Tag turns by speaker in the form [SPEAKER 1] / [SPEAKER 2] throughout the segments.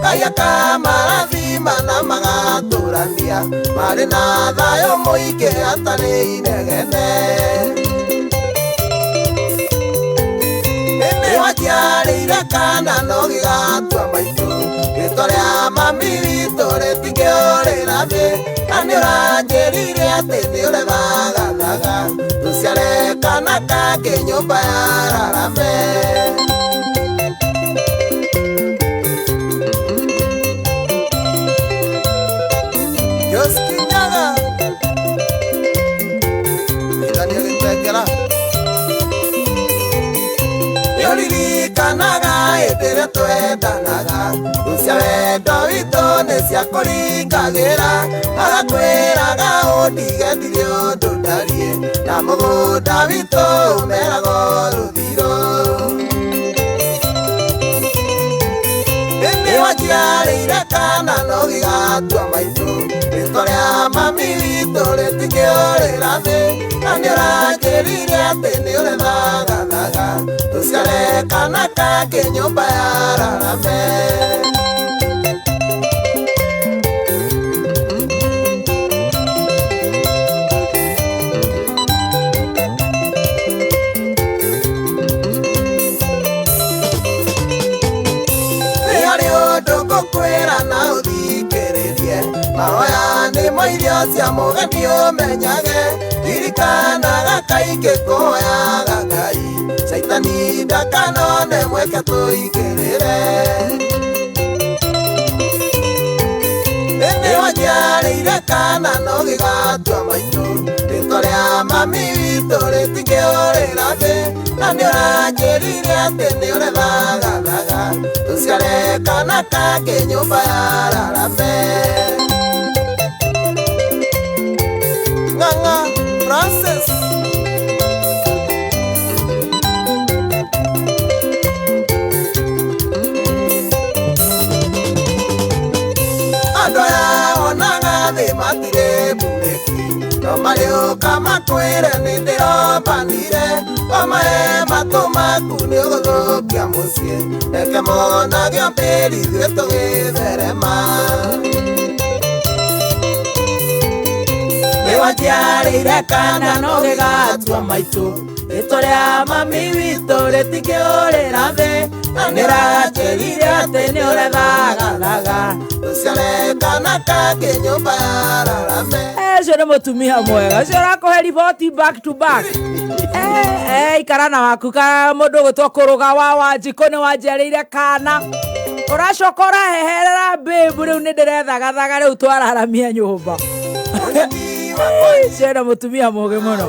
[SPEAKER 1] kaya kamarathima na magaturania mari na thayo muingi atari inegene wakiarĩire kana no gĩgatua maitũ rĩtwa rĩa mami witũ rĩtingĩũrĩra thĩ na nĩũranjĩrire atĩ nĩũrethagathaga tũciare kana kangĩ nyũmba ya rarame Yoskinyaga Idania gĩtengera Yoririkanaga ĩndĩrĩa twendanaga Rucia wendo witũ nĩciakũringagĩra agakwĩraga ũndige ndirĩ ũndũ ndariĩ na mũgũnda witũ ũmeraga rũthirũ nĩwanjiarĩire kana no gĩgatua maitũ rĩtwa rĩa mami witũ rĩtingĩũrĩra thĩ na nĩũranjĩrire atĩ nĩũrethagathaga tũciare kana kangĩ nyũmba ya rarame kwĩra na ũthikĩrĩrie mahoya nĩmo irio cia mũgeni ũmenyage ririkanaga kaingĩ kũhoyaga Ngai caitani ndakanone mweke tũigĩrĩre nĩwanjiarĩire kana no gĩgatua maitũ rĩtwa rĩa mami witũ rĩtingĩũrĩra thĩ na nĩũranjĩrire atĩ nĩũrethagathaga tũciare kana kangĩ nyũmba ya rarame Ng'ang'a Francis andũ aya onaga thĩ matirĩ bureki no marĩũka makwĩre nĩndĩrombanire wamahe matũ maku nĩũgũthũkia mũciĩ reke monage mbĩri ithuĩ tũgĩtherema nĩwanjiarĩire kana no gĩgatua maitũ rĩtwa rĩa mami witũ rĩtingĩũrĩra thĩ na nĩũranjĩrire atĩ nĩũrethagathaga tũciare kana kangĩ nyũmba ya rarame ũcio nĩ mũtumia mwega ũcio ũrakũhe riboti back to back ikarana waku ka mũndũ gũtwo kũrũga wa Wanjikũ nĩwanjiarĩire kana ũracoka ũraheherera mbĩmbũ rĩu nĩndĩrethagathaga rĩu twararamia nyũmba ũcio nĩ mũtumia mũũgĩ mũno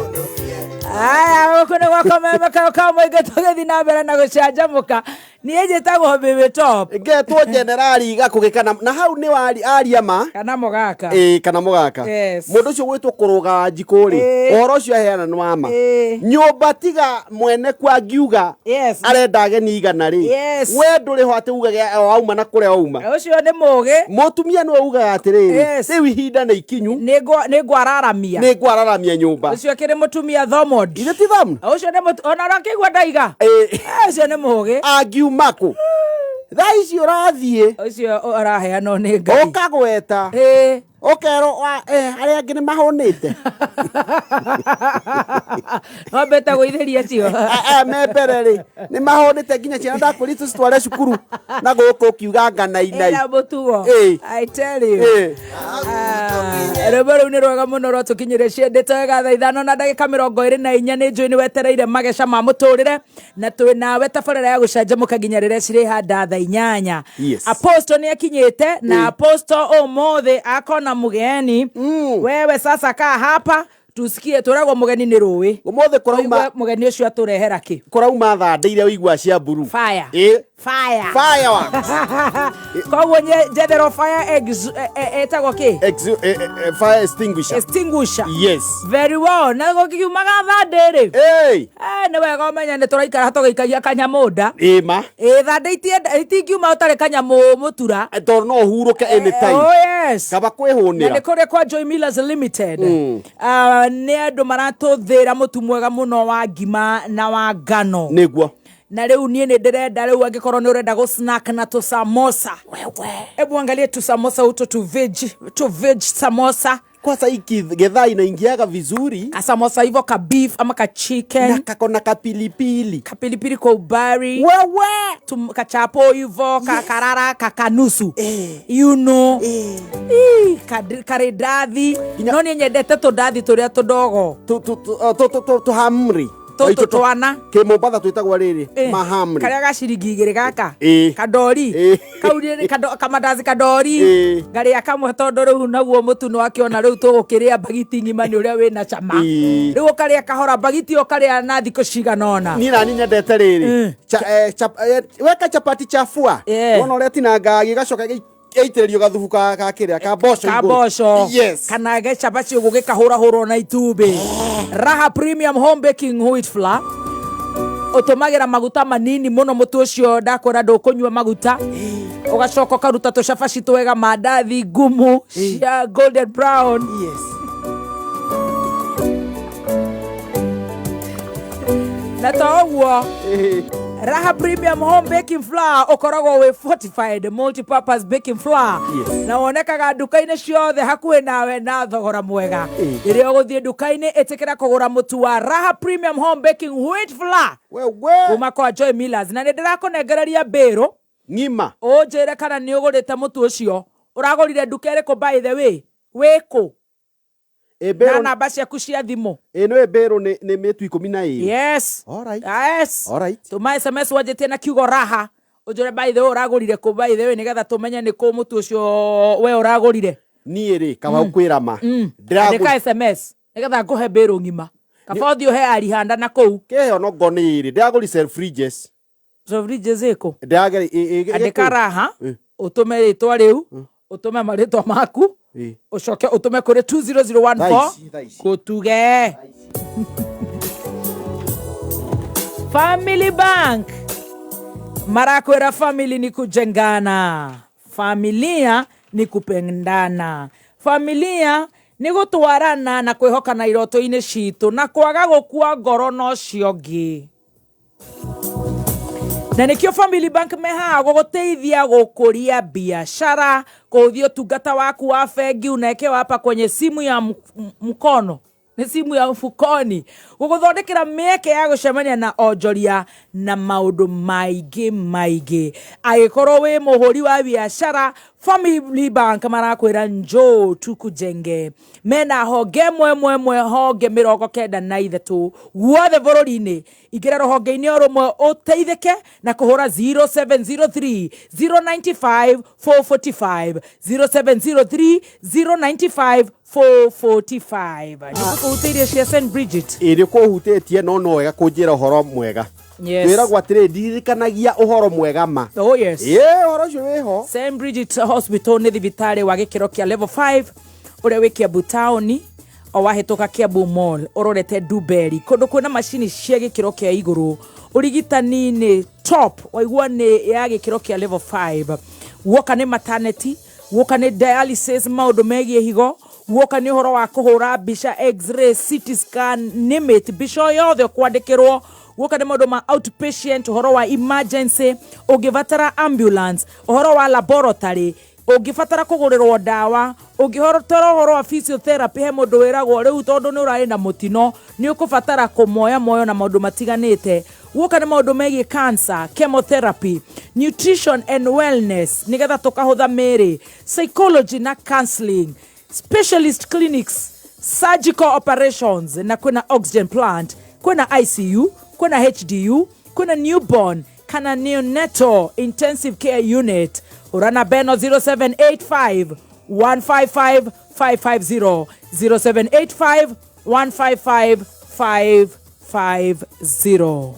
[SPEAKER 1] aya gũkũ nĩgwo kameme kayo ka mũingĩ tũgĩthiĩ na mbere na gũcanjamũka niĩ njĩtagwo Baby Top
[SPEAKER 2] ngetwo generali gakũgĩkana na hau nĩ wari ariama
[SPEAKER 1] kana mũgaka
[SPEAKER 2] kana mũgaka mũndũ ũcio gwĩtwo kũrũga Wanjikũ rĩ ũhoro ũcio aheana nĩ wama nyũmba tiga mwene kwa ngiuga arenda ageni igana rĩ we ndũrĩ ho atĩ ugaga auma na kũrĩa auma
[SPEAKER 1] ũcio nĩ mũũgĩ
[SPEAKER 2] mũtumia nĩwe ugaga atĩrĩrĩ rĩu ihinda nĩ ikinyu nĩngwararamia nyũmba
[SPEAKER 1] ũcio kĩrĩ mũtumia Thomond
[SPEAKER 2] ithe ti thamu
[SPEAKER 1] ũcio nĩ ona rakĩigua ndaiga ũcio nĩ mũũgĩ
[SPEAKER 2] Mako thaa ici ũrathiĩ
[SPEAKER 1] ũcio araheanwo nĩ Ngai
[SPEAKER 2] ũkagweta Okero arĩa angĩ nĩ mahũnĩte
[SPEAKER 1] ng'ombe ta gũithĩria cio
[SPEAKER 2] mepere rĩ nĩ mahũnĩte nginya ciana ndakwĩrĩtwo citware cukuru na gũkũ kiuga nganainai
[SPEAKER 1] mũtugo I tell you rwĩmbo rũu nĩ rwega mũno rwatũkinyĩire ciendete wega thaa 5:24 nĩ njũĩ nĩ wetereire mageca ma mũtũrĩre na twĩ nawe tabarĩra ya gũcanjamũka nginya rĩrĩa cirĩ handa thaa 8 Apostle nĩ akinyĩte na Apostle ũmũthĩ akona mugeni wewe sasa kaa hapa tusikie turagwo mugeni ni ruwi
[SPEAKER 2] umothe kurauma
[SPEAKER 1] mugeni ucio aturehera ki
[SPEAKER 2] kurauma thandeire uigwa cia buru
[SPEAKER 1] fire fire koguo general fire etagwo ki
[SPEAKER 2] fire extinguisher yes
[SPEAKER 1] very well na gokiumaga thandere nĩ wega umenya nĩ tũraikara hatũgĩikagia kanyamuda
[SPEAKER 2] ma
[SPEAKER 1] thande itingiuma ũtarĩ kanyamu mũtura
[SPEAKER 2] tondũ no ũhurũke anytime
[SPEAKER 1] oh yes
[SPEAKER 2] kaba kwĩhũnĩra
[SPEAKER 1] na nĩ kũrĩa kwa Joy Millers Limited nĩ andũ maratũthĩra mũtu mwega mũno wa ngima na wa ngano
[SPEAKER 2] nĩguo
[SPEAKER 1] na leo nie ne ndirenda leo angikorwo ni urenda go snack na to samosa wewe hebu angalia tu samosa uto tu veg samosa
[SPEAKER 2] kwanza hiki gedha inaingiaga vizuri
[SPEAKER 1] samosa hivyo ka beef ama ka chicken
[SPEAKER 2] na kakona kapilipili
[SPEAKER 1] kwa ubari wewe kachapo hivyo karara kakanusu you know karedathi no ni nyendete to dathi turia tudogo
[SPEAKER 2] to hamri
[SPEAKER 1] twana
[SPEAKER 2] ke Mombasa twitagwa riri mahamri
[SPEAKER 1] karia gaciringi igiri gaka kadori kaurire kamandazi kadori garia kamwe tondu riu naguo mutu no akiona riu tugukiria bagiti ngima ni uria wina chama riu karia kahora bagiti o karia na thiko ciganona
[SPEAKER 2] ni nani nyendete riri weka chapati chafua wona uria tinanga gigacoka eitererio gathubu ka kiria ka boco yes
[SPEAKER 1] kana ge chapati ugugikahura huro na itumbi Raha Premium Home Baking Wheat Flour utumagira maguta manini muno mutu ucio ndakora ndukunywa maguta ugacoka karuta to shafashi twega mandathi ngumu cia golden brown
[SPEAKER 2] yes
[SPEAKER 1] na toguo Raha Premium Home Baking Flour ukoragwo we fortified multi-purpose baking flour na wonekaga duka-ini ciothe hakuhi nawe na thogora mwega iria uguthie duka-ini etikira kugura mutu wa Raha Premium Home Baking Wheat Flour kuma kwa Joy Millers na ndirakunengereria mbiro
[SPEAKER 2] ngima
[SPEAKER 1] unjire kana ni ugurite mutu ucio uragurire duka iriku by the way wiku na namba ciaku cia thimu
[SPEAKER 2] ino ebero ni metu 12
[SPEAKER 1] yes
[SPEAKER 2] alright
[SPEAKER 1] tuma SMS wajetie na kiugo raha ujure by the way uragurire ku by the way nigetha tumenye ni ku mutu ucio we uragurire
[SPEAKER 2] ni ri kaba ukwira ma
[SPEAKER 1] ndika SMS nigetha nguhe mbero ngima kaba uthio he ari handa na ku
[SPEAKER 2] keho no ngoni ri ndaguri self fridges
[SPEAKER 1] iko
[SPEAKER 2] ndageri
[SPEAKER 1] andika raha utume ritwa riu utume maritwa maku ucoke utume kuri 20014 kutuge Family Bank marakwera family ni kujengana familia ni kupendana familia ni gutwarana na kwihoka na iroto-ini citu na kwaga gukua ngoro no ciongi na nikio Family Bank meha guguteithia gukuria biashara kuthio tungata waku wa fegi unaekewa hapa kwenye simu ya mkono ni simu ya mfukoni guguthondekera mieke ya gucemania na onjoria na maundu maigi agikorwo wi muhuri wa biashara Family Bank marakwira njoo tukujenge mena honge mwe honge 93 guothe bururi-ini igira rohonge-ini orumwe uteithike na kuhura 0703 095 445 0703 095 445 nikuhutirie cia St Bridget
[SPEAKER 2] iri kuhutetie no wega kunjira uhoro mwega wira gwatire ndirikanagia uhoro mwega ma
[SPEAKER 1] yes
[SPEAKER 2] uhoro cio wiho
[SPEAKER 1] St Bridget Hospital ni thibitari wa gikiro kia level 5 uria wikia Butaoni o wahituka Kiambu Mall urorete Duberi kundu kwina machini cia gikiro kia iguru urigitani ni top waigua ni ya gikiro kia level 5 woka ni maternity woka ni dialysis maundu megie higo woka ni horo wa kuhura bisha x-ray CT scan nimit bisho yothe kwandikirwo woka ni maundu ma outpatient horo wa emergency ugivatara ambulance horo wa laboratory ugifatara kugurirwo dawa ugihorotoro horo wa physiotherapy he mundu wiragwo riu tondu ni urari na mutino ni ukufatara kumoya moyo na maundu matiganite woka ni maundu megie cancer chemotherapy nutrition and wellness nigetha tukahutha miri psychology na counseling specialist clinics surgical operations na kuna oxygen plant kuna ICU kuna HDU kuna newborn kana neonatal intensive care unit urana beno 0785 155 550 0785 155 550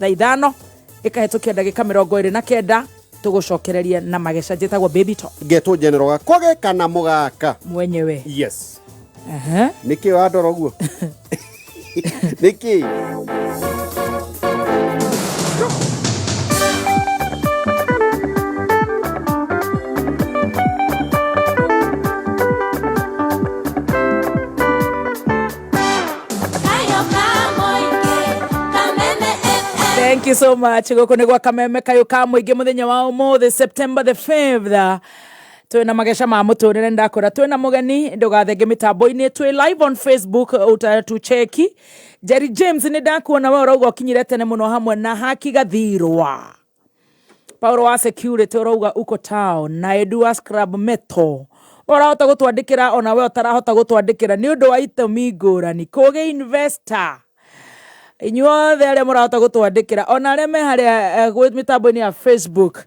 [SPEAKER 1] daidano ikahetokia ndagika 29 tugucokereria na magesha jetagwo baby talk
[SPEAKER 2] geto general gakoge kana mugaka
[SPEAKER 1] mwenyewe
[SPEAKER 2] yes niki wadoro guo niki
[SPEAKER 1] Thank you so much. Goko nigwa kameme kayo ka muingi muthenya wa umuthi September the 5th. Twina magesha ma muturire ndakora twina mugeni ndugathenge mitambo-ini twi live on Facebook utatucheki. Jerry James ni ndakuona we urauga kinyire tene muno hamwe na Haki Gathirwa. Paulo wa security urauga uko town na Edua Scrub Meto. Urahota gutwandikira ona we utarahota gutwandikira ni undu wa itemi ngurani kuge investor. Inyuothe aria murahota gutwandikira ona aria me haria gwi mitambo-ini ya Facebook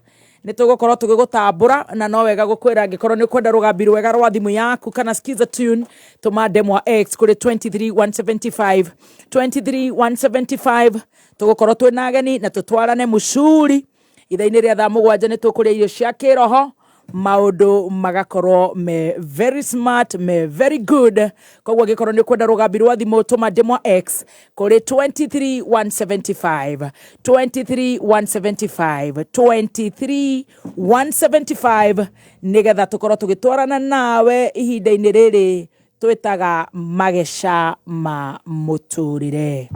[SPEAKER 1] ni tugukorwo tugigutambura na no wega gukwira ngikorwo ni kwenda rugambi rwega rwa thimu yaku kana skiza tune tuma demo X kuri 23175 tugukorwo twina ageni na tutwarane mucuri ithaini ria thaa 7 ni tukuria irio cia kiroho maundu magakorwo me very smart me very good kogwa gikorwo ni kwenda rugambi rwa thimu tuma demo X kuri 23175 nigetha tukorwo tugitwarana nawe ihinda-ini riri twitaga magesha ma muturire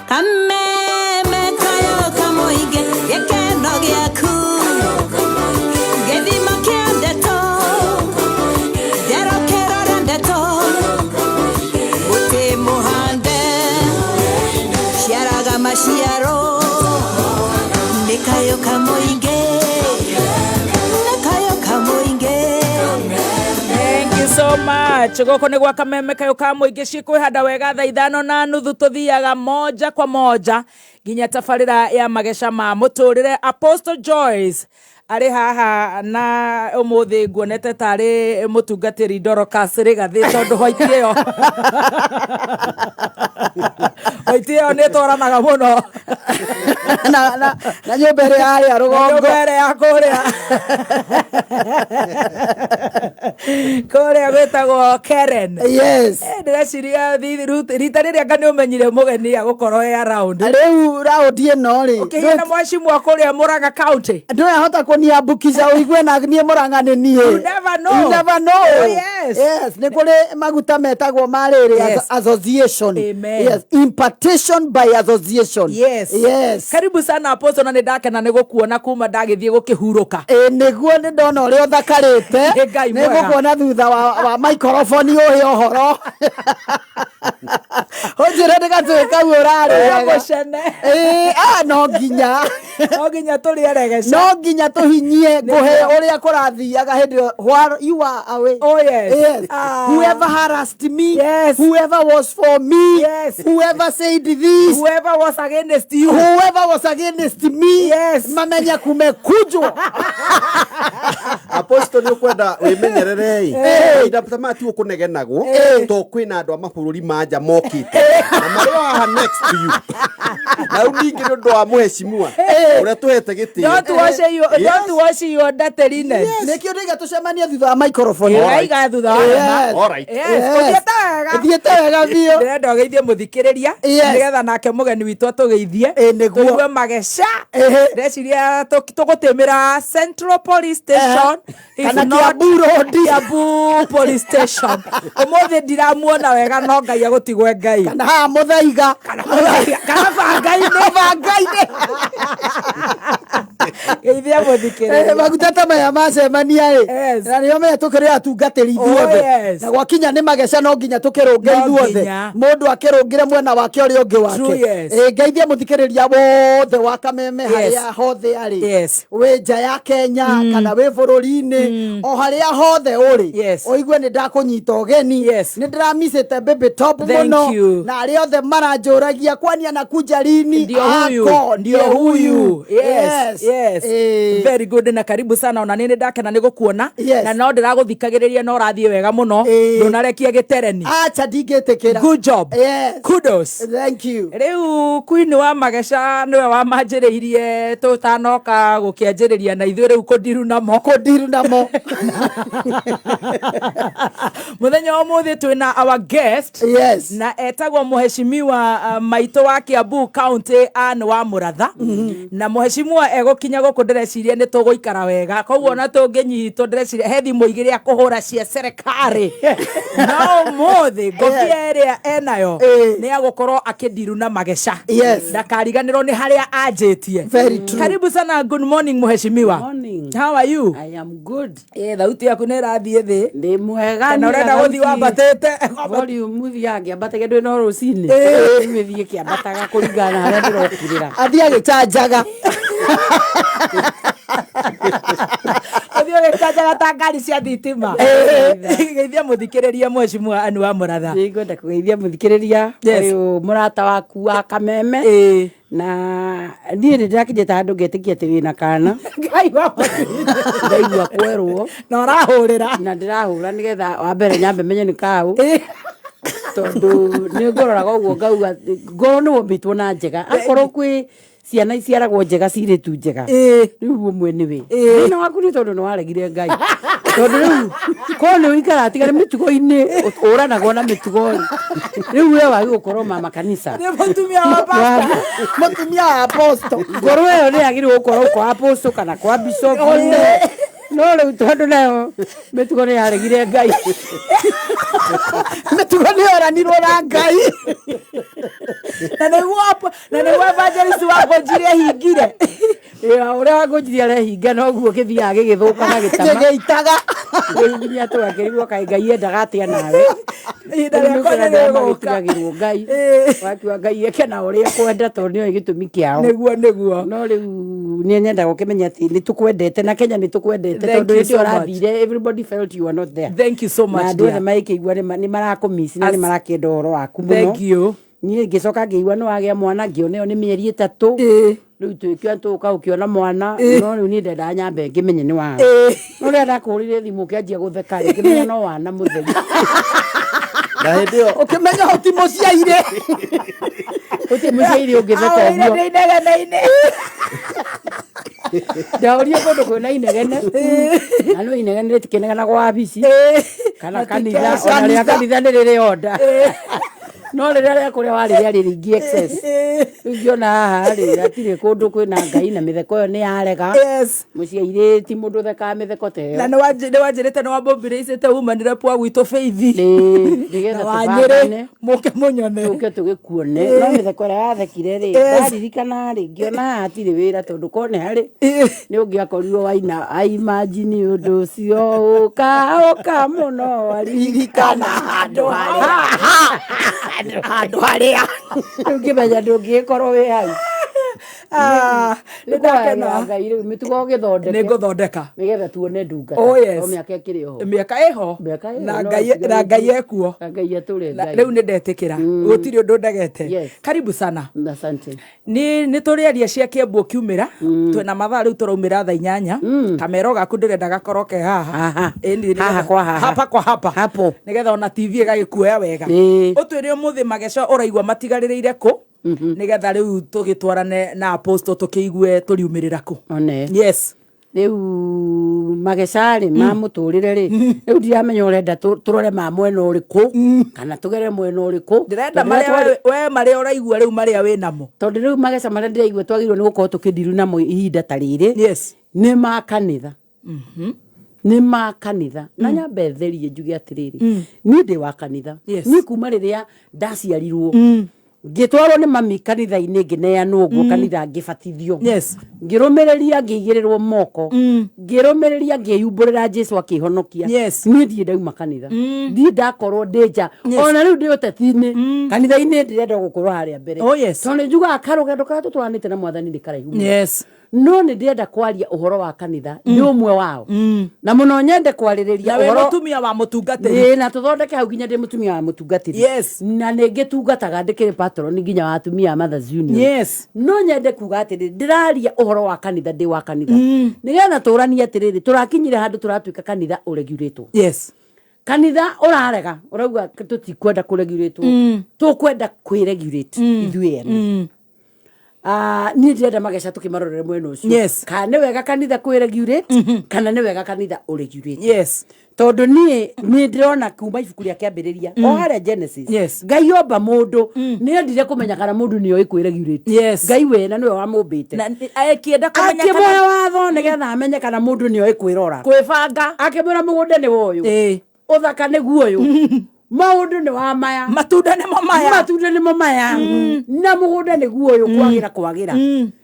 [SPEAKER 3] kameme kayo kamoige gekendo giaku gethima kiandeto gerokero ndeto uti muhande ciaraga maciaro nikayo kamoige
[SPEAKER 1] so much. Goko nigwa kameme kayo ka muingi cikwihanda wega thaa 5:30 tuthiaga moja kwa moja nginya tafarira ya magesha ma muturire. Apostle Joyce ari haha na umuthi nguonete tari mutungatiri Dorcas Rigathi tondu hoitio hoitio ni twaranaga muno
[SPEAKER 2] na nyumbere ya rugongo
[SPEAKER 1] nyumbere ya kuria kuria gwetagwo Karen.
[SPEAKER 2] Yes,
[SPEAKER 1] ndireciria rita riria ngani umenyire mugeni agukorwo e around
[SPEAKER 2] riu round ino ri
[SPEAKER 1] ukihina mwacimu akuria Murang'a County
[SPEAKER 2] ndurahota kuniambukiza uigue na nie Murang'a ni nie.
[SPEAKER 1] You never know.
[SPEAKER 2] You never know.
[SPEAKER 1] Oh, yes.
[SPEAKER 2] Yes, ni kuri maguta metagwo mariri. Yes. Association.
[SPEAKER 1] Amen.
[SPEAKER 2] Yes, impartation by association.
[SPEAKER 1] Yes.
[SPEAKER 2] Yes.
[SPEAKER 1] Karibu sana Apostle na ndake na nigukuona kuma ndagithie gukihuruka.
[SPEAKER 2] Niguo ni ndona uri uthakarite. Nigukuona thutha wa microphone uhi ohoro. Hojire ndigatuika urari.
[SPEAKER 1] Mucene.
[SPEAKER 2] No nginya.
[SPEAKER 1] No nginya turiaregesha.
[SPEAKER 2] No nginya tuhinyie nguhe uria kurathiaga hindi while you are away.
[SPEAKER 1] Oh yes.
[SPEAKER 2] Yes. Whoever harassed me,
[SPEAKER 1] yes.
[SPEAKER 2] Whoever was for me,
[SPEAKER 1] yes.
[SPEAKER 2] Whoever said this,
[SPEAKER 1] whoever was against you,
[SPEAKER 2] whoever was against me,
[SPEAKER 1] yes.
[SPEAKER 2] Mamenya kumekujwa.
[SPEAKER 4] Apostle ni kwenda wimenyererei ndatamati ukunegenagwo to kwina andu amabũrũri manja mokite na marĩa next to you na uningi ndu wa muheshimiwa uria tuhete gitio
[SPEAKER 1] don't wash your dirtiness.
[SPEAKER 2] Nikio ndiga tucemanie thutha wa microphone
[SPEAKER 1] aiga thutha wa
[SPEAKER 4] all right
[SPEAKER 2] thiete wega bio
[SPEAKER 1] ndenda geithie muthikiriria nigetha nake mugeni witu atugeithie niguo magesha ndeciria tugutimira Central Police Station
[SPEAKER 2] kana Kiambu
[SPEAKER 1] Police Station umuthi ndiramuona wega no Ngai agutigwe Ngai
[SPEAKER 2] kana ha muthaiga
[SPEAKER 1] kana bangai-ini geithia muthikiriria
[SPEAKER 2] maguta ta maya macemania na nio me tukire atungatiri ithuothe na gwakinya ni magesha no nginya tukirunge ithuothe mundu akirungire mwena wake uri ungi wake ngeithia muthikiriria wothe wa kameme haria hothe ari we nja ya Kenya kana we bururi-ini o haria hothe uri oigue ni ndakunyita ugeni ni ndiramicite baby top muno na aria othe maranjuragia kwani anakuja lini
[SPEAKER 1] ndio huyu yes very good na karibu sana ona nini ndake na nigukuona na no ndiraguthikagiriria no rathie wega muno ndunarekia gitereni
[SPEAKER 2] acha ndingitikira
[SPEAKER 1] good job kudos
[SPEAKER 2] thank you
[SPEAKER 1] riu queen wa magesha niwe wa manjiriirie tutanoka gukianjiriria na ithuĩ riu kundiru namo Muthenya wa muthi twina our guest.
[SPEAKER 2] Yes.
[SPEAKER 1] Na etagwo muheshimiwa maito wa Kiambu County Anne wa Muratha. Na muheshimiwa egokinya guku ndireciria ni tuguikara wega. Koguo na tunginyitwo ndireciria he thimu igiri ya kuhura cia serikali. No muthi ngobia area enayo ni agukorwo akidiru na magesha.
[SPEAKER 2] Yes.
[SPEAKER 1] Ndakariganirwo ni haria anjitie.
[SPEAKER 2] Very true.
[SPEAKER 1] Karibu sana. Good morning muheshimiwa.
[SPEAKER 5] Morning.
[SPEAKER 1] How are you?
[SPEAKER 5] I am good.
[SPEAKER 1] Thauti yaku ni rathie thi.
[SPEAKER 5] Ndi mwega
[SPEAKER 1] Na urenda guthi wambatite.
[SPEAKER 5] Volume thiage ambatage ndwe no rucini. Nimethie kiambataga kuringana haria ndirokirira.
[SPEAKER 2] Athia gicanjaga.
[SPEAKER 1] Athia gicanjaga ta ngari cia thitima. Geithia muthikiriria mheshimiwa Anne wa Muratha.
[SPEAKER 5] Ngwenda kugeithia muthikiriria uyu murata waku wa Kameme. Na ndiye ndirakinyete handu ngetikia ati wina kana.
[SPEAKER 1] Ngaigua
[SPEAKER 5] kwerwo
[SPEAKER 1] na urahurira
[SPEAKER 5] na ndirahura nigetha wa mbere nyambe menye ni kau. Tondu ni ngororaga uguo ngauga ngoro ni wombitwo na njega akorwo kwi ciana iciaragwo njega cirä tu njega rä u mwene we thä waku nä tondå nä waregire Ngai tondå rä u korwo nä å ikara atigarä mä tugo-inä å ranagwo na mä tugo rä u we wagä gå korwo mama kanitha
[SPEAKER 2] Mutumia wa apostle.
[SPEAKER 5] ngoro ä yo nä yagä rä gå korwo kwa apostle kana kwa bishop no rä u tondå nayo mä tugo nä yaregire Ngai
[SPEAKER 2] Mä tugo nä oranirwo na Ngai.
[SPEAKER 1] na niguo evangelist wako njire hingire
[SPEAKER 5] å rä a wangå njiri arehinga noguo gä thiaga gä gä thå ka na gä tama
[SPEAKER 2] Gĩgĩitaga.
[SPEAKER 5] nginya tå akä rigwo kaä Ngai endaga atä a nawe tigagä rwo Ngai wakiuga Ngai eke na å rä a kwenda tondå nä oä gä tå mi kä ao
[SPEAKER 1] niguo
[SPEAKER 5] no rä u nä nyenda gå kä menya atä nä tå kwendete na Kenya nä tå kwendete tondå hä ndä ä å rathire everybody felt you are not there.
[SPEAKER 1] Thank you so much
[SPEAKER 5] na andå othe magä kä igua nä marakå mici na nä marakä enda å horo waku må no.
[SPEAKER 1] Thank you.
[SPEAKER 5] Niä ngä coka ngä igua nä wagä a mwana ngä ona ä yo nä mä eri ä tatå rä u tå kä tå ka å kä ona mwana no rä u niä ndenda nyambe ngä menye nä wa no rä a ndakå hå rä re thimå kä anjia gå theka ngä menya no wana må thenya
[SPEAKER 2] Na hĩndĩ ĩyo ũkĩmenya ũtimũciaire.
[SPEAKER 5] Ũtimũciaire ũngĩtheka ũguo. Ndaũria kũndũ kwĩna inegene na no inegene rĩtikĩnegena gwa wabici kana kanitha ona rĩa kanitha nĩ rĩrĩ onda no rĩrĩa rĩa kũrĩa warĩ rĩarĩ rĩingĩ excess ũngiona haha rĩ atirĩ kũndũ kwĩna Ngai na mĩtheko ĩyo nĩ yarega mũciaire ti mũndũ thekaga mĩtheko ta ĩyo
[SPEAKER 1] na nĩ wanjĩrĩte nĩ wambũmbĩrĩcĩte umanĩre pwa gwitũ Faith
[SPEAKER 5] nĩgetha tũbangane
[SPEAKER 1] mũke mũnyone
[SPEAKER 5] tũke tũgĩkuone no mĩtheko ĩrĩa yathekire rĩ ndaririkana rĩ ngĩona haha hatirĩ wĩra tondũ korwo nĩ harĩ nĩ ũngĩakorirwo waina imagine ũndũ ũcio ũka mũno waririkana handũ harĩa ũngĩmenya ndũngĩkorwo wĩ hau nĩndakena Ngai rĩu mĩtugo gĩthondeke
[SPEAKER 1] nĩngũthondeka
[SPEAKER 5] nĩgetha tuone ndunga mĩaka ĩkĩrĩ ho
[SPEAKER 1] mĩaka ĩho na Ngai ekuo
[SPEAKER 5] Ngai atũre Ngai
[SPEAKER 1] rĩu nĩndetĩkĩra gũtirĩ ũndũ ndegete. Karibu sana.
[SPEAKER 5] Asante.
[SPEAKER 1] Nĩ tũrĩaria cia Kiambu kiumĩra twĩna mathaa rĩu tũraumĩra thaa 8 kamero gaku ndĩrenda gakorwo ke haha hapa kwa hapa
[SPEAKER 5] hapo
[SPEAKER 1] nĩgetha ona TV ĩgagĩkuoya wega ũtwĩre ũmũthĩ mageco ũraigua matigarĩrĩire kũ nĩgetha rĩu tũgĩtwarane na apostle tũkĩigue tũriumĩrĩra kũ. Yes.
[SPEAKER 5] Rĩu magecarĩ ma mũtũrĩre rĩ rĩu ndiramenya ũrenda tũrore ma mwena ũrĩkũ kana tũgere mwena ũrĩkũ
[SPEAKER 1] ndĩrenda we marĩa ũraigua rĩu marĩa wĩ namo
[SPEAKER 5] tondũ rĩu mageca marĩa ndĩraigua twagĩrĩirwo nĩ gũkorwo tũkĩndiru namo ihinda ta rĩrĩ nĩ ma kanitha nĩ ma kanitha na nyambe therie njuge atĩrĩrĩ niĩ ndĩ wa kanitha niĩ kuma rĩrĩa ndaciarirwo ngĩtwarwo nĩ mami kanitha-inĩ ngĩneanwo ũguo kanitha ngĩbatithio ngĩrũmĩrĩria ngĩigĩrĩrwo moko ngĩrũmĩrĩria ngĩyumbũrĩra Jesũ akĩhonokia niĩ ndirĩ ndauma kanitha ndirĩ ndakorwo ndĩ nja ona rĩu ndĩ ũteti-inĩ kanitha-inĩ ndĩrenda gũkorwo harĩa mbere tondũ nĩ njugaga karũgendo karĩa tũtwaranĩte na Mwathani nĩ karaihu no nĩ ndĩrenda kwaria ũhoro wa kanitha nĩ ũmwe wao na mũno nyende kwarĩrĩria
[SPEAKER 1] ũhoro mũtumia wa mũtungatĩri
[SPEAKER 5] na tũthondeke hau nginya ndĩ mũtumia wa mũtungatĩri na nĩ ngĩtungataga ndĩkĩrĩ patron nginya wa atumia a Mothers Union no nyende kuga atĩrĩ ndĩraria ũhoro wa kanitha ndĩ wa kanitha nĩgetha tũranie atĩrĩrĩ tũrakinyire handũ tũratuĩka kanitha ũregurĩtwo kanitha ũrarega ũrauga tũtikwenda kũregurĩtwo tũkwenda kwĩregurĩte ithuĩ ene ni ndenda mageca tukimarorere mwena ucio kana ni wega kanitha kwiregulate kana ni wega kanitha uregulate tondu ni ndirona kuma ibuku ria kiambiriria o haria Genesis Ngai omba mundu ni endire kumenya kana mundu ni oi kwiregulate Ngai wena niwe wamumbite
[SPEAKER 1] na akienda kumenya kana
[SPEAKER 5] akimwira watho nigetha amenye kana mundu ni oi kwirora
[SPEAKER 1] kwibanga
[SPEAKER 5] akimwira mugunda ni woyu uthaka ni guoyu maundu ni wa maya
[SPEAKER 1] matunda ni mo maya
[SPEAKER 5] na mugunda ni guoyu kwagira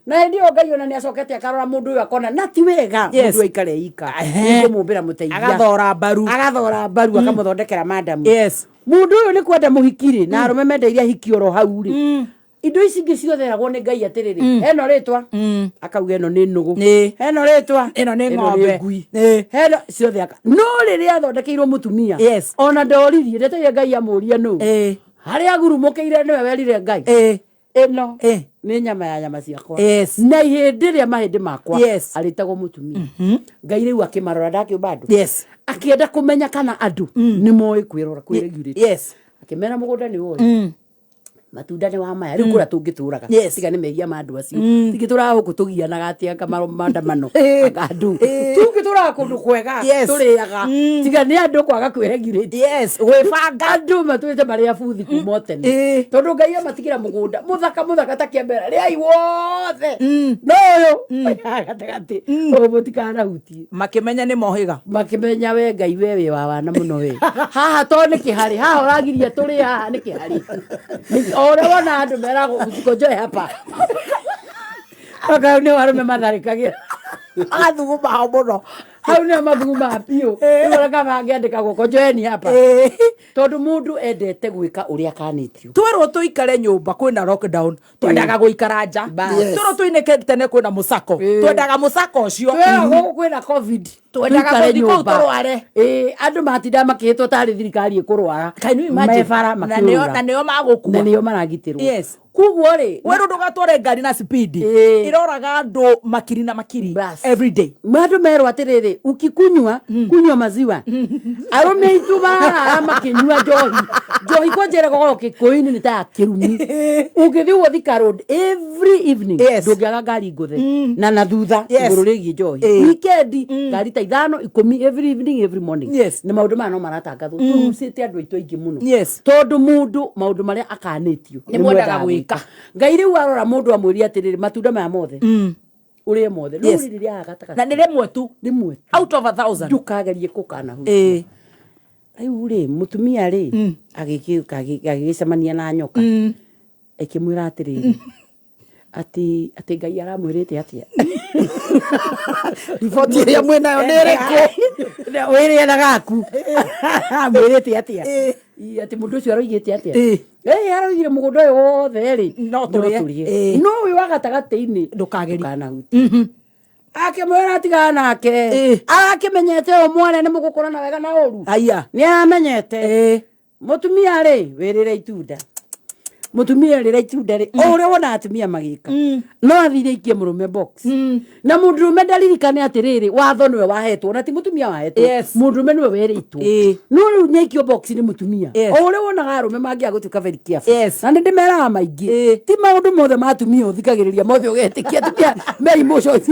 [SPEAKER 5] na ndio Ngai ona ni acokete akarora mundu uyu akona na ti wega mundu aikare ika ndio mumbira muteithia
[SPEAKER 1] agathora baru
[SPEAKER 5] akamuthondekera madamu mundu uyu ni kwenda muhikiri na arume mende iria hikioro hau ri indo ici ingi ciotheragwo ni Ngai atiriri eno ritwa akauga eno ni nugu eno ritwa
[SPEAKER 1] eno ni ng'ombe
[SPEAKER 5] eno ciothe aka no riria athondekeirwo mutumia ona ndoririe ndeteire Ngai amuria no haria gurumukeire niwe werire Ngai eno ni nyama ya nyama ciakwa na ihindi ria mahindi makwa aritagwo mutumia Ngai riu akimarora ndakiumba andu akienda kumenya kana andu ni moi kwirora kwiregulate akimera mugunda ni woyu matunda ni wa maya riu kura tungituraga tiga ni mehia mandu acio tingituraga guku tugianaga atia kamaro mandamano akandu tungituraga kundu kwega turiaga tiga ni andu kwaga kwiregulate gwibanga andu matwite maria buthi kuma tene tondu Ngai amatigira mugunda muthaka takiambera ria iwothe no uyu gatagati mutikana huti
[SPEAKER 1] makimenya ni mohiga
[SPEAKER 5] makimenya we Ngai we wa wana muno we haha to ni kihari haha uragiria turi haha ni kihari ora wana andu merago usikonjoe hapa aka ni warume matharikagira
[SPEAKER 1] athuguma hao muno
[SPEAKER 5] hau ni mathuguma pio ora kama angiandika gukonjoeni hapa tondu mundu endete gwika uria kanitio
[SPEAKER 1] twero tuikare nyumba kwina lockdown twendaga guikara nja twero tuineke tene kwina musako twendaga musako ucio
[SPEAKER 5] twero kwina covid
[SPEAKER 1] twendaga guthiko turware
[SPEAKER 5] andu matinda makihitwo tari thirikari ikurwara
[SPEAKER 1] kainu imagine na neo magukua
[SPEAKER 5] na neo maragitirwo
[SPEAKER 1] kuguo ri weru ndugatware ngari na speed iroraga andu makiri na makiri every day
[SPEAKER 5] mandu merwa atiriri ukikunywa kunywa maziwa arume itubara makinywa johi kwanjere gogo kikoini ni ta kirumi ugithi wothika road every evening ndugiaga ngari nguthe na thutha iguru rigi johi weekend ngari ta 5 10 every evening every morning ni maundu ma no maratangathwo turucite andu aitu aingi muno tondu mundu maundu maria akanitio
[SPEAKER 1] ni mwendaga gwika
[SPEAKER 5] Ngai riu arora mundu amwiria atiriri matunda maya mothe urie mothe no riria agataka
[SPEAKER 1] na ni rimwe tu out of 1000
[SPEAKER 5] ndukagerie kukana hu riu ri mutumia ri agigicemania na nyoka ikimwira atiriri ati Ngai aramwirite atia
[SPEAKER 1] riboti iria mwena yo niriko
[SPEAKER 5] wiri na gaku mwirite atia ati mundu ucio aroigite atia aroigire mugunda uyu wothe ri
[SPEAKER 1] no turie
[SPEAKER 5] no uyu wagatagati-ini
[SPEAKER 1] ndukageri
[SPEAKER 5] huti akimwira tigana nake akimenyete o mwana ni mugukorana wega na uru
[SPEAKER 1] aya
[SPEAKER 5] ni amenyete mutumia ri wirire itunda mutumia rira itunda ri ore wona atumia magika no athire ikie murume box na mundurume ndaririkane atiriri watho niwe wahetwo na ti mutumia wahetwo mundurume niwe weritwo no riu nyekio box ni mutumia ore wona arume mangia gutuka very careful na ndimeraga maingi ti maundu mothe matumia uthikagiriria mothe ugetikia tukia me emotions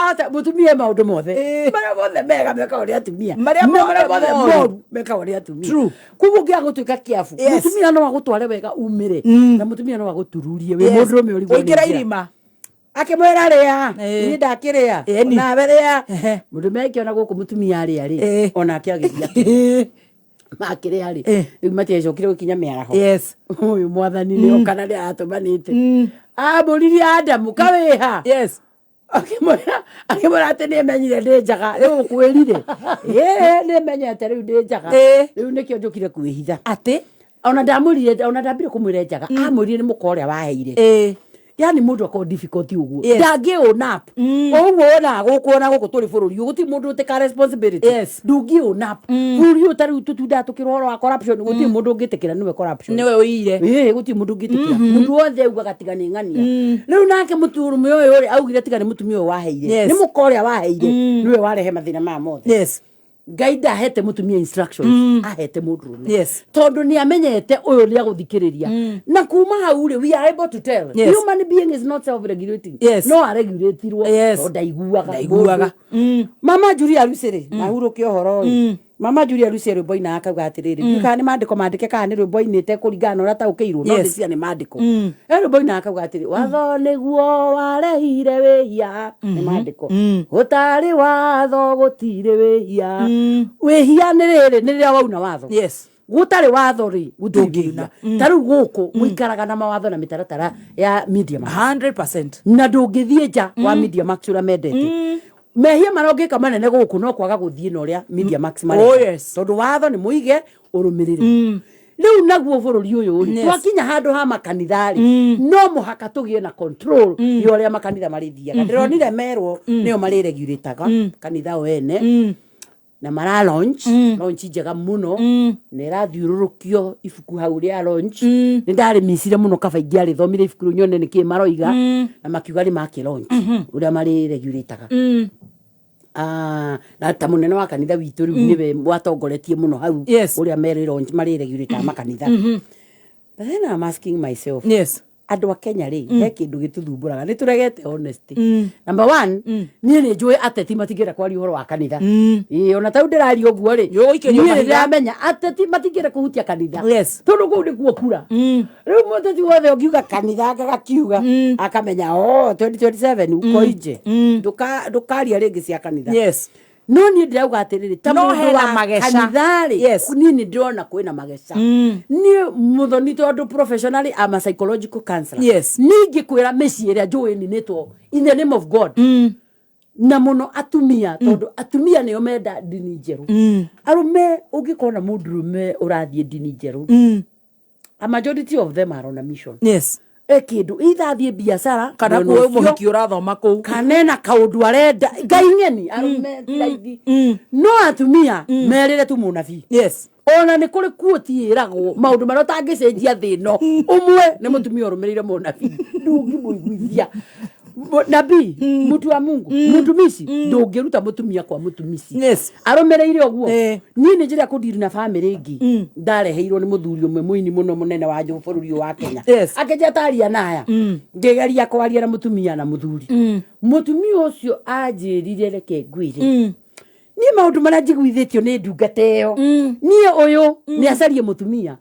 [SPEAKER 5] ata mutumia maundu mothe maria mothe mega meka uri atumia maria mothe moru meka uri atumia kugu gia gutuika kiafu mutumia no agutware wega umire na mutumia no agutururie we mundu me uri
[SPEAKER 1] oikira irima
[SPEAKER 5] akimwira ria ni ndakiria na beria mundu mekiona guku mutumia ri ona akiagiria makiria ri matiacokire gukinya miaraho uyu mwathani ni okana ri atumanite aburiria Adamu kawiha akimwira ati ni menyire ndi njaga riu kwirire ni menyete riu ndi njaga riu nikio njukire kwihitha ati ona ndamurire ona ndambire kumwira njaga amurire ni mukoria waheire yani mundu akoo difficult uguo ndangi unap uguo ona gukuona guku turi bururi guti mundu utika responsibility ndungi unap bururi utari tutunda tukiroro wa corruption guti mundu ungitikira niwe corruption
[SPEAKER 1] niwe uire
[SPEAKER 5] guti mundu ungitikira mundu wothe uga gatigani ngania riu nake muturume uyu uri augire tigani mutumia uyu waheire ni mukoria waheire niwe warehe mathina ma mothe gaida hete mutumia instructions ahete mudrume tondu ni amenyete uyu ni aguthikiriria na kuma hau ri we are able to tell human being is not self regulating no are regulatirwo no ndaiguaga mama Julia Lucere na huruke ohoro mama Julia Lucere boina akauga atiriri kana mandiko mandike kana ni rwimboinite kuringana ura taukeirwo no cia ni mandiko rwimboina akauga atiriri watho niguo warehire wihia ni mandiko utari watho gutire wihia wihia ni riri ni riria wauna watho gutari watho ri gutungirina taru guku muikaraga na mawatho na mitaratara ya media 100% na ndungithie nja wa media max ura mendete mehia marongeka manene guku no kwaga guthie no ria media max mare tondu watho ni muige urumirire riu naguo bururi uyu twakinya handu ha makanithari no muhaka tugie na control yo ria makanitha marithiaga ndironire merwo nio mari regulatorga kanitha wene na mara launch njega muno ne rathiururukio ifuku hau ria launch ni ndari misire muno kabaingi ari thomire ifuku nyone ni kimaroiga na makiuga ni maki launch uria mari regulatorga na tamunene wa kanitha witu riu niwe watongoretie muno hau uria meri launch mari regulator makanitha but then I'm asking myself andu a Kenya ri he kindu gituthumburaga ni turegete honesty number 1 ni njui ateti matigera kwari uhoro wa kanitha ona tau ndirari oguo ri ni ndiramenya ateti matigera kuhutia kanitha tondu ku ndi kuokura riu muteti wothe ongiuga kanitha akakiuga akamenya 2027 uko ije ndukaria ringi cia kanitha no ni ndirauga atiriri
[SPEAKER 1] no hena magesha
[SPEAKER 5] kanithari nini ndirona kwina magesha ni muthoni tondu professionally I'm a psychological counselor ningi kwira meci iria njui ni netwo in the name of God na muno atumia tondu atumia ni omenda dini njeru arume ugikona mundurume urathie dini njeru a majority of them are on a mission ekindu ithathie biashara
[SPEAKER 1] kana kuwe muhiki urathoma ku
[SPEAKER 5] kanena kaundu arenda ngaingeni arume laithi no atumia merire tu munabi ona ni kuri kuoti iragwo maundu mara tangicenjia thino umwe ni mutumia urumirire munabi ndungi muiguithia nabii mutu wa Mungu mutumisi ndungiruta mutumia kwa mutumisi arumireire oguo nini njira kudiri na family ingi ndareheirwo ni muthuri umwe muini muno munene wa nju bururi wa Kenya akeja taria naya ngegeria kwaria na mutumia na muthuri mutumia ucio anjirire reke ngwire ni maundu mara njiguithitio ni ndungateo ni uyu ni acarie mutumia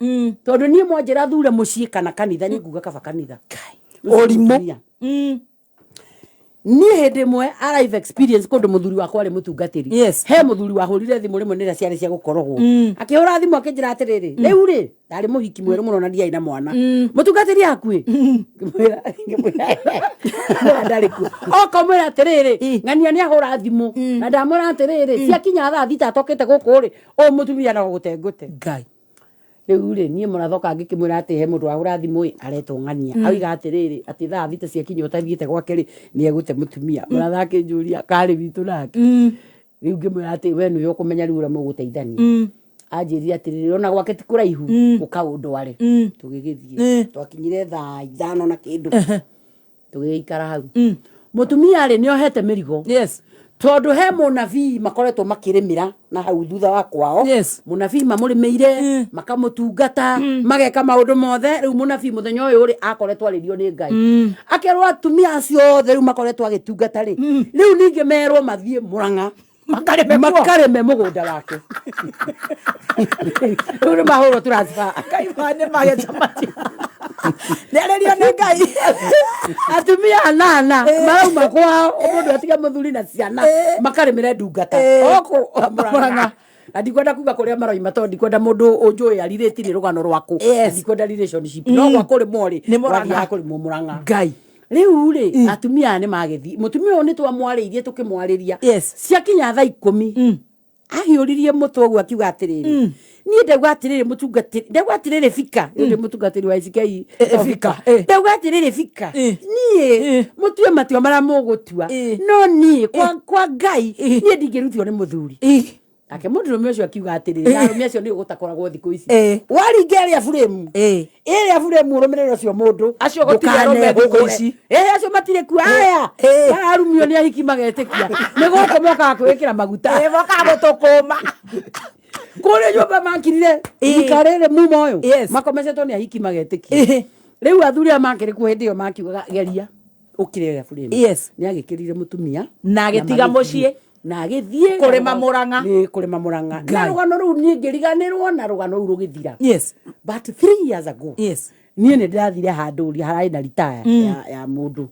[SPEAKER 5] tondu ni mwanjira thure mucii kana kanitha ni nguga kaba kanitha
[SPEAKER 1] orimu
[SPEAKER 5] ni hende mwe live experience kundu muthuri wakwa ari mutungatiri he muthuri wahurire thimu rimwe nira ciari cia gukorogwo akihura thimu akinjira atiriri riu ri ndari muhiki mweru muno na ndiai na mwana mutungatiri akui ndari ku okomera atiriri ngania ni ahura thimu na ndamura atiriri ciakinya thaa thita atokete guku ri o mutumia na gutengute ngai riu ri nie murathoka ngikimwira ati he mundu ahura thimu aretongania auiga atiriri ati thaa thita ciakinya utathiite gwake ri ni egute mutumia murathake njuria kari witu nake riu ngimwira ati we ni ukumenya riu ura muguteithania anjiri atiriri ona gwake ti kuraihu ukaundu ari tugigithie twakinyire thaa 5 na kindu tugiikara hau mutumia ri ni ohete mirigo tondu he munabii makoretwo makirimira na hau thutha wa kwao munabii mamurimeire makamutungata mageka maundu mothe riu munabii muthenya uyu ri akoretwo aririo ni Ngai akerwo atumia acio riu makoretwo agitungata ri riu ninge merwo mathie Murang'a makareme mugunda wake uri mahoro transfer
[SPEAKER 1] kaimane magetamati nererio ni Ngai
[SPEAKER 5] atumia anana marauma kwao mundu atiga muthuri na ciana makaremere ndungata oko Murang'a ndikwenda kuga kuria maroima to ndikwenda mundu unjui aririti ni rugano rwaku ndikwenda relationship no gwakuri mori
[SPEAKER 1] ni Murang'a
[SPEAKER 5] kuri Murang'a
[SPEAKER 1] Ngai
[SPEAKER 5] riu ri atumia ni magethi mutumia uyu ni twamwariirie tukimwariria ciakinya thaa 10 ahiuririe mutu ogu akiuga atiriri ni ndauga atiriri mutungatiri ndauga atiriri fika ndi mutungatiri wa isikei
[SPEAKER 1] fika
[SPEAKER 5] ndauga atiriri fika nie mutue matio mara mugutua no nie kwa Ngai nie ndingirutio ni muthuri ake mundu ucio akiuga atiri na rume acio ni gutakoragwo thiku ici waringere ya frame ya frame urumirira ucio mundu
[SPEAKER 1] acio gutire rume thiku ici
[SPEAKER 5] acio matire ku aya arumio ni ahiki magetikia ni guko moka kwikira maguta
[SPEAKER 1] moka gutukuma
[SPEAKER 5] kore nyumba makirire ikarere mumo uyu makomecetwo ni ahiki magetikia riu athuri amakire ku hindi yo makiuga geria ukire ya frame ni agikirire mutumia
[SPEAKER 1] na agitiga mucii
[SPEAKER 5] na agithie
[SPEAKER 1] kurima muranga
[SPEAKER 5] ni kurima muranga na rugano ru ni ngiriganirwo na rugano ru rugithira but 3 years ago nie ne ndathire handuri harai na retire ya mundu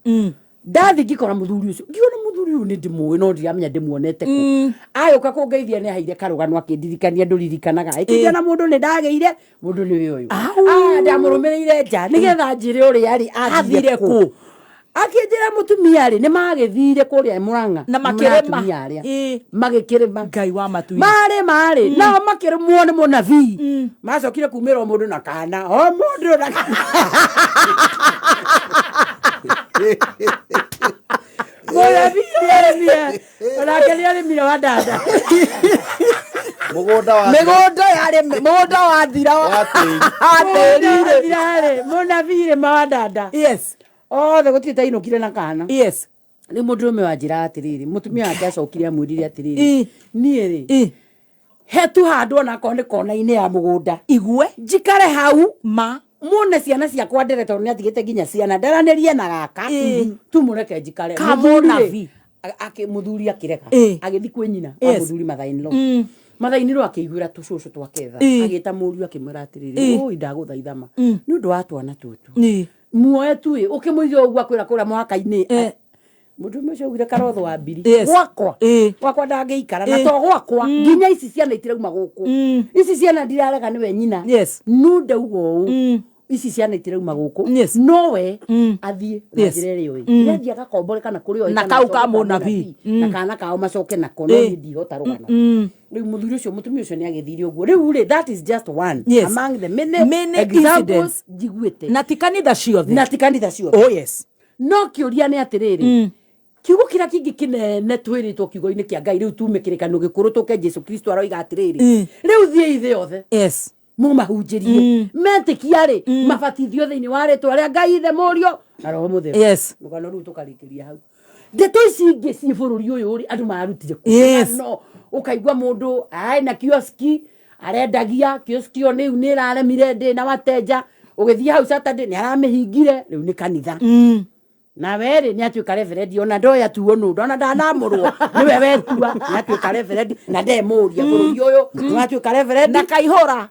[SPEAKER 5] ndathi ngikora muthuri ucio ngiona muthuri uyu ni ndimuwe no ndiamenya ndimuonete ku ayuka kungeithia ni haire karugano akindirikania nduririkanaga ikithia na mundu ni ndageire mundu ni uyu ndamurumirire nja nigetha njire uri ari athire ku akijira mutumia ri ni magithire kuria muranga
[SPEAKER 1] na makirema
[SPEAKER 5] magikirema
[SPEAKER 1] ngai wa matui
[SPEAKER 5] mari na makiremwo ni munabii macokire kumira mundu na kana mundu na Onakelia mira wa dada.
[SPEAKER 2] Mugunda
[SPEAKER 1] wa thira
[SPEAKER 5] munavire ma dada.
[SPEAKER 1] Yes.
[SPEAKER 5] The gutita inukire na kana.
[SPEAKER 1] Yes.
[SPEAKER 5] Ni mundume wa njira atiriri mutumia wake acokire amwirire atiriri nie ri hetu handwo na kone kona-ini ya mugunda
[SPEAKER 1] igwe
[SPEAKER 5] njikare hau mune ciana ciakwa ndere tondu ni atigite nginya ciana ndaranirie na gaka tumureke njikare
[SPEAKER 1] kamonavi
[SPEAKER 5] muthuri akireka agithi kwi nyina muthuri mathainiro mathainiro akiguira tucucu twaketha agita muriu akimwira atiriri oi ndaguthaithama ni undu wa twana tutu muoe tu ukimuithia uguo akwira kura mwaka-ini mundu mwe ugire karotho wa mbiri gwakwa ndangeikara na to gwakwa nginya ici ciana itirauma guku ici ciana ndirarega niwe nyina nunde ugo ici ciana itirauma guku nowe athie njirere oi ndia gakombore kana kuri oi
[SPEAKER 1] na kau ka munabii
[SPEAKER 5] na kana kao macoke na kono ndihota rugana riu muthuri ucio mutumia ucio ni agithire uguo riu ri that is just one among the many examples jiguite
[SPEAKER 1] na tikanitha ciothe
[SPEAKER 5] oh yes no kiuria ni atiriri kiugo kira kingi kinene twiritwo kiugo-ini kia Ngai riu tumikirikano gikuru tuke Jesu Kristo aroiga atiriri riu thie ithe othe mumahunjirie metikia ri mabatithio thiini wa ritwa ria Ngai ithe murio na roho mutheru rugano riu tukarikiria hau ndeto ici ingi ci bururi uyu ri andu marutire no ukaigua mundu ai na kioski arendagia kioski o niu ni iraremire ndi na wateja ugithia hau Saturday ni aramihingire riu ni kanitha na weri ni atuika reverend ona ndoya tuo nundu ona ndanamurwo niwe wetua ni atuika reverend na ndemuria bururi uyu ni atuika reverend
[SPEAKER 1] na kaihura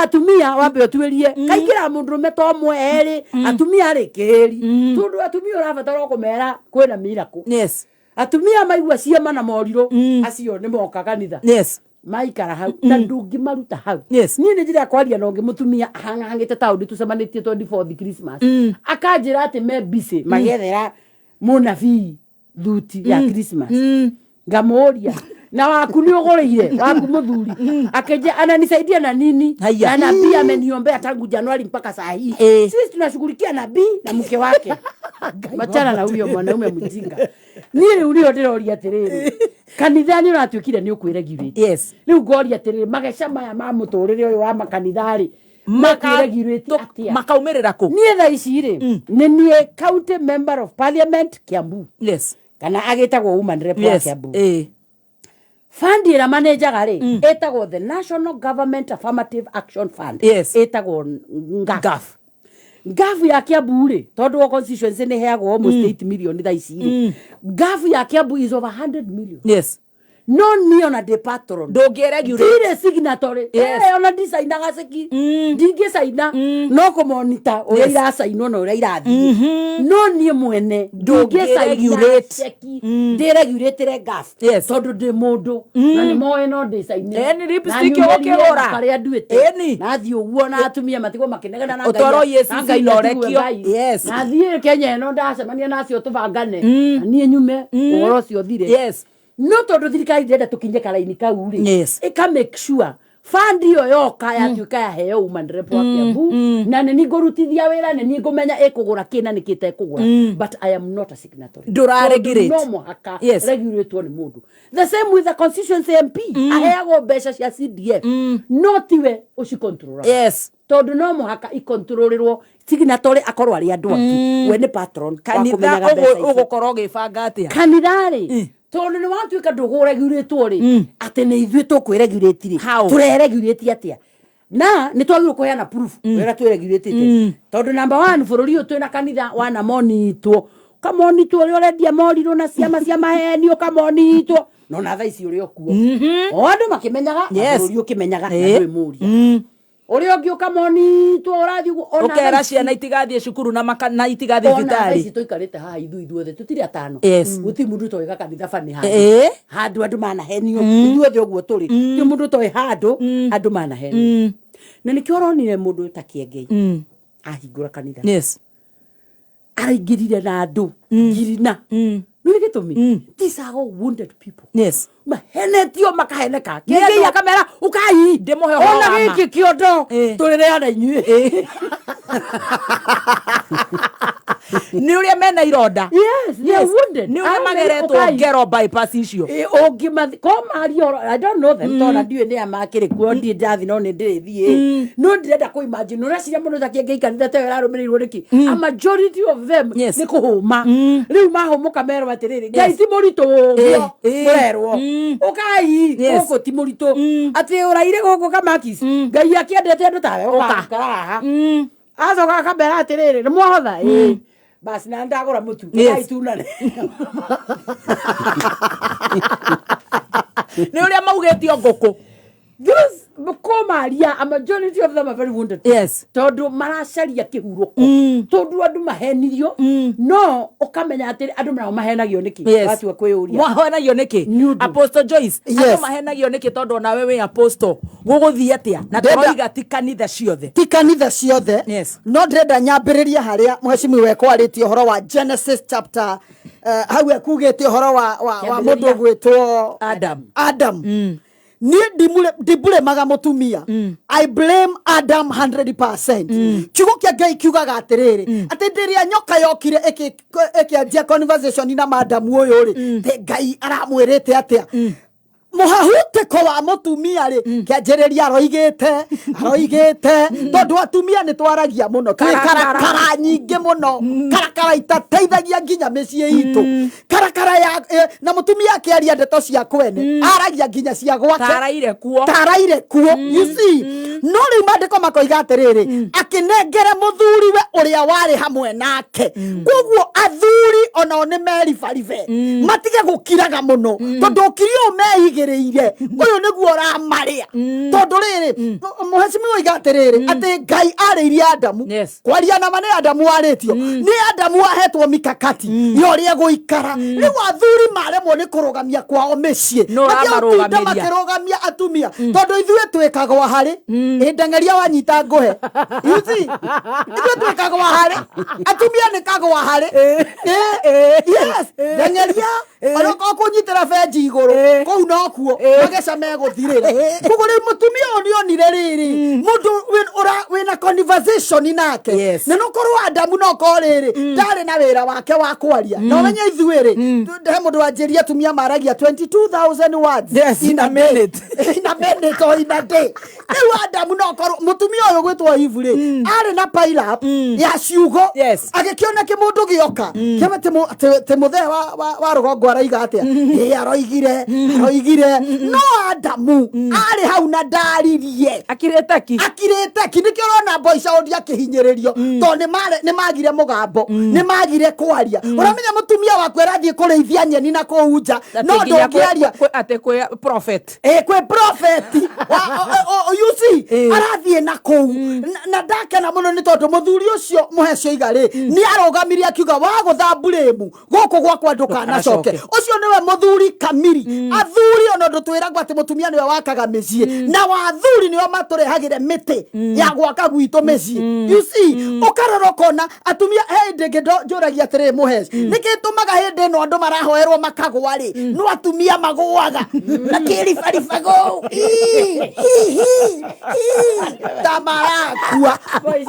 [SPEAKER 5] atumia wambe otwirie kaikira mundu meto mwe eri atumia ri kiri tundu atumia urabatara kumera kwina miraku atumia maigua ciama na moriru acio ni moka kanitha maikara hau na ndungi maruta hau ni ni njira kwaria no ngi mutumia hangangite taudi tucemanitie 24th Christmas akanjira ati me busy magethera munabii thuti ya Christmas ngamoria na waku ni ugoreire waku muthuri akeje ananisaidia na nini na nabii ameniombea tangu Januari mpaka saa hii sisi tunashughulikia nabii na mke wake machana na huyo mwanaume mjinga niri ulio ndiroria atiriri kanithani uratuikire ni ukwiregirite riu ngoria atiriri magesha maya ma muturire uyu wa makanithari makiregirite atia
[SPEAKER 1] makaumirira ku
[SPEAKER 5] nie tha ici ri ni nie county member of parliament Kiambu kana agitagwo woman rep wa Kiambu Fundi ira manager ri etagwo the National Government Affirmative Action Fund etagwo ngafu ya Kiambu ri tondu wa constituency ni heagwo almost 8 million tha ici ri ngafu ya Kiambu is over 100 million no ni ona de patron
[SPEAKER 1] ndungiregure
[SPEAKER 5] signatory ona designer gaceki ndingi saina no ko monitor uria irasainwo no uria irathi no ni mwene ndingi saina ndiregurate gaf tondu ndi mundu na ni moe no designer
[SPEAKER 1] ni lipstick ukigura
[SPEAKER 5] kare anduite na thi uguo na atumia matigo makinegana na
[SPEAKER 1] utoro Yesu inorekio
[SPEAKER 5] na thi Kenya no ndacemania nacio tubangane ni nyume uhoro cio thire no tondu thirikari ndenda tukinye karaini kau ri ika make sure fandi yo yoka ya tuika ya heo umandrepo wa Kiambu na nini ngurutithia wira nini ngumenya ikugura kina nikite kugura but I am not a signatory
[SPEAKER 1] Dura regulate
[SPEAKER 5] no muhaka regulate ni mundu the same with the constituency MP aheago besha cia CDF no tiwe uci control tondu no muhaka ikontrolirwo signatory akorwo ari andu angi we ni patron
[SPEAKER 1] kanitha ugukorwo gibanga atia
[SPEAKER 5] kanitha ri tondu ni watuika ndugureguritwo ri ati ni ithuĩ tukwiregurate ri tureregurate atia na ni twagirwo kuheana proof wega tweregurate tondu number 1 bururi uyu twina kanitha wana monitwo kamonitwo uri urendia moriru na ciama cia maheni ukamonitwo no na thaa ici uri okuo andu makimenyaga bururi ukimenyaga ndwi muria uri ongiuka monitwo urathi
[SPEAKER 1] ukera ciana itigathie cukuru na itigathie vitari
[SPEAKER 5] ici tuikarite haha ithuothe tutiri atano guti mundu toiga kanitha bani handu andu manahenio ithuothe uguo turi ti mundu toi handu andu manahenio na nikio ronire mundu takiengei ahingura kanitha araingirire na andu ngirina no gitumi these are all wounded people mahenetio makaheneka ngei akamera ukai
[SPEAKER 1] ndemohe ona
[SPEAKER 5] giki kiondo turire ana inyue
[SPEAKER 1] ni uria mena ironda
[SPEAKER 5] they are wounded
[SPEAKER 1] ni uria mageretwo ngero bypass icio
[SPEAKER 5] ongimathi komario I don't know them tona ndiwe ni amakire kuo ndi ndathi no ni ndithie no ndirenda ku imagine ura ciria mundu takiengei kanitha te ararumirirwo niki a majority of them ni kuhuma riu mahumuka mero atiriri ngai ti murito guo murerwo ukai goko ti murito ati uraire goko kamakis ngai akiendete andu tawe ukakara azoka kabera atiriri nimwahotha basi na ndagura mutu ngai tunane
[SPEAKER 1] ni uria maugetio ngoko
[SPEAKER 5] those komaria a majority of them are very wounded tondu maracaria kihuruko tondu andu mahenirio no ukamenya atiri andu nao mahenagio niki watu wa kwiyuria
[SPEAKER 1] mahenagio niki Apostle Joyce andu mahenagio niki tondu nawe we apostle guguthia atia na twoiga ti kanitha ciothe
[SPEAKER 4] no ndenda nyambiriria haria mheshimiwa wekwa aritie horo wa Genesis chapter hau akugete horo wa mundu gwitwo Adam ni dibule maga mutumia I blame Adam 100%. Kiugo kia Ngai kiugaga atiriri ati ndiria nyoka yokire ekianjia conversation na Adam uyu ri te Ngai aramwirite atia muhahutiko wa mutumia ri kianjiriria aroigite tondu atumia ni twaragia muno karakara nyingi muno karakara itateithagia nginya micii itu karakara ya na mutumia akiaria ndeto cia kwene aragia nginya cia gwake taraire kuo you see no ri mandiko makoiga atiriri akinengere muthuriwe uria wari hamwe nake koguo athuri ona ni meribaribe matige gukiraga muno tondu ukirio meigiriire uyu niguo ramaria tondu riri muheshimiwa igatiriri ati Ngai ariria Adamu kwaria na mane Adamu aritio ni Adamu ahetwo mikakati yoria guikara ni wathuri maremwo ni kurugamia kwao micii makirugamia atumia tondu ithuĩ twikagwa hari ndengeria wanyita nguhe you see ithuĩ twikagwa hari atumia ni kagwa hari yes ndengeria aroko kunyitira benji iguru kou no kuo mageca meguthirira kugo ri mutumia onio nire riri mundu wina conversation nake na no korwo Adamu no koriri ndari na wira wake wa kwaria no menye ithuĩ ri he mundu anjiria atumia maragia 22,000 words
[SPEAKER 1] in a minute
[SPEAKER 4] or in a day riu Adamu no korwo mutumia uyu gwitwo Eve ri ari na pile up ya ciugo agikiona kimundu gioka kema te muthee wa rugongo araiga atia aroigire no Adamu ari hau na ndaririe akireta ki nikio rona boy sound akihinyiririo to ni magire mugambo ni magire kwaria uramenya mutumia wakwe rathie kureithia nyeni na kuunja no ndokiaria
[SPEAKER 1] ate kwe prophet
[SPEAKER 4] kwe prophet you see arathie na kou na ndake na muno ni tondu muthuri ucio muhecio igari ni arogamiria akiuga wa guthamburemu goko gwakwa ndukanacoke
[SPEAKER 1] ucio niwe muthuri kamiri athuri ono ndutwiragwo ati mutumia niwe wakaga micie na wathuri niwe maturehagire miti ya gwaka gwitu micie you see ukarora kona atumia ndege njuragia atiri muheci nikitumaga hindi no andu marahoerwo makagwa ri no atumia magwaga na kiribaribago tamarakua boy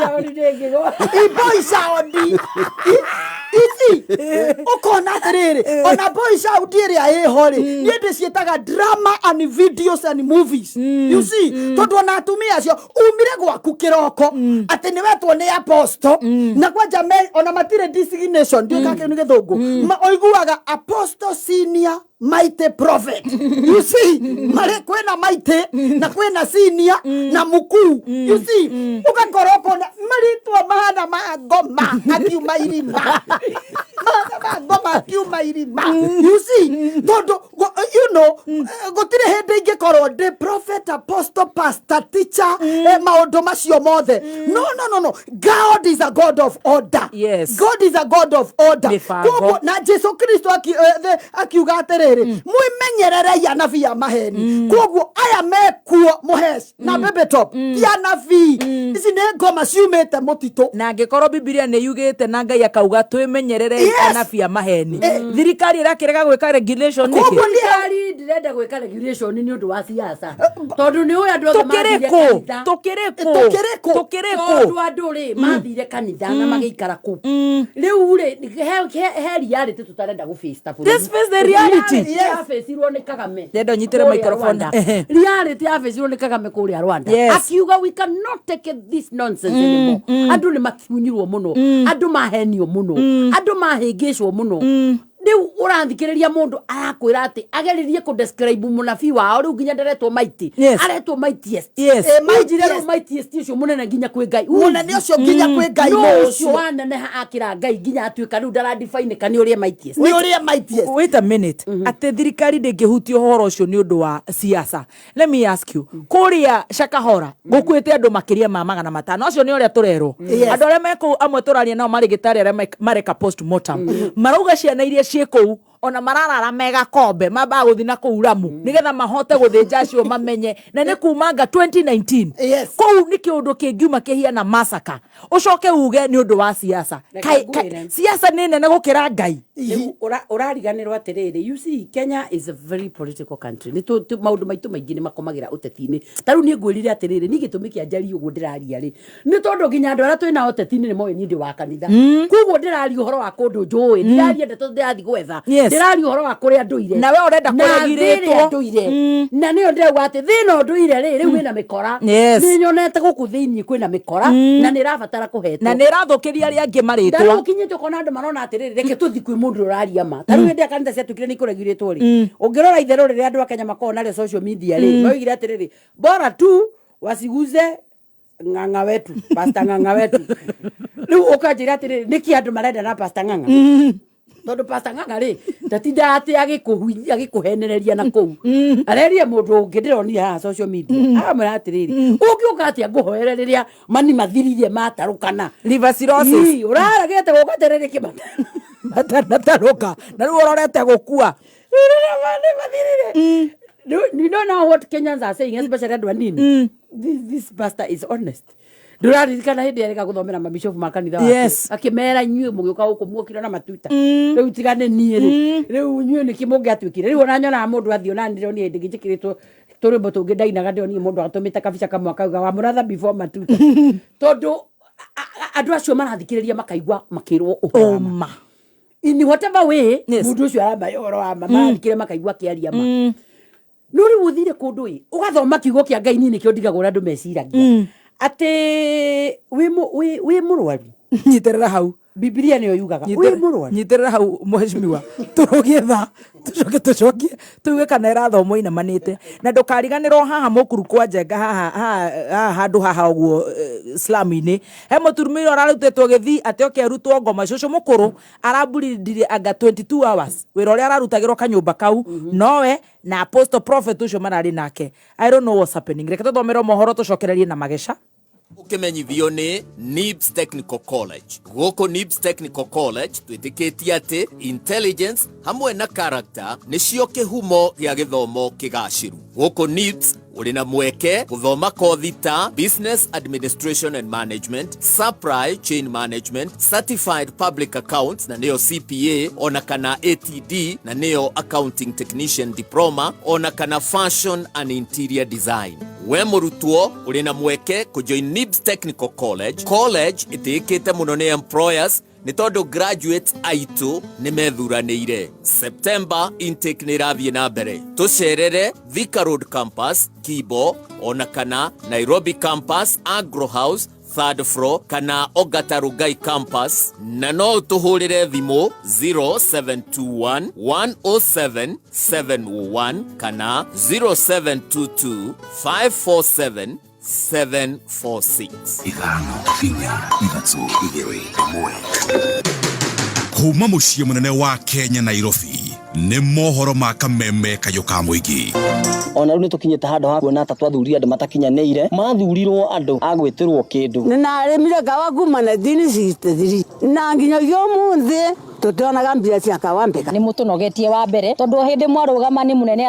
[SPEAKER 1] sound isi ukona atiriri ona boy sound iri ahori ni ndicietaga drama and videos and movies you see tondu ona atumia acio umire gwaku kiroko ati ni wetwo ni apostle na kwanja ona matire designation ndio kake ni githungu oiguaga apostle senior mighty prophet you see mare kwena mighty na kwena senior na mukuu you see ugakoroko na maritwa mahana magoma akiuma irima magoma akiuma irima you see todo you know gotire hende ingekoro the prophet apostle pastor teacher maondo macio mothe no God is a God of order.
[SPEAKER 5] Yes,
[SPEAKER 1] God is a God of order. Kogo na Jesu Kristo akiuga atiriri mwimenyerere ya nabii ya maheni kogo aya mekuo muheci na bebe top ya nabii ici ne ngoma ciumite mutito
[SPEAKER 5] na ngikoro Biblia ne yugite na Ngai akauga twimenyerere ya nabii ya maheni thirikari irakirega gwika regulation niki
[SPEAKER 1] kogo ni
[SPEAKER 5] ndirenda gwika regulation ni undu wa siasa tondu ni uyu andu othe mathire kanitha tukireko andu ri mathire kanitha na magiikara ku riu ri he reality tutarenda gufista
[SPEAKER 1] this face the reality
[SPEAKER 5] afecirwo ni Kagame
[SPEAKER 1] ndendo nyitire microphone
[SPEAKER 5] reality afecirwo ni Kagame kuria Rwanda akiuga we cannot take this nonsense anymore andu ni makiunyirwo muno andu mahenio muno andu mahingicwo muno riu urathikiriria mundu arakwira ati ageririe ku describe munabii wao riu nginya ndaretwo mighty aretwo mightiest mightiest ucio munene nginya kwi Ngai munene ucio nginya kwi Ngai no ucio wanene akira Ngai nginya atuika riu ndara define kani uria mightiest
[SPEAKER 1] wait a minute ati thirikari ndingihutio horo ucio ni undu wa siasa. Let me ask you kuria Shakahora gukwite andu makiria ma 500 ucio ni uria turerwo andu aria meku amwe turaria nao mari gitari aria mareka post mortem marauga ciana iria cieko ona mararara mega kombe maba guthina kuuramu nigetha mahote guthinja cio mamenye na ni kumanga 2019 kou ni kiundu kingiuma kihiana masaka ucoke uge ni undu wa siasa siasa ni nene gukira Ngai
[SPEAKER 5] urariganirwo atiriri you see Kenya is a very political country ni maundu maitu maingi ni makomagira uteti-ini taru ni ngwirire atiriri ni gitumi kia njari uguo ndiraria ri ni tondu nginya andu aria twina uteti-ini ni moyo ni ndi wa kanitha kuguo ndiraria uhoro wa kundu njui ndiraria ndeto ndirathi gwetha ndiraria uhoro wa kuria nduire
[SPEAKER 1] na we urenda kuregiritwo
[SPEAKER 5] nduire na niyo ndiraugwa ati thina nduire ri riu wina mikora ni nyonete guku thiini kwina mikora na ni rabatara kuhetwo
[SPEAKER 1] na ni rathukiria aria angi maritwa
[SPEAKER 5] ndaru kinyite kona andu marona atiriri reke tuthi kwi mundu uraria ma taru ndi kanitha cia tukire ni kuregiritwo ri ungirora itherũ rĩrĩa andu a Kenya makona ri social media ri moigire atiriri bora tu wasiguze ng'ang'a wetu pastor ng'ang'a wetu riu ukanjira atiriri niki andu marenda na pastor ng'ang'a tondu pastor ng'ang'a ri ndatinda ati agikuhenereria na kou areria mundu ungi ndironire ha social media amara atiriri ungiuka atia nguhoere riria mani mathiririe matarukana
[SPEAKER 1] liver cirrhosis
[SPEAKER 5] uraragete gukaterere kimata
[SPEAKER 1] matanaruka na riu urorete gukua
[SPEAKER 5] you don't know what Kenyans are saying, especially Adwandini. This pastor is honest. Nduraririkana hindi yareka guthomera mabishofu makanitha wake akimera inyue mugiuka guku muokira na matuta riu tigane nie riu inyue ni kimungi atwikire riu ona nyona mundu athio na ndiro ni hindi ngijikiritwo turimbo tungi ndainaga ndio ni mundu atumite kabisa kamwe akauga wa muratha before matuta tondu andu acio marathikiriria makaigwa makirwo
[SPEAKER 1] oma
[SPEAKER 5] in whatever way mundu ucio aramba yoro wa marathikire makaigwa kiaria ma nuri uthire kundu ugathoma kiugo kia Ngai nini kio ndigagura andu meciragia ati wi murwaru
[SPEAKER 1] nyiterera hau
[SPEAKER 5] Biblia niyo yugaga wi murwaru
[SPEAKER 1] nyiterera hau muheshimiwa turugietha tucoke tuge kana irathomo inamanite na ndukariganirwo haha mukuru kwa njenga haha handu haha uguo slamu-ini he muturumire ararutetwo githi ati okerutwo ngoma cucu mukuru araburindirie anga 22 hours wira uria ararutagirwo kanyumba kau nowe na apostle prophet ucio marari nake I don't know what's happening reke tuthomere mohoro tucokererie na magesha Ukimenyithio ni NIBS Technical College. Goko NIBS Technical College twitikitie ati intelligence hamwe na character nicio kihumo gia githomo kigaciru. Goko NIBS uri na mweke guthoma kothi ta Business Administration and Management, Supply Chain Management, Certified Public Accounts na neo CPA, ona kana ATD na neo Accounting Technician Diploma, ona kana Fashion and Interior Design. We murutwo uri na mweke kujoin NIBS Technical College. College itikite muno ni employers ni tondu graduates aitu ni methuranire. September intake ni ravie na mbere. Tucerere Thika Road Campus, Kibo, ona kana Nairobi Campus, Agro House, 3rd floor, kana Ogata Rugai Campus, na no tuhurire thimu 0721 107 701 kana 0722 547 746.
[SPEAKER 6] Igano finya ithatũ igĩrĩ ĩmwe. Kuma mũciĩ mũnene wa Kenya Nairobi nĩ mohoro ma kameme kayũ ka mũingĩ.
[SPEAKER 7] Ona rĩu nĩ tũkinyĩte handũ ha kuona ta twathurire andũ matakinyanĩire, mathurirwo andũ a gwĩtĩrwo kĩndũ.
[SPEAKER 5] Na arĩmire kawa kuma na dini 63 na nginyagia ũmũthĩ tũtonaga mbia cia kawambeka.
[SPEAKER 8] Nĩ mũtũnogetie wa mbere tondũ hĩndĩ mwarũgama nĩ mũnene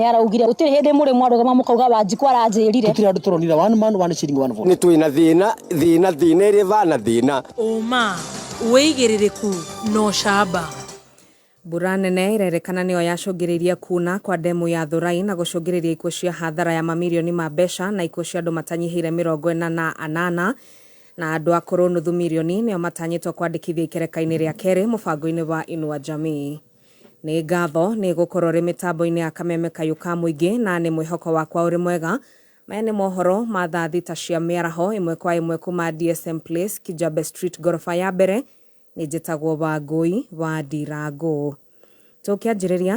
[SPEAKER 8] araugire gũtirĩ hĩndĩ mũrĩ mwarũgama mũkauga Wanjiku aranjĩrire.
[SPEAKER 7] Gũtirĩ andũ tũronire one man one shilling one vote.
[SPEAKER 2] Nĩ twĩna thĩna ĩrĩ vana thĩna.
[SPEAKER 9] Ũma wĩigĩrĩrĩku no camba.
[SPEAKER 10] Mbura nene irerekana nĩyo yacũngĩrĩirie kuna kwa demu ya Thurai na gũcũngĩrĩria ikuũ cia hathara ya mamirioni ma mbeca na ikuũ cia andũ matanyihĩire 48 na andũ akũrũ nuthu milioni nĩo matanyĩtwo kwandĩkithia ikereka-inĩ rĩa kerĩ mũbango-inĩ wa Inua Jamii. Nĩ ngatho nĩ gũkorwo rĩ mĩtambo-inĩ ya kameme kayũ ka mũingĩ na nĩ mwĩhoko wakwa ũrĩ mwega. Maya nĩ mohoro ma thaa thita cia mĩaraho ĩmwe kwa ĩmwe kuma DSM Place, Kijabe Street, gorofa ya mbere. Nĩ njĩtagwo Wangui wa Ndirango. Tũkĩanjĩrĩria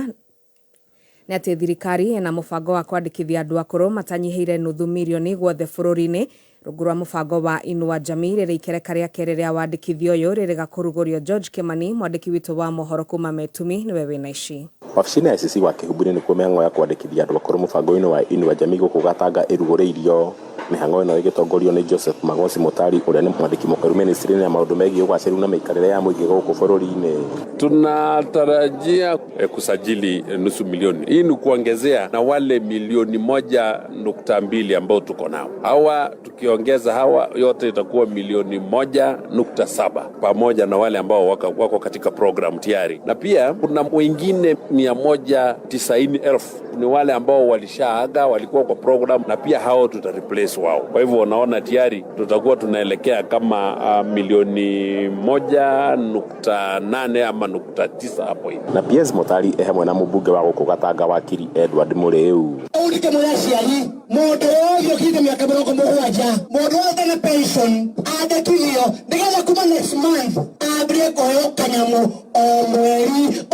[SPEAKER 10] nĩ atĩ thirikari ĩna mũbango wa kwandĩkithia andũ akũrũ matanyihĩire nuthu milioni guothe bũrũri-inĩ rungu rwa mũbango wa Inua Jamii rĩrĩ ikereka rĩa kerĩ rĩa wandĩkithio ũyũ rĩrĩ gakũrugũrio George Kimani, mwandĩki witũ wa mohoro kuma Metumi, nĩwe wĩna ici.
[SPEAKER 11] Wabici-inĩ ya ICC wa Kĩhumbũri nĩkuo mĩhang'o ya kwandĩkithia andũ akũrũ mũbango-inĩ wa Inua Jamii gũkũ Gatanga ĩrugũrĩirio. Mĩhang'o ĩno ĩgĩtongorio nĩ Joseph Magosi Mutari ũrĩa nĩ mwandĩki mũkaru ministry-inĩ ya maũndũ megiĩ ũgacĩru na mĩikarĩre ya mũingĩ gũkũ bũrũri-inĩ.
[SPEAKER 12] Tunatarajia kusajili nusu milioni. Hii ni kuongezea na wale milioni 1.2 ambao tuko nao. Hawa tukiongeza hawa yote itakuwa milioni 1.7 pamoja na wale ambao wako katika program tayari. Na pia kuna wengine 190,000 ni wale ambao walishaaga walikuwa kwa program na pia hao tutareplace wao. Kwa hivyo unaona tayari tutakuwa tunaelekea kama milioni 1.8 ama 1.9 hapo hivi.
[SPEAKER 11] Na PS Mutari hamwe na mũmbunge wa gũkũ Gatanga wakiri Edward Moriru.
[SPEAKER 13] Ũrike mũraciari mũndũ ũyũ kĩndũ mĩaka 70 mũndũ wothe na pension andĩkithio nĩgetha kuma next month ambie kũheo kanyamu o mweri.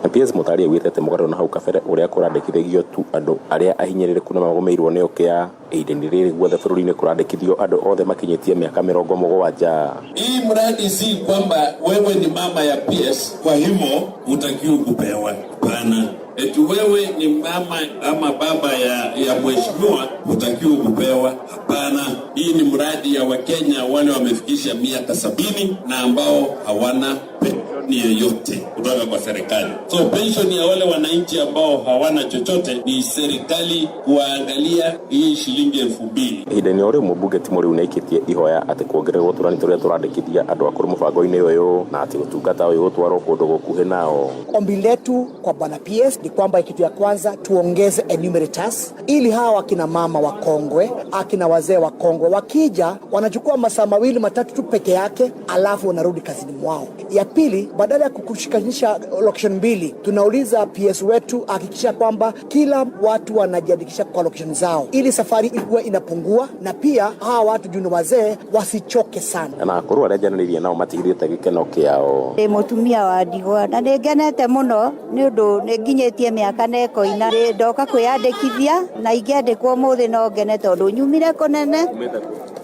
[SPEAKER 11] Na PS Mutari augĩte atĩ mũgarũ na hau kabere ũrĩa kũrandĩkithagio tu andũ arĩa ahinyĩrĩrĩku na magũmĩirwo nĩ ũkĩa ihinda-inĩ rĩrĩ guothe bũrũri-inĩ kũrandĩkithio andũ othe makinyĩtie mĩaka 70.
[SPEAKER 14] Hii mradi si kwamba wewe ni mama ya PS kwa hivyo utakiwa kupewa. Hapana. Eti wewe ni mama ama baba ya mheshimiwa utakiwa kupewa. Hapana. Hii ni mradi ya Wakenya wale wamefikisha miaka 70 na ambao hawana pension yoyote kutoka kwa serikali. So pension ya wale wananchi ambao hawana chochote ni serikali kuangalia hii shilingi 2,000.
[SPEAKER 11] Ihinda-inĩ rĩu mũmbunge ti Moriru nĩaikĩtie ihoya atĩ kuongererwo tũrani tũrĩa tũrandĩkithia andũ akũrũ mũbango-inĩ ũyũ na atĩ ũtungata ũyũ ũtwarwo kũndũ gũkuhĩ nao.
[SPEAKER 13] Ombi letu kwa bwana PS ni kwamba kitu ya kwanza tuongeze enumerators ili hawa akina mama wakongwe, akina wazee wakongwe wakija wanachukua masaa 2-3 tu peke yake alafu wanarudi kazini mwao. Ya pili, badala ya kukushikanisha location 2, tunauliza PS wetu hakikisha kwamba kila watu wanajiandikisha kwa location zao ili safari iwe inapungua na pia hawa watu juu ni wazee wasichoke sana.
[SPEAKER 11] Na akũrũ arĩa njanĩrĩirie nao matigithĩte gĩkeno kĩao.
[SPEAKER 15] Mũtumia wa ndigwa na nĩngenete mũno nĩ ũndũ nĩnginyĩtie mĩaka na ĩkoina ndoka kwĩyandĩkithia na ingĩandĩkwo mũthĩ no ngene tondũ nyumire kũnene.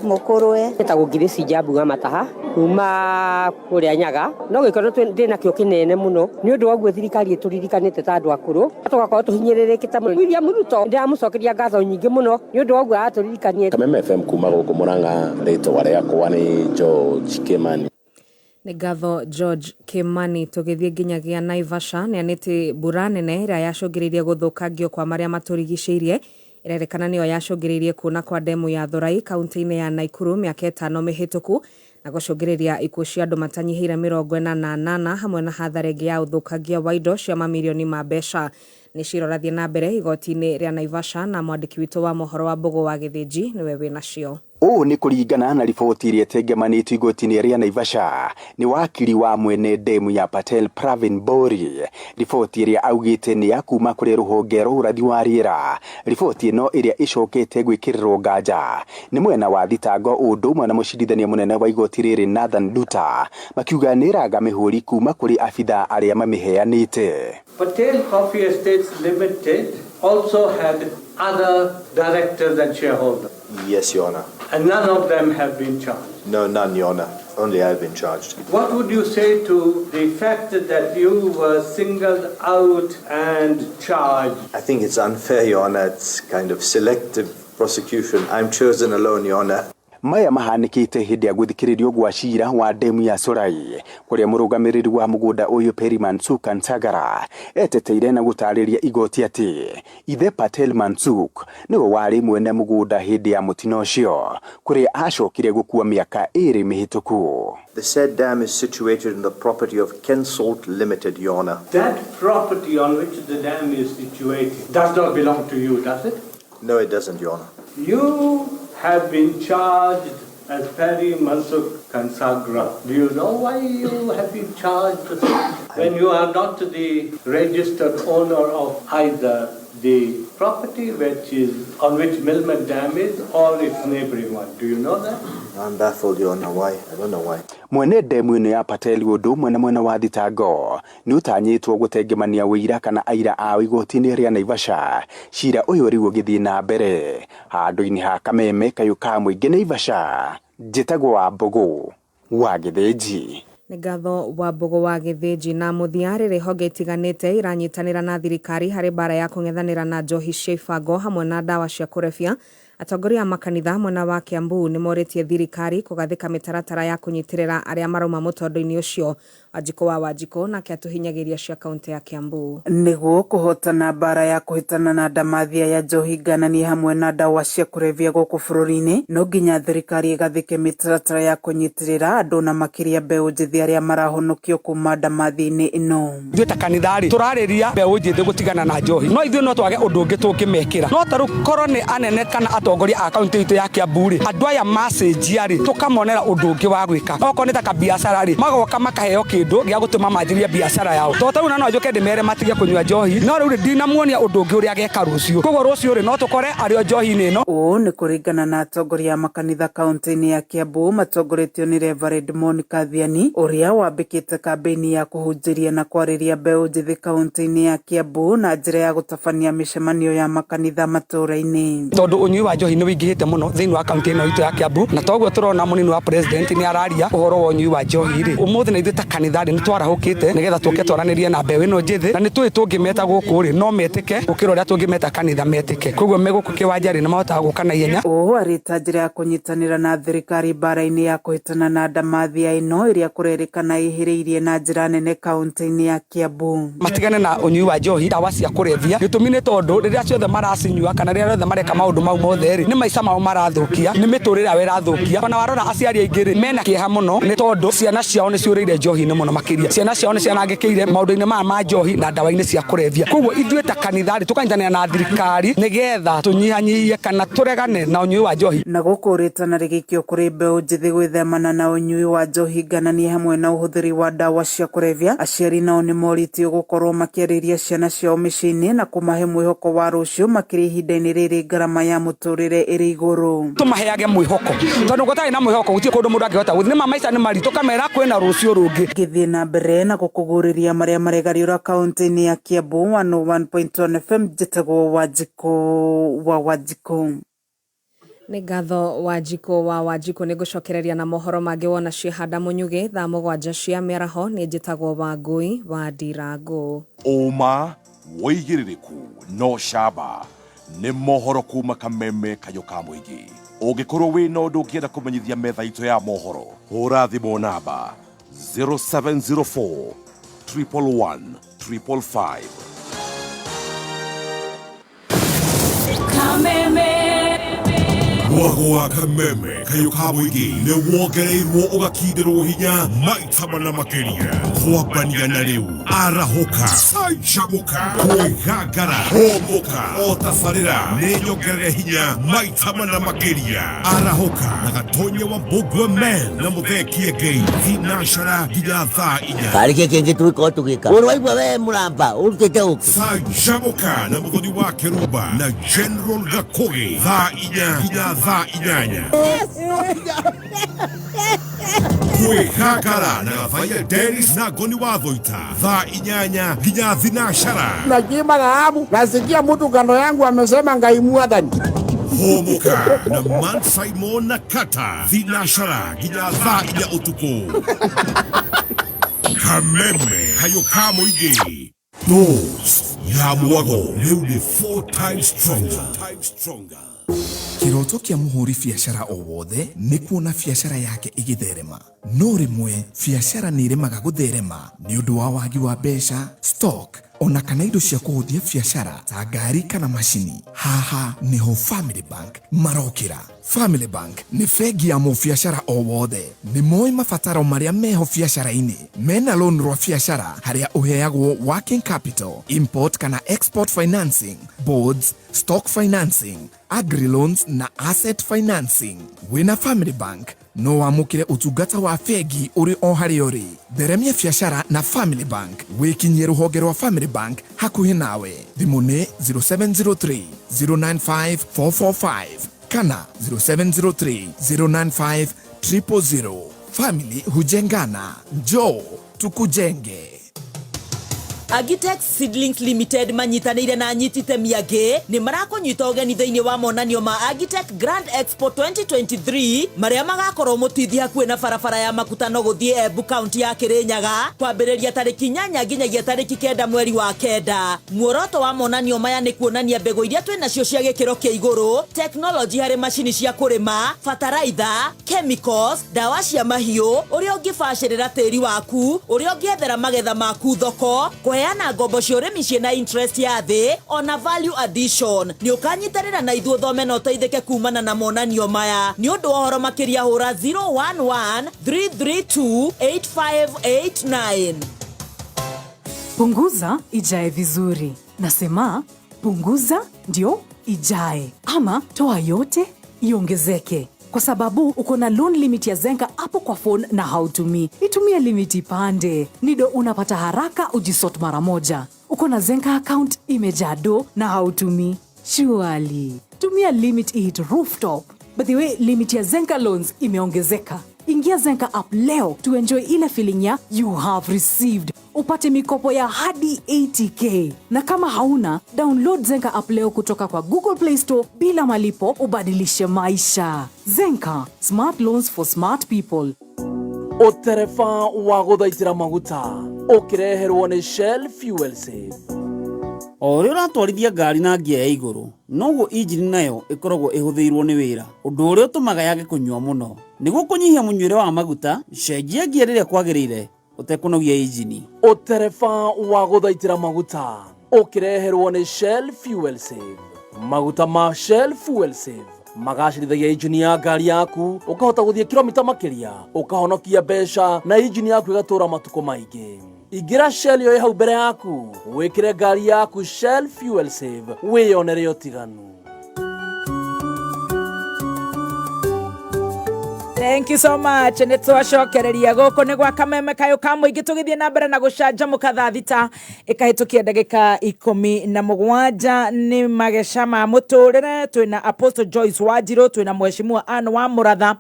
[SPEAKER 15] mukurwe
[SPEAKER 16] etagwo Ngirisi Njambu wa Mataha kuma kuria Nyaga no gikoro ndina kio kinene muno ni undu waguo thirikari ituririkanite ta andu akuru tugakorwo tuhinyirirekete muno William Ruto ndamucokeria ngatho nyingi muno ni undu waguo aturirikanie
[SPEAKER 11] Kameme FM kuma guku Murang'a ritwa riakwa ni George Kimani
[SPEAKER 10] Nĩ ngatho George Kimani tũgĩthiĩ nginyagia Naivasha nĩanĩte mbura nene ĩrĩa yacũngĩrĩirie gũthũkangio kwa marĩa matũrigicĩirie ĩrerĩkana nĩyo yacũngĩrĩirie kuna kwa demu ya Thorai kaunti-inĩ ya Naikuru mĩaka 5 mĩhĩtũku na gũcũngĩrĩria ikuũ cia andũ matanyihĩire 48 hamwe na hathara ĩngĩ ya ũthũkangia wa indo cia mamirioni ma mbeca nĩ cirorathie na mbere igoti-inĩ rĩa Naivasha na mwandĩki witũ wa mohoro wa Mbogo wa Gĩthĩnji nĩwe wĩna cio.
[SPEAKER 17] O ni kuringana na riboti iria tengemanĩtio igoti-inĩ rĩa Naivasha ni wakiri wa mwene demu ya Patel Pravin Bori. Riboti iria augĩte ni ya kuma kũrĩ rũhonge rwa ũrathi wa rĩera. Riboti ĩno iria icokete gwĩkĩrĩrwo nganja ni mwena wa thitango ũndũ ũmwe na mũcirithania mũnene wa igoti rĩrĩ Nathan Duta makiuga nĩ ranga mĩhũri kuma kũrĩ abitha arĩa mamĩheanĩte.
[SPEAKER 18] Patel Coffee Estates Limited also had other directors and shareholders.
[SPEAKER 19] Yes, Your Honor.
[SPEAKER 18] And none of them have been charged?
[SPEAKER 19] No, none, Your Honor. Only I've been charged.
[SPEAKER 18] What would you say to the fact that you were singled out and charged?
[SPEAKER 19] I think it's unfair, Your Honor. It's kind of selective prosecution. I'm chosen alone, Your Honor.
[SPEAKER 17] Maya mahanikite hindi ya guthikiririo gwa cira wa demu ya Thorai kuria murugamiriri wa mugunda uyu Perry Mansuk Nsagara eteteire na gutariria igoti ati ithe Patel Mansuk niwe wari mwene mugunda hindi ya mutino ucio kuria acokire gukua miaka 2 mihituku.
[SPEAKER 19] The said dam is situated in the property of Kensalt Limited, Your Honor.
[SPEAKER 18] That property on which the dam is situated does not belong to you, does it?
[SPEAKER 19] No, it doesn't, Your Honor.
[SPEAKER 18] You have been charged as Perry Mansuk Kansagra. Do you know why you have been charged when you are not the registered owner of either the property which is on which Milman Dam is or its neighboring one? Do you know that?
[SPEAKER 19] I'm baffled, Your Honor. Why? I don't know why.
[SPEAKER 17] Mwene demu ino ya Patel ũndũ mwena wa thitango ni utanyitwo gutengemania wĩira kana aira a igoti-inĩ rĩa Naivasha. Cira ũyũ rĩu ũgĩthiĩ na mbere handũ-inĩ ha Kameme kayuka mũingĩ Naivasha. Njĩtagwo wa Mbogo wa Gĩthĩnji.
[SPEAKER 10] Nĩ ngatho wa Mbogo wa Gĩthĩnji na mũthia rĩrĩ honge itiganĩte iranyitanĩra na thirikari harĩ bara ya kũng'ethanĩra na njohi cia ibango hamwe na ndawa cia kũrebia. Atongoria a makanitha mwena wa Kiambu nĩ morĩtie thirikari kũgathĩka mĩtaratara ya kũnyitĩrĩra arĩa marauma mũtondo-inĩ ũcio. Wanjiko wa Wanjiko nake atũhinyagĩria cia kaunti ya Kiambu.
[SPEAKER 5] Nĩguo kũhotana bara ya kũhĩtana na ndamathia ya njohi ngananie hamwe na ndawa cia kũrebia gũkũ bũrũri-inĩ, no nginya thirikari ĩgathĩke mĩtaratara ya kũnyitĩrĩra andũ na makĩria mbeũ njĩthĩ arĩa marahonokio kuma ndamathi-inĩ ĩno.
[SPEAKER 20] Ithuĩ ta kanitha-rĩ tũrarĩria mbeũ njĩthĩ gũtigana na njohi, no ithuĩ no twage ũndũ ũngĩ tũngĩmekĩra. No tarĩu korwo nĩ anene kana atongoria a kaunti itũ ya Kiambu-rĩ, andũ aya macenjia-rĩ tũkamonera ũndũ ũngĩ wa gwĩka. Okorwo nĩ ta kabiacara-rĩ magoka makaheo kĩndũ gĩa gũtũma manjirie biacara yao. Tondũ rĩu no njoke ndĩmere matige kũnyua njohi, no rĩu ndinamuonia ũndũ ũngĩ ũrĩa ageka rũciũ. Koguo rũciũ-rĩ no tũkore arĩ njohi-inĩ ĩno.
[SPEAKER 5] Ũũ nĩ kũringana na atongoria a makanitha kaunti-inĩ ya Kiambu matongoretio nĩ Reverend Monica Thiani ũrĩa wambĩkĩte kambĩini ya kũhunjĩria na kwarĩria mbeũ njĩthĩ kaunti-inĩ ya Kiambu na njĩra ya gũtabania mĩcemanio ya makanitha matũũra-inĩ.
[SPEAKER 20] Tondũ ũnyui wa njohi nĩ wĩingĩhĩte mũno thĩinĩ wa kaunti ĩno itũ ya Kiambu, na toguo tũrona mũnini wa president nĩ araria ũhoro wa ũnyui wa njohi-rĩ. Ũmũthĩ na ithuĩ ta kanitha-rĩ nĩ twarahũkĩte nĩgetha tũke twaranĩrie na mbeũ ĩno njĩthĩ, na nĩ tũĩ tũngĩmeta gũkũ-rĩ no metĩke gũkĩra ũrĩa tũngĩmeta kanitha metĩke. Koguo megũkũ kĩwanja-rĩ nĩ mahotaga gũka na ihenya.
[SPEAKER 5] Ũũ arĩta njĩra ya kũnyitanĩra na thirikari bara-inĩ ya kũhĩtana na ndamathia ĩno ĩrĩa kũrerĩkana ĩhĩrĩirie na njĩra nene kaunti-inĩ ya Kiambu.
[SPEAKER 20] Matigane na ũnyui wa njohi, ndawa cia kũrebia. Gĩtũmi nĩ tondũ rĩrĩa ciothe maracinyua kana rĩrĩa ciothe mareka maũndũ mau mothe-rĩ nĩ maica mao marathũkia, nĩ mĩtũrĩre yao ĩrathũkia. Ona warora aciari aingĩ-rĩ mena kĩeha mũno nĩ tondũ ciana ciao nĩ ciũrĩire njohi-inĩ mũno makĩria. Ciana ciao nĩ cianangĩkĩire maũndũ-inĩ maya ma njohi na ndawa-inĩ cia kũrebia. Koguo ithuĩ ta kanitha-rĩ tũkanyitanĩra na thirikari nĩgetha tũnyihanyihie kana tũregane na ũnyui wa njohi.
[SPEAKER 5] Na gũkũ rĩtana rĩgĩkio kũrĩ mbeũ njĩthĩ gwĩthemana na ũnyui wa njohi ngananie hamwe na ũhũthĩri wa ndawa cia kũrebia. Aciari nao nĩ moritio gũkorwo makĩarĩria ciana ciao mĩciĩ-inĩ na kũmahe mwĩhoko wa rũciũ makĩria ihinda-inĩ rĩrĩ ngarama ya mũtũrĩre ĩrĩ igũrũ.
[SPEAKER 20] Tũmaheage mwĩhoko, tondũ gũtarĩ na mwĩhoko gũtirĩ kũndũ mũndũ angĩhota gũthiĩ. Nĩma maica nĩ maritũ, kamera kwĩna rũciũ rũngĩ.
[SPEAKER 5] Gĩthiĩ na mbere na gũkũgũrĩria marĩa maregariũra kaunti-inĩ ya Kiambu 101.1 FM. Njĩtagwo Wanjiko wa Wanjiko.
[SPEAKER 10] Nĩ ngatho Wanjiko nĩ ngũcokereria na mohoro mangĩ wona ciĩhanda Mũnyugi thaa 7 cia mĩaraho. Nĩ njĩtagwo Wangui wa Ndirango.
[SPEAKER 6] Ũma wĩigĩrĩrĩku no camba nĩ mohoro kuma kameme kayo ka mũingĩ. Ũngĩkorwo wĩna ũndũ ũngĩenda kũmenyithia metha itũ ya mohoro, hũra thimũ namba 0704 111 555. Mwago wa kameme kayo ka mũingĩ nĩ wongereirwo ũgakindĩrwo hinya maita mana makĩria. Kwambania na rĩu arahũka canjamũka kwĩgangara homũka o tabarĩra nĩ nyongerere hinya maita mana makĩria. Arahũka na gatonye wa Mbũgua Men na Mũthee Ngei thinacara nginya thaa 4.
[SPEAKER 1] Karĩke kĩngĩ twĩko tũgĩka ũrĩ waigua we mũramba ũrutĩte ũkũ
[SPEAKER 6] canjamũka na mũthoni wa Kĩrumba na General Gakũgĩ thaa 4 nginya thaa 8. Kwĩgangara na Gathaiya Dennis na Ngoni wa Thũita thaa 8 nginya thinacara.
[SPEAKER 2] Najimaga hamu nasikia mtu kando yangu amesema Ngai Mwathani.
[SPEAKER 6] Homuka na Man Simon na Kata thinacara nginya thaa 4 ũtukũ. Kameme kayo ka mũingĩ. Dose ya mwago rĩu nĩ 4 times stronger.
[SPEAKER 21] Kiroto kia muhuri biashara o wothe nĩ kuona biashara yake igitherema. No rĩmwe biashara nĩ iremaga gũtherema nĩ ũndũ wa wagi wa mbeca, stock ona kana indo cia kũhũthia biashara ta ngari kana macini. Haha niho Family Bank marokĩra. Family Bank nĩ bengi ya mũbiashara o wothe. Nĩ moĩ mabataro marĩa meho biashara-inĩ. Mena loan rwa biashara harĩa ũheagwo working capital, import kana export financing, boards, stock financing, agri loans na asset financing. Wina Family Bank no wamũkĩre ũtungata wa bengi ũrĩ o harĩa ũrĩ. Theremia biashara na Family Bank. Wĩkinyie rũhonge rwa Family Bank hakuhĩ nawe. Thimũ nĩ 0703 095 445 kana 0703 095 000. Family hujengana, njoo tukujenge.
[SPEAKER 1] Agitex Seedlings Limited manyitanĩire na nyitite miage nĩ marakonyita ũgeni thĩinĩ wa monanio ma Agitex Grand Expo 2023 marĩa magakorwo mũtwithi hakuhĩ na barabara ya makutano gũthiĩ Embu County ya Kĩrĩnyaga kwambĩrĩria tarĩki 8 nginyagia tarĩki 9 mweri wa 9. Muoroto wa monanio maya nĩ kuonania mbegũ iria twĩnacio cia gĩkĩro kĩa igũrũ, technology harĩ macini cia kũrĩma, bataraitha, chemicals, dawa cia mahiũ, ũrĩa ũngĩbacĩrĩra tĩri waku, ũrĩa ũngĩethera magetha maku thoko, kũheana ngombo cia ũrĩmi ciĩna interest ya thĩ ona value addition. Nĩ ũkanyitanĩra na ithuĩ thome na ũteithĩke kumana na monanio maya. Nĩ ũndũ wa ũhoro makĩria hũra 011 332 8589.
[SPEAKER 22] Punguza ijae vizuri. Nasema punguza ndio ijae, ama toa yote iongezeke. Kwa sababu uko na loan limit ya Zenka hapo kwa phone na hautumii. Itumia limit ipande. Nido unapata haraka ujisort mara moja. Uko na Zenka account imejaa do na hautumii. Surely. Tumia limit hit rooftop. By the way, limit ya Zenka loans imeongezeka. Ingia Zenka app leo to enjoy ile feeling ya you have received. Upate mikopo ya hadi 80k. Na kama hauna, download Zenka app leo kutoka kwa Google Play Store bila malipo, ubadilishe maisha. Zenka, smart loans for smart people.
[SPEAKER 23] Utereba wa gũthaitĩra maguta ũkĩreherwo nĩ Shell Fuel Save.
[SPEAKER 24] O rĩu ũratwarithia ngari na ngia ya igũrũ, noguo injini nayo ĩkoragwo ĩhũthĩirwo nĩ wĩra, ũndũ ũrĩa ũtũmaga yage kũnyua mũno. Nĩguo kũnyihia mũnyuĩre wa maguta, cenjia ngia rĩrĩa kwagĩrĩire ũtekũnogia injini.
[SPEAKER 23] Utereba wa gũthaitĩra maguta ũkĩreherwo nĩ Shell Fuel Save. Maguta ma Shell Fuel Save magacĩrithagia injini ya ngari yaku, ũkahota gũthiĩ kilomita makĩria, ũkahonokia mbeca na injini yaku ĩgatũra matukũ maingĩ. Ingira Shell yo hau mbere yaku, wĩkĩre ngari yaku Shell Fuel Save, wĩyonere ũtiganu.
[SPEAKER 1] Thank you so much. Nĩ twacokereria gũkũ nĩ gwa kameme kayo ka mũingĩ tũgĩthiĩ na mbere na gũcanjamũka thaa thita ĩkahĩtũkia ndagĩka 17 nĩ mageca ma mũtũrĩre. Twĩna Apostle Joyce Wanjirũ, twĩna Mheshimiwa Anne wa Mũratha.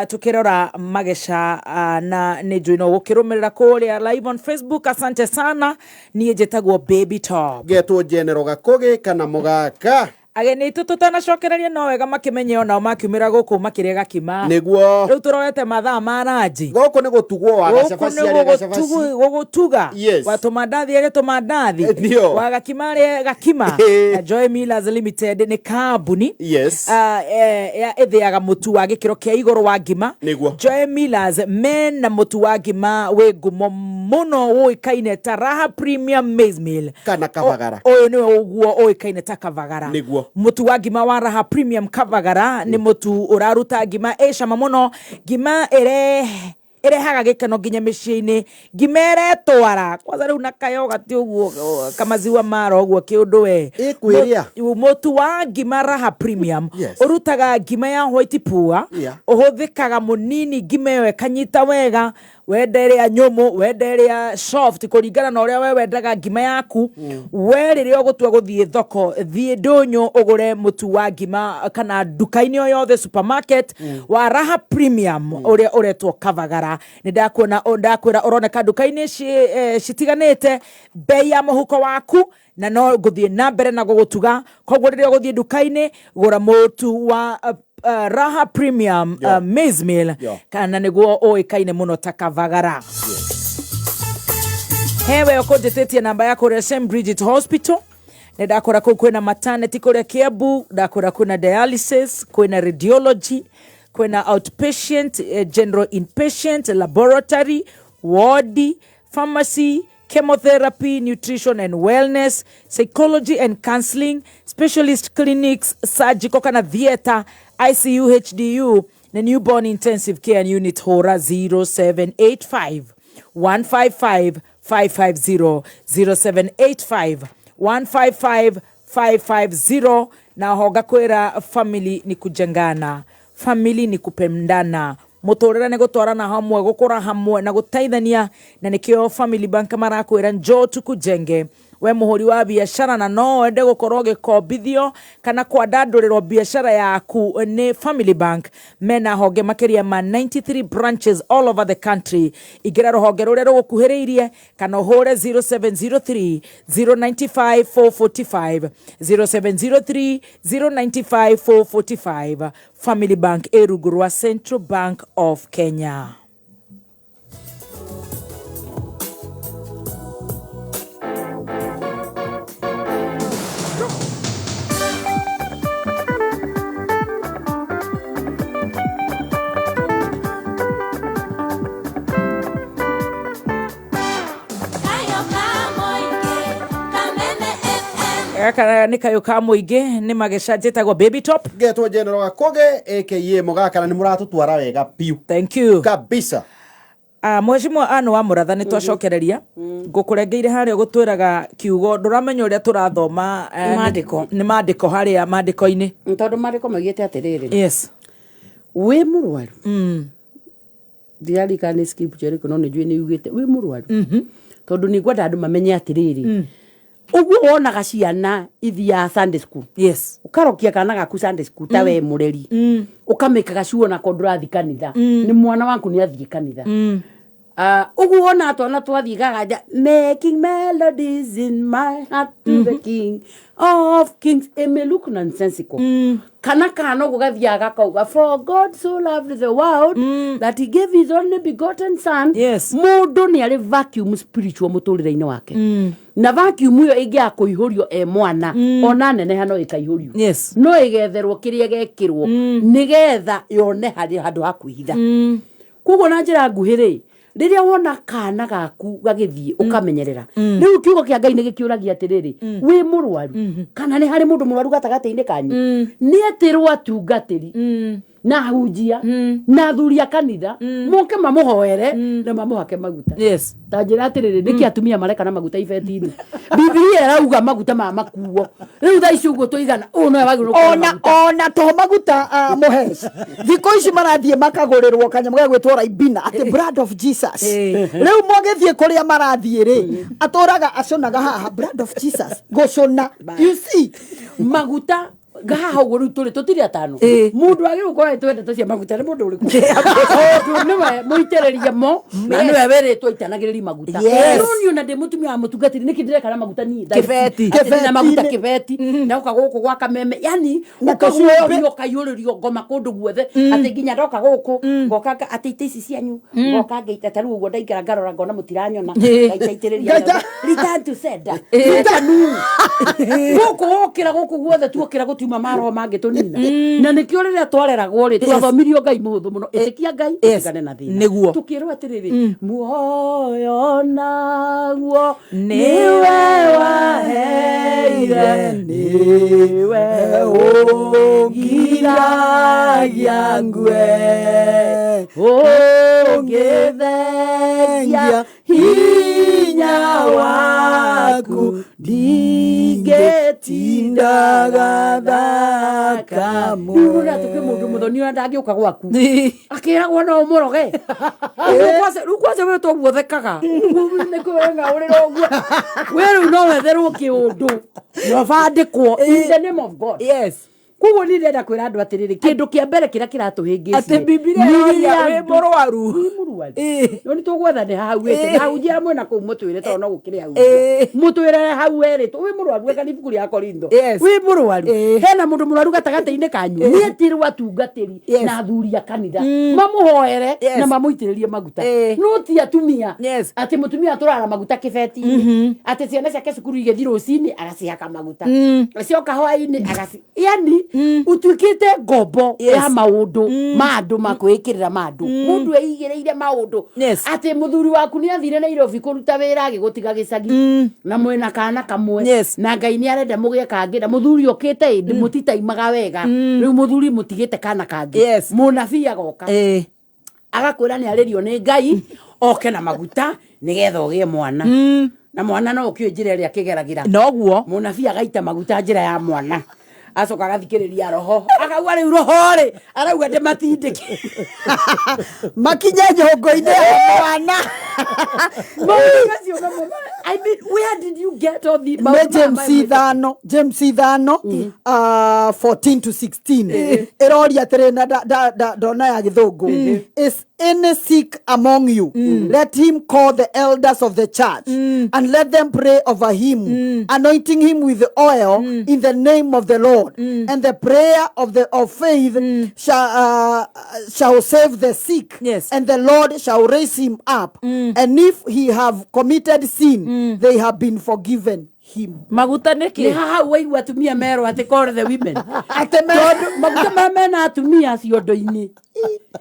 [SPEAKER 1] Tukirora mageca na nĩ njũino gũkĩrũmĩrĩra kũrĩa live on Facebook. Asante sana. Niĩ njĩtagwo Baby Top.
[SPEAKER 2] Getwo General Gakũgĩ kana Mũgaka.
[SPEAKER 1] ageni itu tutanacokereria no wega makimenye ona makiumira guku makire gakima
[SPEAKER 2] niguo
[SPEAKER 1] riu turorete mathaa ma ranji
[SPEAKER 2] goko ni gutugwo wa gacabaci ari gacabaci
[SPEAKER 1] gugutuga watuma ndathi ari tuma ndathi wa gakima ari gakima Joy Millers Limited ni kambuni ya ithiaga mutu wa gikiro kia iguru wa ngima Joy Millers mena mutu wa ngima we ngumo muno uikaine ta Raha Premium Maize Meal
[SPEAKER 2] kana kavagara
[SPEAKER 1] uyu ni uguo uikaine ta kavagara mutu wa ngima wa Raha Premium kavagara ni mutu uraruta ngima cama muno ngima haga gikeno nginya micii-ini ngima twara kwanza riu nakayo gati uguo kamaziwa maro uguo kiundu we
[SPEAKER 2] ikwiria
[SPEAKER 1] mutu wa ngima Raha Premium urutaga ngima ya white poor uhuthikaga munini ngima yo kanyita wega wenderia nyumu wenderia soft kuringana na uria we wendaga ngima yaku we riria ugutua guthie thoko thie ndunyu ugure mutu wa ngima kana duka-ini o yothe supermarket wa Raha Premium uria uretwo kavagara ni ndakwira uroneka duka-ini citiganite bei ya muhuko waku na no guthie na mbere na gugutuga koguo riria guthie duka-ini gura mutu wa Raha Premium Maize Meal kana niguo oikaine muno ta kavagara hewe ukonjetetie namba yako ya St. Bridget Hospital ndakora kwina maternity kule Kiambu ndakora kuna dialysis kuna radiology kuna outpatient general inpatient laboratory ward pharmacy chemotherapy, nutrition and wellness, psychology and counseling, specialist clinics, surgical kana theater, ICU, HDU, the newborn intensive care unit hora 0785 155 550 0785 155 550 na hoga kwera family ni kujengana, family ni kupendana, mutorera ni gutwarana hamwe gukura hamwe na gutaithania na nikio Family Bank marakwira njoo tukujenge we muhuri wa biashara na no wende gukorwo gikombithio kana kwandanduriro biashara yaku ni Family Bank mena honge makeria ma 93 branches all over the country igira ruhonge ruria rugukuhiriirie kana hore 0703 095 445 0703 095 445 Family Bank erugurwa Central Bank of Kenya. Kana ni kayo ka muingi ni magesha jetagwo Baby Top
[SPEAKER 2] getwo General Gakoge aka Mugakana ni muratutwara wega piu.
[SPEAKER 1] Thank you
[SPEAKER 2] kabisa.
[SPEAKER 1] Mheshimiwa Anu wa Muratha ni twacokereria ngukurengeire haria gutwiraga kiugo nduramenya uria turathoma ni mandiko haria mandiko-ini
[SPEAKER 5] tondu mandiko magite atiriri
[SPEAKER 1] yes
[SPEAKER 5] we murwaru diari kana skip jeri kono ni jwe ni ugite we murwaru tondu ni gwenda andu mamenye atiriri uguo wonaga ciana ithia Sunday school
[SPEAKER 1] yes
[SPEAKER 5] ukarokia kana gaku Sunday school ta we mureri ukamekaga ciona kondrathi kanitha ni mwana waku ni athie kanitha uguo wona atwana twathie gaga making melodies in my heart to the King of Kings look nonsensical kana kana gugathia gakauga for God so loved the world that he gave his only begotten son
[SPEAKER 1] yes
[SPEAKER 5] mundu ni ari vacuum spiritual muturire-ini wake na vacuum yo ingia kuihurio mwana ona nene hano ikaihurio
[SPEAKER 1] yes
[SPEAKER 5] no igetherwo kiria gekirwo nigetha yone hari handu hakuhitha kugo na njira nguhiri riria wona kana gaku gagithie ukamenyerera riu kiugo kia Ngai ni gikiuragia atiriri wi murwaru kana ni hari mundu murwaru gatagati-ini kanyu ni atirwo atungatiri na hunjia na thuria kanitha moke mamuhoere na mamuhake maguta
[SPEAKER 1] yes
[SPEAKER 5] tanjira atiriri niki atumia mareka na maguta ibeti-ini Biblia irauga maguta ma makuo riu tha ici uguo tuigana no yagiru
[SPEAKER 3] ona to maguta muhes thiko ici marathie makagurirwo kanyamu gagwitwo raibina ati blood of Jesus riu mogethie kuria marathie ri aturaga aconaga haha blood of Jesus gocona you see
[SPEAKER 5] maguta gaha uguo riu turi tutiri atano mundu agire gukora twende tucia maguta ni mundu uriku niwe muitereria mo na niwe weretwo itanagiriri maguta no na de mutumia wa mutungatiri niki ndirekana maguta ni
[SPEAKER 1] kibeti
[SPEAKER 5] na maguta kibeti na ukaguku gwa kameme yani ukaguo kayuririo ngoma kundu guothe ati nginya ndoka guku ngoka ati ici cianyu ngoka ngeita taru uguo ndaikara ngarora ngona mutiranyona ngaitiriria return to sender return guku okira guku guothe tuokira gutiuma maro mangi tunina na nikio riria twareragwo ri twathomirio ngai muhuthu muno itikia ngai ngane na thina
[SPEAKER 1] niguo
[SPEAKER 5] tukirwo atiriri muoyo naguo niwe waheire niwe ungiragia ngwe ungithengia hinya waku ndingetindaga thaka mura tukimundu muthoni ona ndangiuka gwaku akiragwo no muroge rukwaze we to guothekaga nikuwenga urira uguo weru no wetherwo kiundu no vandikwo in the name of God.
[SPEAKER 1] Yes.
[SPEAKER 5] Kugo ni ndenda kwira andu atiriri kindu kia mbere kira kiratuhingicie
[SPEAKER 1] ati Biblia ya we morwaru
[SPEAKER 5] no ni tugwetha ni hauite na hujia mwena ku mutwire to no gukiri hau mutwire hau eri to we morwaru ega ni bukuri ya Korintho we morwaru hena mundu morwaru gatagate-ini kanyu ni etirwa tungatiri na athuri a kanitha mamuhoere na mamuitiririe maguta no ti atumia ati mutumia turara maguta kibeti ati ciana ciake cukuru igethi rucini agacihaka maguta acioka hwaini agaci yani utuikite ngombo ya maundu ma andu makwikirira mandu mundu eigireire maundu ati muthuri waku ni athire Nairobi kuruta wira agigutiga gicagi na mwena kana kamwe na ngai ni arenda mugie kangira muthuri okite ndi mutitaimaga wega riu muthuri mutigite kana kangi munabii agoka agakwira ni aririo ni ngai oke na maguta nigetha ugie mwana na mwana no ukio njira ria kigeragira
[SPEAKER 1] noguo
[SPEAKER 5] munabii agaita maguta njira ya mwana acoka agathikiriria roho akauga riu roho ri arauga ndi matindiki
[SPEAKER 3] makinye njongo-ini ya mwana
[SPEAKER 5] I mean, where did you get all the
[SPEAKER 3] James 14 to 16 iroria atiri na dona ya githungu is any sick among you let him call the elders of the church and let them pray over him anointing him with the oil in the name of the Lord and the prayer of faith shall save the sick and the Lord shall raise him up and if he have committed sin they have been forgiven him.
[SPEAKER 5] Maguta niki haha waigua atumia mero ati call the women ati maguta mena atumia ciondo-ini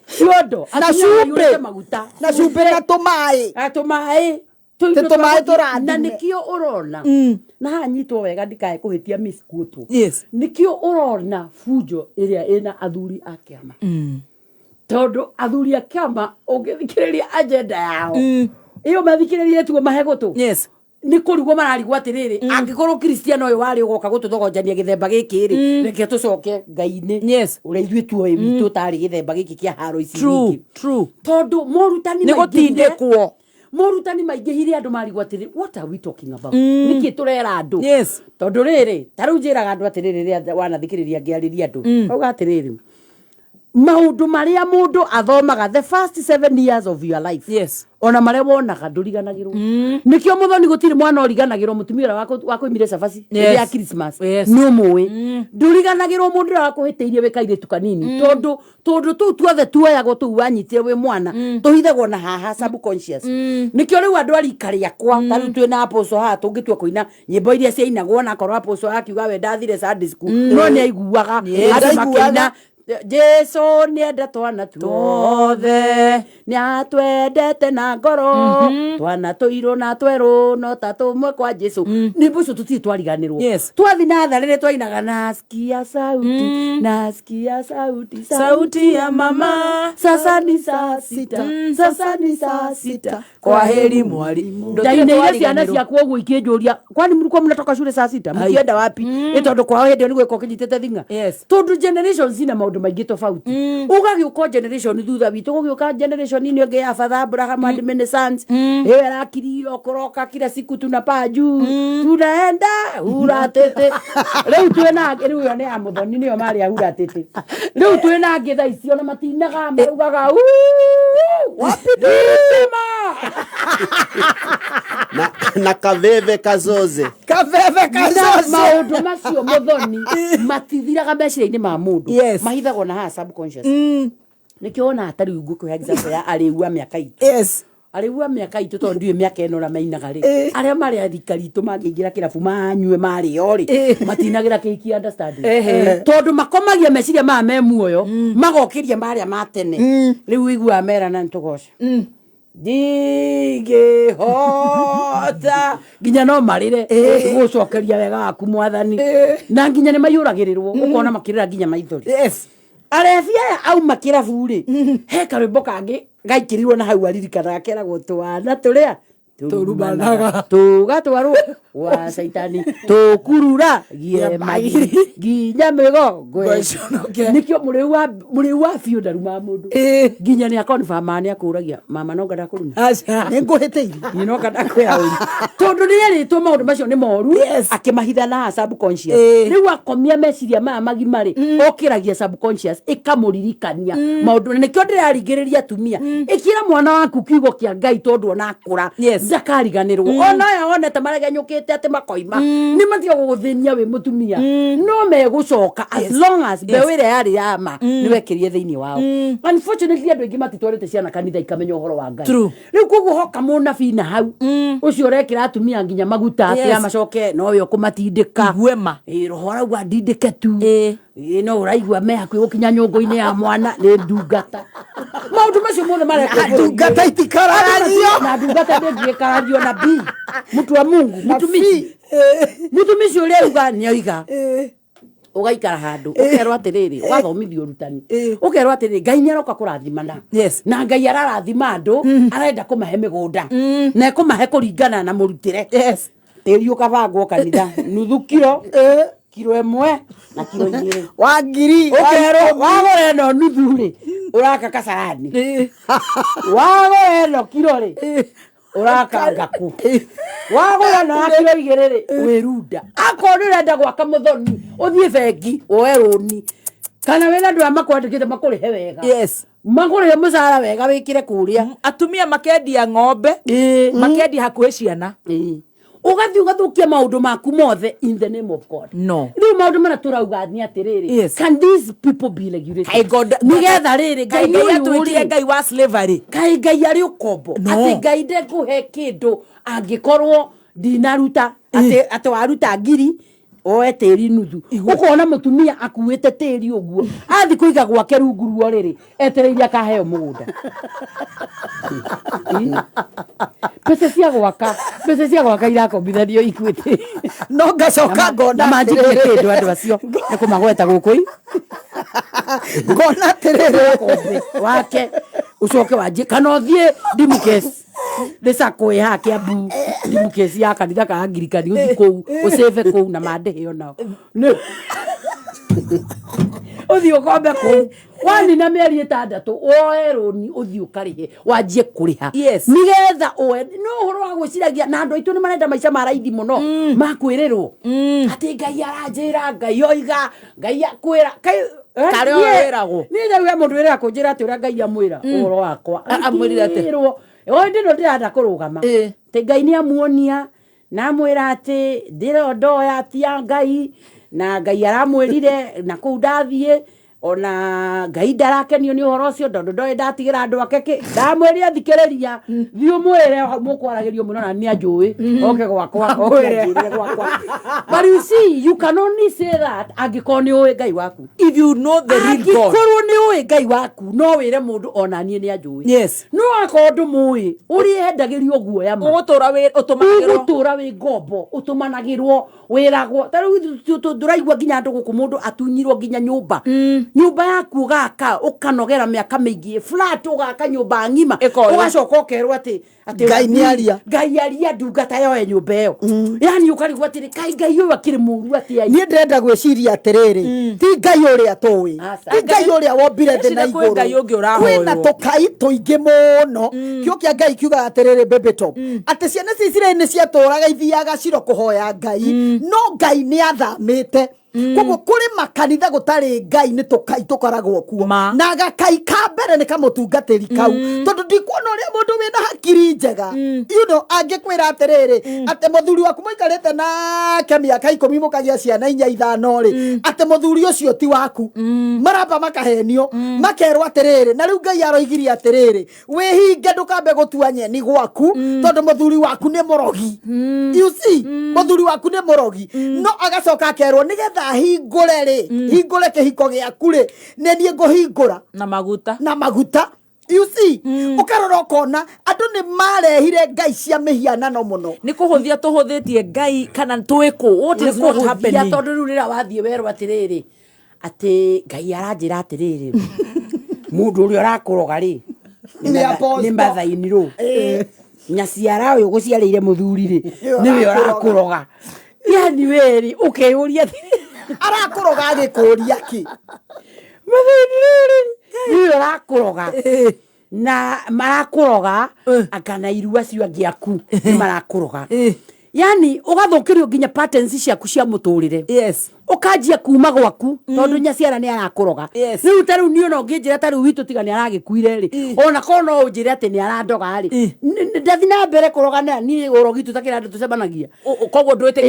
[SPEAKER 5] ciondo
[SPEAKER 3] na cumbe na tumai
[SPEAKER 5] na nikio urona na hanyitwo wega ndikae kuhitia miss kutu nikio urona fujo iria ina athuri a kiama tondu athuri a kiama ungithikiriria agenda yao iyo mathikiririe tuo mahegutu ni kurigwo mararigwo atiriri angikorwo Kristiano uyu wari ugoka gututhogonjania githemba giki ri reke tucoke ngai-ini uria ithuĩ tuoĩ witũ tari githemba giki kia haro ici
[SPEAKER 1] true
[SPEAKER 5] tondu morutani
[SPEAKER 1] ni gutindikwo
[SPEAKER 5] morutani maingihire andu marigwo atiriri what are we talking about niki turera andu tondu riri taru njiraga andu atiriri ria wanathikiriria ngiariria andu auga atiriri maundu maria mundu athomaga the first 7 years of your life ona maria wonaga nduriganagirwo nikio muthoni gutiri mwana origanagirwo mutumia wako imire cabaci ya Christmas no muwe nduriganagirwo mundu wakuhiteirie wekaire tukanini tondu tu tuothe tuoyagwo tu wanyitire we mwana tuhithagwo na haha subconscious nikio riu andu arikaria kwa taru twina apostle ha tungitua kuina nyimbo iria ciainagwo na korwo apostle akiuga we ndathire Sunday school no ni aiguaga ati makina Jesu nienda twana tuothe ni atwendete na ngoro twana tuiru na tweru no tatumwe kwa Jesu ni mbucu tuti twariganirwo twathi na tharire twainaga nasikia sauti ya mama sasa ni saa sita kwa heri mwalimu ndaine ile ciana ciakwo uguo ikinjuria kwani mlikuwa mnatoka shule saa 6 mkienda wapi tondu kwao hindi ni gwiko kinyitete thinga tondu generations ina maundu maingi tofauti ugagiuka generation thutha witu ugiuka generation ni ngi ya Father Abraham and many sons rakiri okoroka kila siku tunapaa juu tunaenda uratete leo twena riu ne amuthoni ni o mari ahuratete riu twena ngi tha icio na matinaga marugaga wapitema
[SPEAKER 2] na kaveve kazoze
[SPEAKER 5] maundu macio muthoni matithiraga meciria-ini ma mundu mahithagwo na ha subconscious nikiona atari uguo kwa example ya aligua miaka itu aligua miaka itu tondu iyo miaka eno na mainaga ri aria mari athikari tu mangingira kirabu manyue mari ori matinagira kiki understand tondu makomagia meciria ma memuoyo magokiria maria matene riu igua mera na ntugoca dige hota ginya no marire gucokeria wega aku mwathani na ginya ni mayuragirirwo ukona makirira ginya maithori arefia au makirabu ri he karwimbo kangi gaikirirwo na hau aririkana keragwo twana turia turumanaga tugatwarwo wa saitani tukurura gie magiri ginya migongo nikio muri wa biu ndaruma mundu ginya ni akonfirm ani akuragia mama no ngada kuruma ni nguhiteirie ni no ngada kwira uri tondu ni to maundu macio ni moru akimahitha na subconscious riu akomia meciria ma magimari okiragia subconscious ikamuririkania maundu nikio ndiraringiriria atumia ikira mwana waku kiugo kia Ngai tondu ona akura zakariganirwo ona ya onete maregenyukite ati makoima ni matio guthinia we mutumia no megucoka as long as bewire yari yama ni wekirie thiini wao unfortunately andu ingi matitwarite ciana kanitha ikamenya uhoro wa Ngai riu kuguhoka munabii na hau ucio rekira atumia nginya maguta ati amacoke no yo kumatindika igwema roho arauga ndindike tu no uraigua me hakuhi gukinya nyungu-ini ya mwana ni ndungata maundu macio mothe marekwo ndungata itikarario na ndungata ndingikarario na bi mutu wa Mungu mutumisi uria uga ni oiga ugaikara handu ukerwo atiriri wathomithio rutani ukerwo atiriri Ngai ni aroka kurathimana na Ngai ararathima andu arenda kumahe migunda na kumahe kuringana na murutire tiri ukabangwo kanitha nuthu kilo emwe na kilo igiri wa ngiri ukerwo wagore no nuthu ri uraka kasarani wagore no kilo ri uraka ngaku wagore no kilo igiri ri wirunda akorira nda gwaka muthoni uthie bengi oeroni kana wena ndu amakwandikite makurihe wega makurihe musara wega wikire kuria
[SPEAKER 1] atumia makendia ng'ombe makendia hakuhe ciana
[SPEAKER 5] ugathi ugathukia maundu maku mothe in the name of God
[SPEAKER 1] no
[SPEAKER 5] riu maundu mana turauga ni atiriri can these people be regulated nigetha riri Ngai ni yatwikire Ngai wa slavery kai Ngai ari ukombo ati Ngai ndekuhe kindu angikorwo ndinaruta ati waruta ngiri oe tiri nuthu ukona mutumia akuite tiri uguo athi kuiga gwake rungu ruo riri etereiria kaheo mugunda pesa cia gwaka irakombithanio ikuite
[SPEAKER 1] no ngacoka ngona
[SPEAKER 5] manjikire kindu andu acio ni kumagweta gukui
[SPEAKER 1] ngona tiriri
[SPEAKER 5] wake ucoke wanjie kana uthie ndimukesi ndisa kuiha Kiambu ndimukesi ya kanitha ka Anglikani uthi kou useve kou na mandehe onao uthi ukombe kou wani na mieri 6 oeroni uthi ukarihe wanjie kuriha nigetha oe no horo wa gwiciragia na andu aitu ni marenda maica maraithi muno makwirirwo ati Ngai aranjira Ngai oiga Ngai akwira
[SPEAKER 1] kare oeragwo
[SPEAKER 5] ni nda we mundu wira kunjira ati ura Ngai amwira uhoro wakwa
[SPEAKER 1] amwirira ati
[SPEAKER 5] o ndino ndirenda kurugama te Ngai ni amuonia na amwira ati ndiro ndoya ati ya Ngai na Ngai aramwirire na kuu ndathie ona Ngai ndarakenio ni uhoro ucio ndondo ndoe ndatigira andu akeke ndamwirire thikiriria thiu mwire mukwaragirio muno na ni anjui oke gwakwa oke gwakwa but you see you can only say that angikoni uwe Ngai waku
[SPEAKER 1] if you know the real God
[SPEAKER 5] angikoro ni uwe Ngai waku no wire mundu ona nie ni anjui no akondu muwi uri endagirio guoya ma
[SPEAKER 1] ugutura wi utumanagirwo
[SPEAKER 5] wi ngombo utumanagirwo wiragwo taru nduraigwa nginya andu guku mundu atunyirwo nginya nyumba nyumba yaku gaka ukanogera miaka mingi flat ugaka nyumba ngima ugacoka ukerwo ati ngai aria ndungata yoe nyumba iyo yani ukarigwo ati ngai uyu akiri muru ati
[SPEAKER 3] ni ndenda gwiciria atiriri ti ngai uria tuwi ti ngai uria wombire thi na iguru kwina tukai tuingi muno kio kia ngai kiuga atiriri baby top ati ciana cicire ni ciaturaga ithiaga ciro kuhoya ngai no ngai ni athamite koguo kuri makanitha gutari ngai ni tukai tukaragwo kuo na gakai ka mbere ni kamutungatiri kau tondu ndikuona uria mundu wina hakiri njega you know angikwira atiriri ate muthuri waku muikarite nake miaka 10 mukagia ciana 4-5 ri ate muthuri ucio ti waku maramba makahenio makerwo atiriri na riu ngai aroigirie atiriri wihinge ndukambe gutua nyeni gwaku tondu muthuri waku ni murogi you see muthuri waku ni murogi no agacoka akerwo nigetha hingure ri hingure kihiko giaku ri ne nie nguhingura na maguta you see ukarora ukona andu ni marehire ngai cia mihianano muno
[SPEAKER 1] ni kuhuthia tuhuthitie ngai kana twiku what is not happening
[SPEAKER 5] tondu riu rira wathie werwa atiriri ati ngai aranjira atiriri mundu uri urakuroga ri ni mbathaini ru nyaciara uyu guciarire muthuri ri niwe urakuroga yani weri ukeyuria arakuroga agikuria ki muthuri ri niwe urakuroga na marakuroga akana irua cio angiaku marakuroga yani ugathukirio nginya patterns ciaku cia muturire ukajia kuma gwaku tondu nyaciara ni arakuroga riu taru ni ono nginjira taru witu tigani aragikuire ri ona kono unjire ati ni arandoga ri ndathi na mbere kuroga ni urogi tutakira andu tucemanagia
[SPEAKER 1] koguo ndwite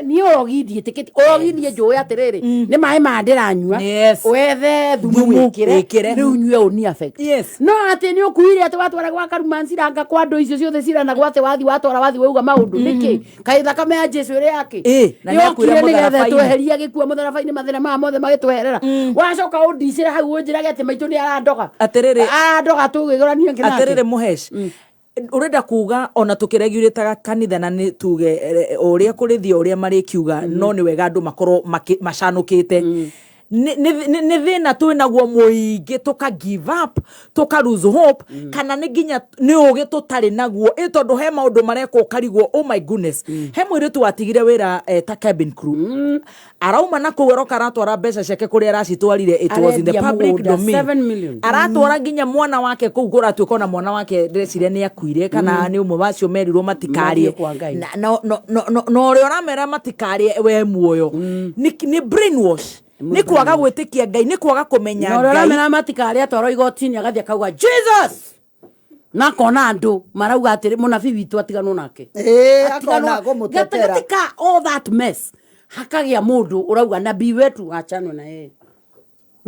[SPEAKER 5] ni urogi ndiitikiti urogi ni njuwe atiriri ni mai ma ndiranyua wethe thumu wikire riu nyue uni affect no ati ni ukuire ati watwara gwa karumansiranga kwa ndo icio ciothe cirana gwate wathi watwara wathi weuga maundu niki kai thakame ya Jesu ri yake
[SPEAKER 1] na ni akwira
[SPEAKER 5] gethe tweheria gikuo mutharabaini mathina ma mothe magitweherera wacoka undicire hau unjirage ati maitu ni arandoga
[SPEAKER 1] atiriri
[SPEAKER 5] arandoga tugigorania ngina
[SPEAKER 1] atiriri muhesh urenda kuga ona tukireguritaga kanitha na ni tuge uria kurithio uria mari kiuga no ni wega andu makorwo macanukite ni thina twinaguo muingi tuka give up tuka lose hope kana ni nginya ni ugi tutari naguo tondu he maundu mareko karigwo oh my goodness he mwiritu watigire wira ta cabin crew arauma na kuweroka aratwara mbeca ciake kuri aracitwarire it was in the public domain aratwara nginya mwana wake kugura tuko na mwana wake ndecire ni akuire kana ni umwe wacio merirwo matikarie no uri oramera matikarie we muoyo ni brainwash ni kwaga gwitikia ngai ni kwaga kumenya ngai
[SPEAKER 5] no ramena matikari atwaro igotini agathia kauga Jesus na kona andu marauga atiri munabii witu atigano nake
[SPEAKER 3] akona go mutetera
[SPEAKER 5] gatika all that mess hakagia mundu urauga nabii wetu achano na yeye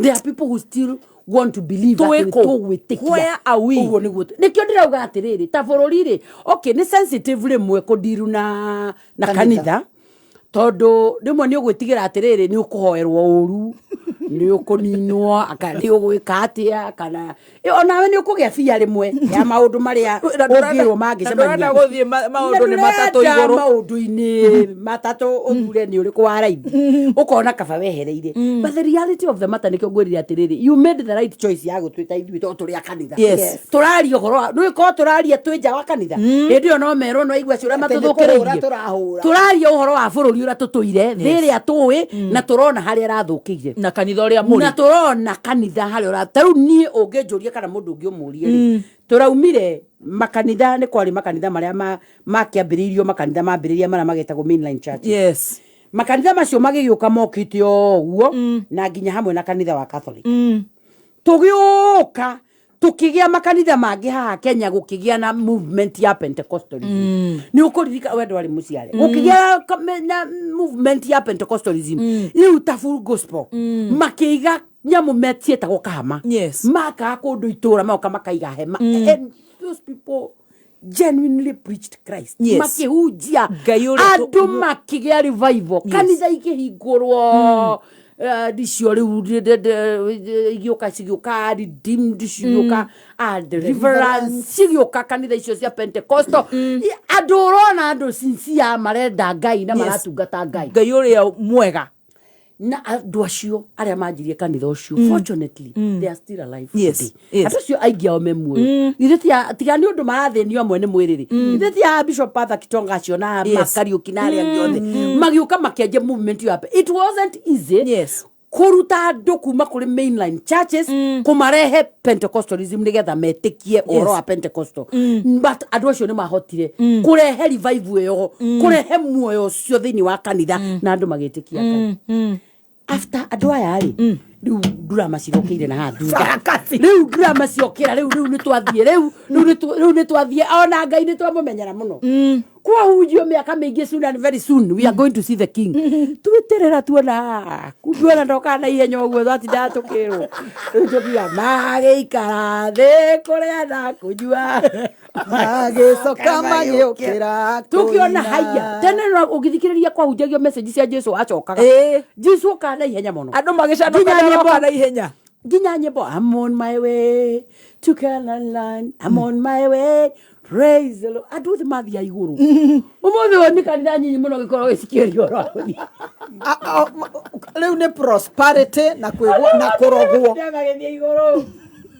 [SPEAKER 5] there are people who still want to believe that
[SPEAKER 1] where are we
[SPEAKER 5] ugo nikio ndirauga atiriri ta bururi ri okay ni sensitive mwe kudiru na kanitha tondu rimwe ni ugwitigira atiriri ni ukuhoerwo uru ni ukuninwo akani ugwika atia kana onawe ni ukugia fia rimwe ya maundu maria ungirwo mangicemania
[SPEAKER 1] ndona guthie maundu ni matatu iguru
[SPEAKER 5] maundu-ini matatu uthure ni uriku wa raithi ukona kaba wehereire but the reality of the matter ni kongwirire atiriri you made the right choice ya gutwita ithui turi akanitha turaria uhoro no iko turaria twinja wa kanitha hindi yo no mero no igwa ciura matuthukireirie turaria uhoro wa bururi ura tutuire thiri atui na turona hari arathukiire
[SPEAKER 1] na kanitha uria muri
[SPEAKER 5] na turona kanitha hari ura taru ni ungejuria kana mundu ungi umurie turaumire makanitha ni kwari makanitha maria makiambiririo makanitha mambiriria maria magetagwo mainline church makanitha macio magigiuka mokite oguo na nginya hamwe na kanitha wa Catholic tugiuka tukigia makanitha mangi haha Kenya gukigia na movement ya Pentecostalism ni ukuririka wendo wali muciare gukigia na movement ya Pentecostalism iu ta full gospel makiga nyamu metie ta gukahama maka kundu itura mauka makaiga hema and those people genuinely preached Christ makihujia andu makigia revival kanitha ikihingurwo dicio riu igioka cigioka redeemed cigioka deliverance cigioka kanitha icio cia Pentecostal andu urona andu sincere marenda Ngai na maratungata Ngai
[SPEAKER 1] uria mwega
[SPEAKER 5] na andu acio aria manjirie kanitha ucio fortunately they are still alive today andu acio aingi ao memuoyo ithe tiga ni undu marathenio amwe ni mwiriri ithe tia Bishop Arthur Kitonga acio na Makariuki na aria giothe magiuka makianjia movement ya it wasn't easy kuruta andu kuma kuri mainline churches kumarehe Pentecostalism nigetha metikie oro wa Pentecostal but andu acio ni mahotire kurehe revival yo kurehe muoyo cio thini wa kanitha na andu magetikia Ngai after andu aya ri riu drama cirokire na hathunga riu drama ciokira riu ni twathie riu ni twathie ona Ngai ni twamumenyera muno kwa hujio miaka mingi soon and very soon we are going to see the king twiterera tuona kubiona ndoka na ihenya uguo thati ndatukirwo tukia magikara the korea na kujua
[SPEAKER 3] magicoka magiukira
[SPEAKER 5] tukiona haya tene ugithikiriria kwa hujagio message cia Jesu acokaga Jesu kana ihenya muno
[SPEAKER 1] andu magicandoka na ihenya
[SPEAKER 5] nginya nyimbo I'm on my way to Canaan I'm on my way praise the Lord andu the mathia iguru umuthi woni kanitha nyinyi muno gikoro gicikirio rwani
[SPEAKER 3] riu ni prosperity na kwigwo na kurogwo
[SPEAKER 5] magethia iguru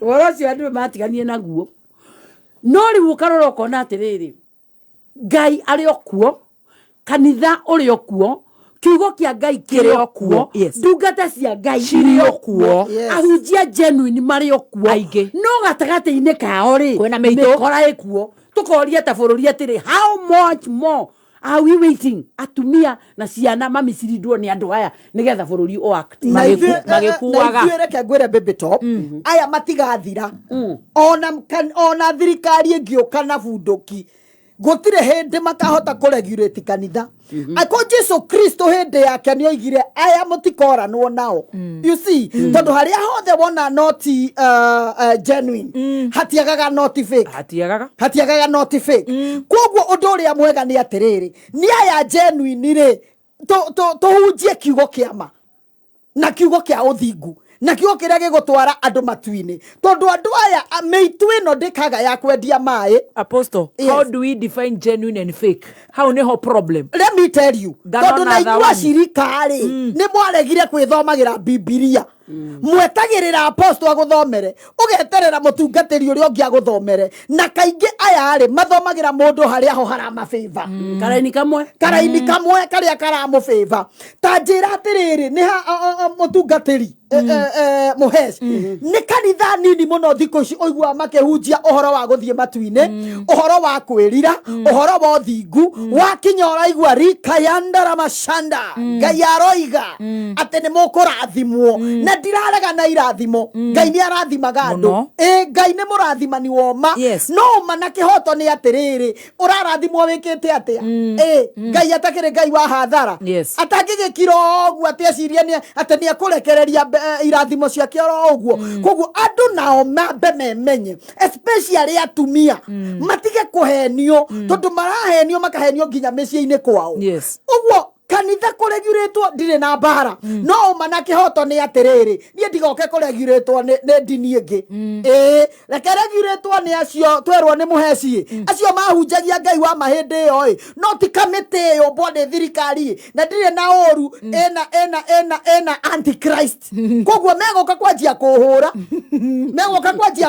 [SPEAKER 5] worocio andu matiganie na nguo no riu ukarora ukona atiriri Ngai ari okuo kanitha uri okuo kiugo kia Ngai kiri okuo ndungata cia Ngai ciri okuo ahunjia genuine mari okuo no gatagati-ini kao ri kwena mikora ikuo tukoria ta bururi atiri how much more are we waiting atumia na ciana mamicirindwo ni andu aya nigetha bururi o act
[SPEAKER 3] magikuaga na reke ngwire baby top aya matigathira ona thirikari ingioka na bunduki gutire hindi makahota kuregulate kanitha ako Jesu Kristo hindi yake ni oigire aya mutikoranwo nao you see tondu haria hothe wona not genuine hatiagaga not fake hatiagaga not fake kogwo undu uria mwega ni atiriri ni aya genuine ri tuhunjie kiugo kiama na kiugo kia uthingu na kiugo kiria gigutwara andu matuini tondu andu aya meitu ino ndikaga ya kwendia mai
[SPEAKER 1] apostle how do we define genuine and fake how ni ho problem
[SPEAKER 3] let me tell you tondu na igua cirikari ni mwaregire kwithomagira Biblia mwetagirira apostle aguthomere ugeterera mutungatiri uri ongia guthomere na kaingi aya ari mathomagira mundu haria ho harama favor
[SPEAKER 5] karaini kamwe
[SPEAKER 3] karia karamo favor ta njira atiriri ni mutungatiri muhes ni kanitha nini muno thiko ici oigua makehunjia uhoro wa guthie matuine uhoro wa kwirira uhoro wa thingu wa kinyora igua rikayandara mashanda Ngai aroiga ati ni mukurathimwo na ndirarega na irathimo Ngai ni arathimaga andu Ngai ni murathimani woma no mana kihoto ni atiriri urarathimwo wikite atia Ngai atakire Ngai wa hathara atangigikiro ogu ateciria ni ati ni akurekereria irathimo ciake oro oguo koguo andu nao mambe memenye especially atumia matige kuhenio tondu marahenio makahenio nginya micii-ini kwao uguo kanitha kureguretwo ndire na mbara no manake hoto ni atiriri nie ndigoke kureguretwo ni dini ingi reke reguretwo ni acio twerwo ni muheci acio mahunjagia Ngai wa mahindi yo no ti kamite yo bode thirikari na ndire na oru ena antichrist kogwo megoka kwanjia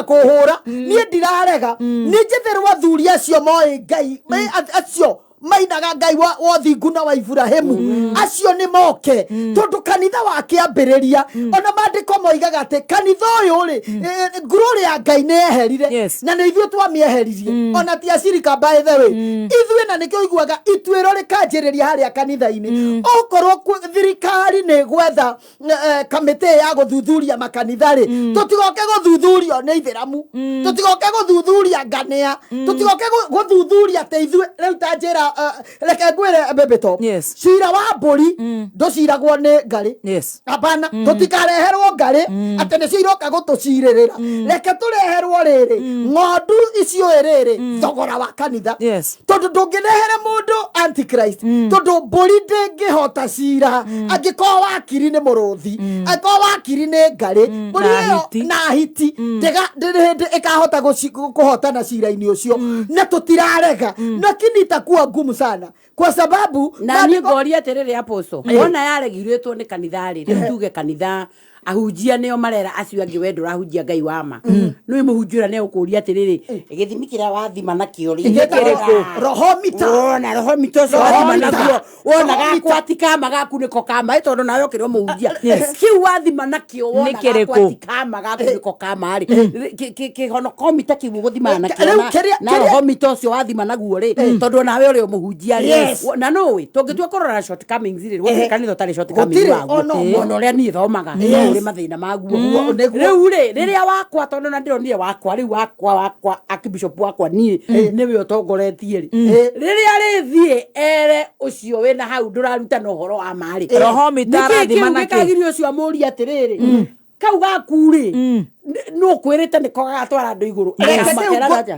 [SPEAKER 3] kuhura nie ndirarega ni njitherwa athuri acio moi Ngai acio mainaga Ngai wa thingu na wa Ibrahimu acio ni moke tondu kanitha wa kiambiriria ona mandiko moigaga ati kanitha uyu ri glory ya Ngai ni eherire na ni ithuĩ twamieheririe ona ti acirika by the way ithuĩ na nikio iguaga ituĩro rikanjĩrĩria haria kanitha-ini okorwo thirikari ni gwetha kamite ya guthuthuria makanitha ri tutigoke guthuthurio ni ithiramu tutigoke guthuthuria ngania tutigoke guthuthuria te ithuĩ riu ta njĩra reke ngwire bebeto cira wa mburi nduciragwo ni ngari abana tutikareherwo ngari ati ni ciroka gutucirĩrĩra reke tureherwo riri ng'ondu icio riri thogora wa kanitha tondu ndũngĩrehere mũndũ antichrist tondu mburi ndĩngĩhota cira angĩkorwo wakiri nĩ mũrũthi angĩkorwo wakiri nĩ ngari mburi ĩyo na hiti ndĩrĩ hĩndĩ ĩkahota kũhotana cira-inĩ ũcio na tutirarega lakini itakuwa ngumu sana kwa sababu
[SPEAKER 5] na ni ngoria terere aposo ona yaregirwetwo ni kanitha rĩ tuge kanitha ahunjia neo marera acio angi wendo rahunjia ngai wa ma no imuhunjira ne ukuria atiriri githimi kiria wathima na kio roho mito so wathima naguo wona gakwatika magaku niko kama itondo nayo kirio muhunjia kiu wathima na kio wona gakwatika magaku niko kama ri kihono komita kiu guthima na kio na roho mito so wathima naguo ri tondu nawe uri muhunjia ri na nowe tungitua korora shortcomings ri wote kanitha tari shortcomings ono ria ni thomaga mathina maguo riu ri riria wakwa tondu na ndironire wakwa riu wakwa akibishop wakwa ni niwe utongoretie ri riria rithie ere ucio wena hau nduraruta no horo wa mari
[SPEAKER 4] roho mitara thimana
[SPEAKER 5] kagirio ucio amuri atiriri kau gaku ri no kwirite niko gatwara andu iguru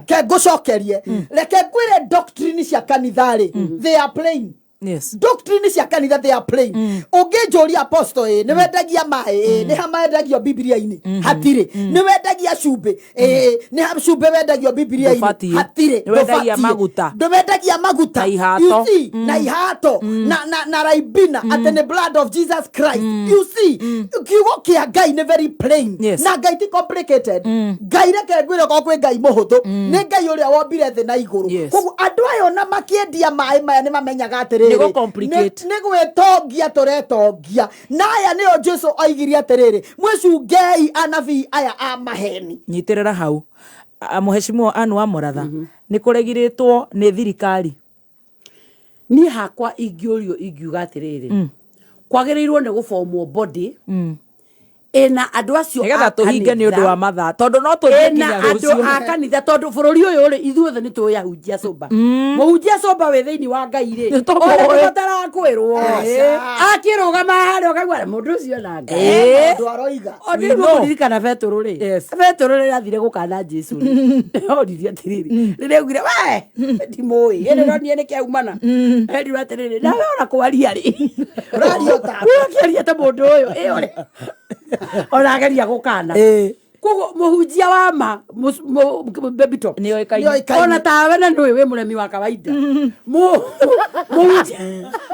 [SPEAKER 3] ke ngucokerie reke ngwire doctrine cia kanitha ri they are plain doctrine cia kanitha they are plain unginjuria apostle ni wendagia mai ni hamendagio biblia-ini hatire ni wendagia cumbe ni cumbe wendagio biblia-ini hatire
[SPEAKER 4] ni wendagia maguta
[SPEAKER 3] you see na ihato na raibina at the blood of Jesus Christ you see kiugo kia ngai ni very plain na ngai ti complicated ngai reke ngwire ko kwi ngai muhuthu ni ngai uria wombire thi na iguru koguo andu ayo na makiendia mai maya ni mamenyaga atiri
[SPEAKER 4] nigo complicate
[SPEAKER 3] nigo etongia toretongia naya nio Jesu aigiria atiriri mwicungei anabii aya a maheni
[SPEAKER 4] nyitirira hau muheshimiwa anu wa Moratha ni kuregiritwo ni thirikari
[SPEAKER 5] ni hakwa ingiurio ingiuga atiriri kwagereirwo ni gufomwo body ena andu acio
[SPEAKER 4] nigetha tuhinge ni undu wa mathaa tondu no tugikinya rucio
[SPEAKER 5] andu a kanitha tondu bururi uyu ri ithuothe ni tuyahunjia somba muhunjia somba we thiini wa ngai ri ona batara kwirwo akirugama hari ukagwa mundu ucio na ngai
[SPEAKER 3] andu aroiga
[SPEAKER 5] oni ndirikana Petro ri Petro ri athire gukana Jesu ri odiria tiriri riria ugire we ndimoi ene no nie ni kiaumana eri atiriri na ona kwaria ri
[SPEAKER 3] radio ta
[SPEAKER 5] kwaria ta mundu uyu ore ona ageria gukana kogo muhunjia wa ma baby top
[SPEAKER 4] ni oikaine
[SPEAKER 5] ona tawe na nduwe we muremi wa kawaida muhunjia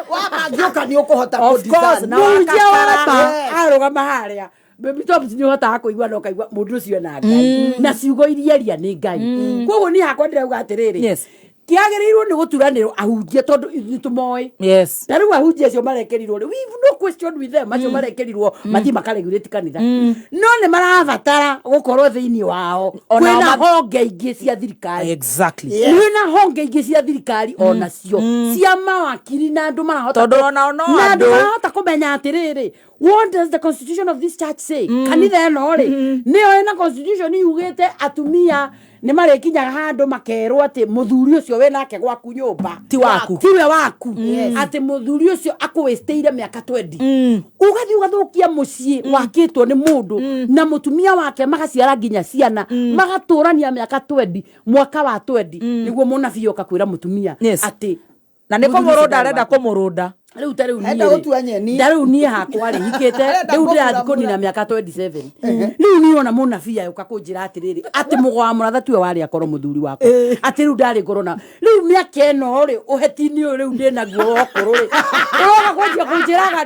[SPEAKER 3] wa magioka ni ukuhota
[SPEAKER 4] kudesign
[SPEAKER 5] na muhunjia wa ma arugama haria baby top ni hota kuigwa no kaigwa mundu ucio na ngai na ciugo iria ni ngai kogo ni hakwa ndirauga atiriri kiagereirwo ni guturanirwo ahunjia tondu itumoy taru ahunjia cio marekerirwo we no question with them acio marekerirwo mathi makaregulate kanitha no ne marabatara gukorwo thiini wao kwina honge ingi cia thirikari kwina honge ingi cia thirikari ona cio cia mawakiri na andu marahota
[SPEAKER 4] tondu ona
[SPEAKER 5] andu marahota kumenya atiriri what does the constitution of this church say kanitha eno ri nio ena constitution yugite atumia ni marekinyaga handu makerwo ati muthuri ucio we nake gwaku nyumba
[SPEAKER 4] ti waku
[SPEAKER 5] tiwe waku ati muthuri ucio akuwesteire miaka 20 ugathi ugathukia mucii wakitwo ni mundu na mutumia wake magaciara nginya ciana magaturania miaka 20 mwaka wa 20 niguo munabii okakwira mutumia ati
[SPEAKER 4] na niko muruda arenda kumurunda
[SPEAKER 5] riu tariu ni ndariu ni hakwa ri hikite riu ndirathi kunina miaka 27 riu ni ona munabii ayoka kunjira atiriri ati mugwa Moratha tiwe wari akorwo muthuri wako ati riu ndari ngorona riu miaka eno ri uhetini riu ndina guo okuru ri uroga kunjia kunjiraga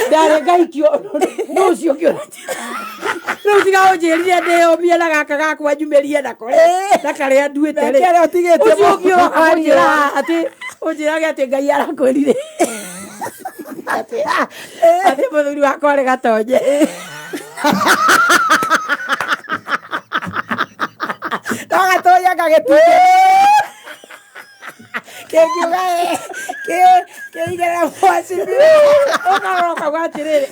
[SPEAKER 5] ndari ngaikio no cio kio riu tiga unjirire ndeo miena gaka gakwa njumerie na kore na kare anduite ri ucio kio kunjira ati unjirage ati ngai arakwirire ati muthuri wakwa ri gatonye gagatonya gagetuke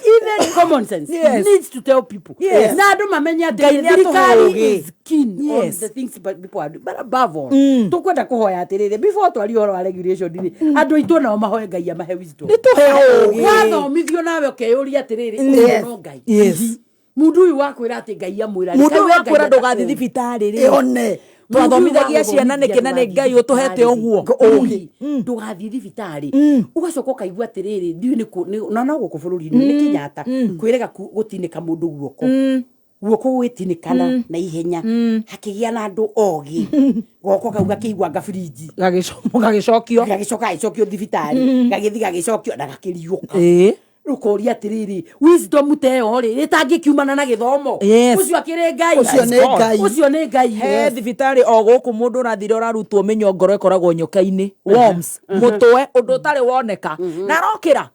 [SPEAKER 5] Even common sense needs to tell people. Na ndo mamenya thirikari is keen on the things people are doing. But above all, tukwenda kuhoya atiriri before twari horo wa regulation ni andu aitu nao mahoye ngai amahe wisdom. Wathomithio nawe ukeyuria atiriri no ngai. Mundu uyu wakwira ati ngai amwira.
[SPEAKER 4] Mundu wakwira ndugathi thibitari ri. One. Twathomithagia ciana nikina ni ngai utuhete uguo.
[SPEAKER 5] Ndugathi thibitari. Ugacoka ukaigua atiriri ndiu ni no guku bururi ni Kenyatta kwirega gutinika mundu guoko. Guoko gwitinikana na ihenya hakigia na andu ogi goko kauga kiigua ngabiriji gagicokio thibitari gagithi gagicokio na gakiriuka rukoria atiriri wisdom teo ri ritangikiumana na githomo ucio akiri ngai ucio ni ngai
[SPEAKER 4] he thibitari o guku mundu rathire rarutwo menyo ngoro ikoragwo nyoka-ini worms mutwe undu utari woneka na rokira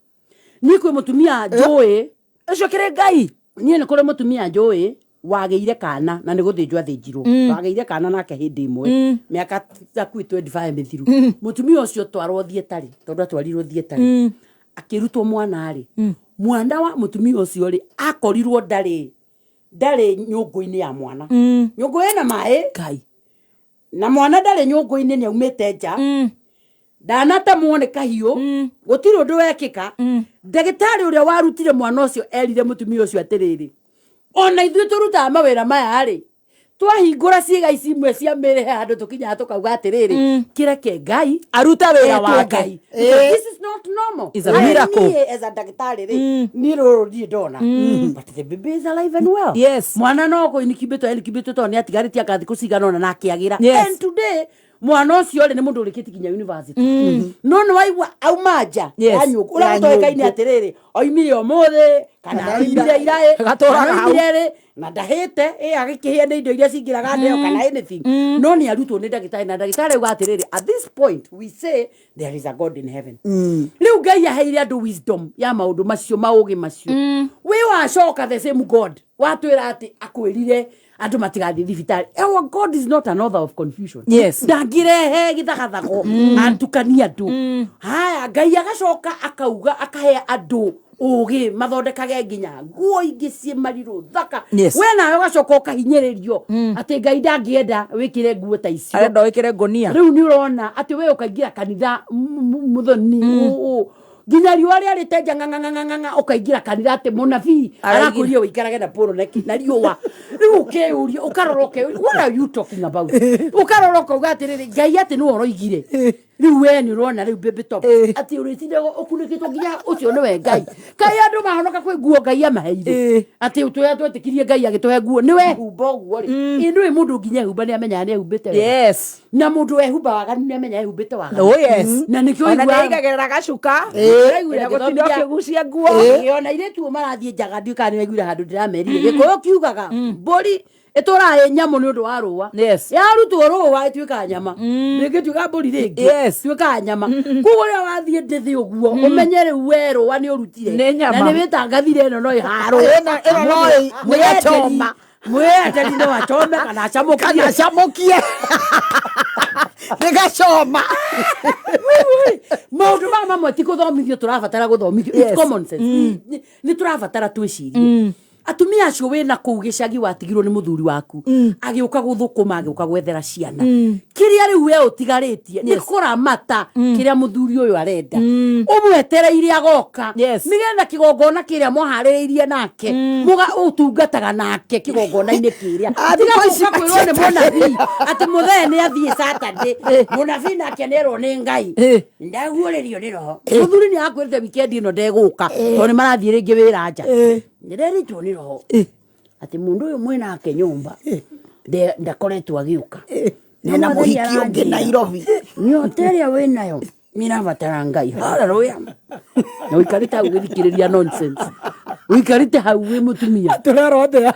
[SPEAKER 5] ni kwi mutumia njui ucio akiri ngai nie ni kuri mutumia njui wageire kana na ni guthinjwa thinjirwo wageire kana nake hindi imwe miaka taku 25 mithiru mutumia ucio twarwo thietari tondu atwarirwo thietari akirutwo mwana ri mwana wa mutumia ucio ri akorirwo ndari nyungu-ini ya mwana nyungu ina mai
[SPEAKER 4] kai
[SPEAKER 5] na mwana ndari nyungu-ini ni aumite nja ndanata muone kahiu gutiri undu wekika ndagitari uria warutire mwana ucio erire mutumia ucio atiriri ona ithuĩ tũrutaga mawĩra maya rĩ twahingũra ciĩga ici imwe cia mĩrĩ he handũ tũkinyaga tũkauga atĩrĩrĩ kĩreke ngai
[SPEAKER 4] aruta wĩra wake.
[SPEAKER 5] This is not normal.
[SPEAKER 4] It's a miracle.
[SPEAKER 5] As a ndagĩtarĩ rĩ niĩ rũrũ ndiĩ ndona but the baby is alive and well.
[SPEAKER 4] Yes.
[SPEAKER 5] Mwana no kũinikibĩtwo tondũ nĩ atigarĩtie akathikũ cigana ona na akĩagĩra. And today mwana ucio ri ni mundu urikiti kinya university no no waigua aumanja yanyu ura mutoekaine atiriri oimire omothe kana oimire irae gatora ire na ndahite agikihia ni indo iria cingiraga ndeo kana anything no ni arutwo ni ndagitari na ndagitari uga atiriri at this point we say there is a God in heaven riu ngai aheire andu wisdom ya maundu macio maugi macio we wacoka the same God watwira ati akwirire andu matigathi thibitari. Our God is not an author of confusion.
[SPEAKER 4] Yes.
[SPEAKER 5] Ndagirehe githagathago antukania tu haya ngai agacoka akauga akahe andu ugi mathondekage nginya nguo ingi cie mariru thaka we nawe ugacoka ukahinyiririo ati ngai ndangienda wikire nguo ta icio
[SPEAKER 4] arenda wikire ngonia
[SPEAKER 5] riu ni urona ati we ukaingira kanitha muthoni nginya riua ria ritenja nganga ukaingira kanitha ati munabii arakuria uikarage na poro na riua riu ukeuria ukaroroke what are you talking about ukaroroka ugatiriri ngai ati ni oroigire riu we ni urona riu baby top ati uritinde ukunikitwo nginya ucio ni we ngai kai andu mahonoka kwi nguo ngai amaheire ati utoya twetikirie ngai agitohe nguo ni we humba uguo ri indu mundu nginya humba ni amenya ni humbite
[SPEAKER 4] yes
[SPEAKER 5] na mundu we humba waganu ni amenya humbite waganu
[SPEAKER 4] oh yes
[SPEAKER 5] na nikio
[SPEAKER 4] igwa na ndigagerera gacuka
[SPEAKER 5] ira gutinda kigucia nguo ona ire tu marathie njaga ndika ni aigura handu ndiramerire gikoyo kiugaga mburi itura nyamu ni undu wa ruwa yarutwo ruwa itwika nyama ningituika mburi ringi twika nyama kuguria wathie ndithi uguo umenye riu we ruwa ni urutire na ni witangathire no no iharo
[SPEAKER 3] ino no mwetoma
[SPEAKER 5] mwete ndi wachome kana
[SPEAKER 3] chamokie nigacoma
[SPEAKER 5] maundu mama mweti kuthomithio turabatara guthomithio it's common sense ni turabatara twicirie atumia acio wina kuu gicagi watigirwo ni muthuri waku agiuka guthukuma agiuka gwethera ciana kiria riu we utigaritie ni kuramata kiria muthuri uyu arenda umwetereire agoka nigetha kigongona kiria muhaririirie nake muga utungataga nake kigongona-ini kiria tiga kwirwo ni munabii ati muthee ni athie Saturday munabii nake nerwo ni ngai ndaguũrĩrio ni roho muthuri ni akwirite weekend ino ndeguka to ni marathie ringi wira nja ndirerĩtwo ni roho ati mundu uyu mwinake nyumba ndakoretwo agiuka
[SPEAKER 3] nena muhiki ungi Nairobi
[SPEAKER 5] nyoteria winayo mirabatara ngai haleluya na wikarite hau githikiriria nonsense wikarite hau wi mutumia
[SPEAKER 3] turerothe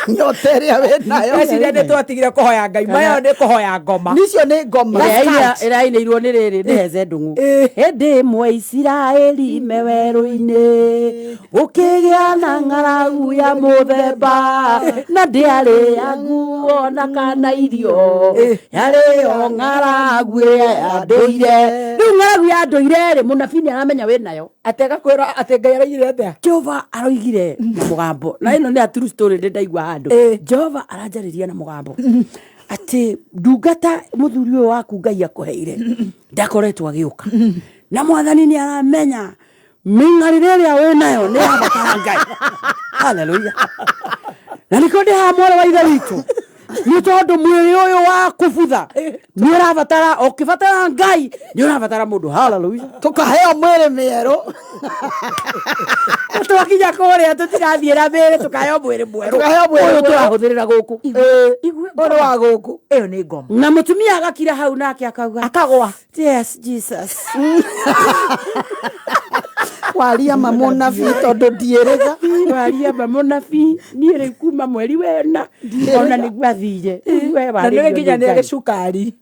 [SPEAKER 3] nyoteria we nayo
[SPEAKER 4] eciria nä twatigire kå hoya ngai mayo nä kå hoya ngoma
[SPEAKER 3] nicio nä ngoma
[SPEAKER 5] ĩrainĩirwo nĩ rĩrĩ ndĩhece ndũng'ũ hĩndĩ ĩmwe Isiraeli me werũ-inĩ gũkĩgĩa na ng'aragu ya mũthemba na ndĩarĩ nguo na kana irio yarĩyo ng'aragu ya ndũire rĩu ng'aragu ya ndũire rĩ mũnabii nĩ aramenya wĩ nayo
[SPEAKER 4] ategakwĩra atĩ ngai araigire atia
[SPEAKER 5] Jehova aroigire na mũgambo na ĩno nĩ a true story ndĩ ndaigua handũ Jehova aranjarĩria na mũgambo ati ndungata muthuri ũyũ waku ngai akũheire ndakoretwo agĩũka na mwathani nĩ aramenya mĩng'arĩre ĩrĩa wĩ nayo nĩ yabatara ngai haleluya na nĩkĩo ndĩhaha mwarĩ wa ithe witũ nĩ tondũ mwĩrĩ ũyũ wa kũbutha nĩ ũrabatara ũkĩbatara ngai nĩ ũrabatara mũndũ haleluya
[SPEAKER 3] tũkaheo mwĩrĩ mwerũ
[SPEAKER 5] twakinya kũrĩa tũtigathiĩra mbere tũkaheo mwĩrĩ mwerũ ũyũ tũrahũthĩrĩra gũkũ
[SPEAKER 3] ũrĩ wa gũkũ
[SPEAKER 4] ĩyo nĩ ngoma
[SPEAKER 5] na mũtumia agakira hau nake akagwa yes Jesus
[SPEAKER 3] waria mamunabii tondũ ndiĩrĩga
[SPEAKER 5] waria mamunabii niĩ rĩu kuma mweri wena ona nĩguo athire
[SPEAKER 4] na nĩ gĩkinyanĩra gĩcukari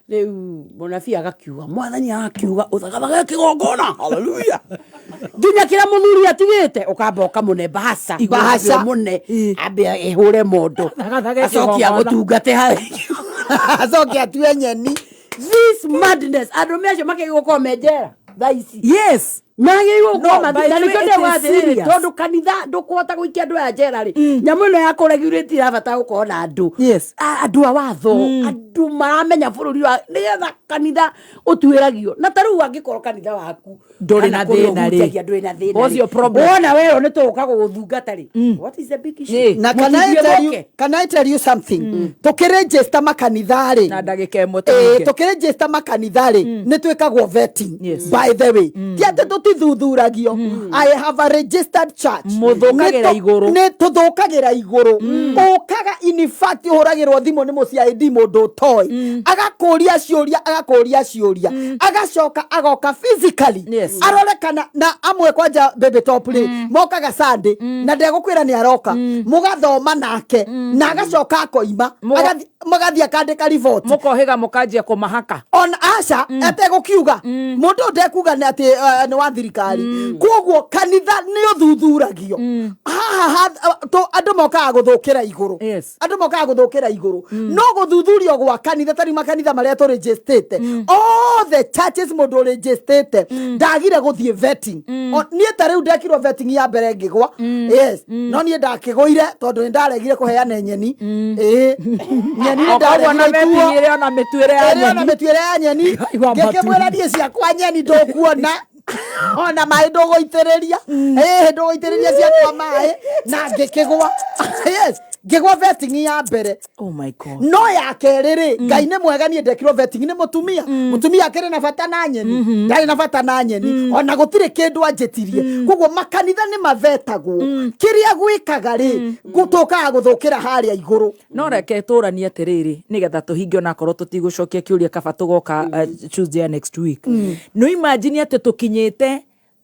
[SPEAKER 5] rĩu mũnabii agakiuga mwathani agakiuga ũthagathage kĩgongona haleluya nginya kĩrĩa mũthuri atigĩte ũkamba ũkamũne bahasha mũne ambe ĩhũre mondo acokia gũtungate harĩ
[SPEAKER 3] acokia atue nyeni
[SPEAKER 5] this madness andũ mecio makĩgũkorwo menjera thaici
[SPEAKER 4] yes
[SPEAKER 5] magĩrĩirwo gũkoma na nĩkĩo ndĩgwathĩrĩrĩ tondũ kanitha ndũkũhota gũikia andũ aya njera rĩ nyamũ ĩno ya kũregurĩti ĩrabatara gũkorwo na andũ andũ a watho andũ maramenya bũrũri wa nĩgetha kanitha ũtuĩragio na ta rĩu angĩkorwo kanitha waku
[SPEAKER 4] ndũrĩ na thĩna rĩ
[SPEAKER 5] ũcio problem wona wero nĩ tũgũka gũgũthungata rĩ what is the big issue
[SPEAKER 3] na can I tell you something tũkĩregister makanitha rĩ
[SPEAKER 4] na ndagĩka ĩmwe
[SPEAKER 3] tũkĩregister makanitha rĩ nĩ twĩkagwo vetting by the way tuthuthuragio I have a registered church
[SPEAKER 4] muthũkagĩra igũrũ
[SPEAKER 3] nĩ tũthũkagĩra igũrũ ũkaga in fact ũhũragĩrwo thimũ nĩ mũciari mũndũ ũtoĩ agakũria ciũria agacoka agoka physically arore kana na amwe kwanja baby top rĩ mokaga Sunday na ndegũkwĩra nĩ aroka mũgathoma nake na agacoka akoima mũgathiĩ akandĩka report
[SPEAKER 4] mũkohĩga mũkanjia kũmahaka
[SPEAKER 3] on aca ategũkiuga mũndũ ndekuga nĩ atĩ nĩ wa thirikari koguo kanitha nĩ ũthuthuragio haha andũ mokaga gũthũkĩra igũrũ andũ mokaga gũthũkĩra igũrũ no gũthuthurio gwa kanitha tari makanitha marĩa tũregistrĩte all the churches mũndũ registrĩte ndagire gũthiĩ vetting niĩ ta rĩu ndekirwo vetting ya mbere ngĩgwa yes no niĩ ndakĩgũire tondũ nĩ ndaregire kũheana nyeni nyeni
[SPEAKER 4] nĩ ona
[SPEAKER 3] mĩtuĩre ya nyeni ngĩkĩmwĩra niĩ ciakwa nyeni ndũkuona ona maĩ ndũgũitĩrĩria ndũgũitĩrĩria ciakwa maĩ na ngĩkĩgwa yes ngĩgwa vetting ya mbere
[SPEAKER 4] oh my god
[SPEAKER 3] no ya kerĩ rĩ ngai nĩ mwega niĩ ndekirwo vetting nĩ mũtumia akĩrĩ na bata na nyeni ndarĩ na bata na nyeni ona gũtirĩ kĩndũ anjĩtirie koguo makanitha nĩ mavetagwo kĩrĩa gwĩkaga rĩ gũtũkaga gũthũkĩra harĩa igũrũ
[SPEAKER 4] no reke tũranie atĩrĩrĩ nĩgetha tũhinge onakorwo tũtigũcokia kĩũria kaba tũgoka Tuesday next week no imagine atĩ tũkinyĩte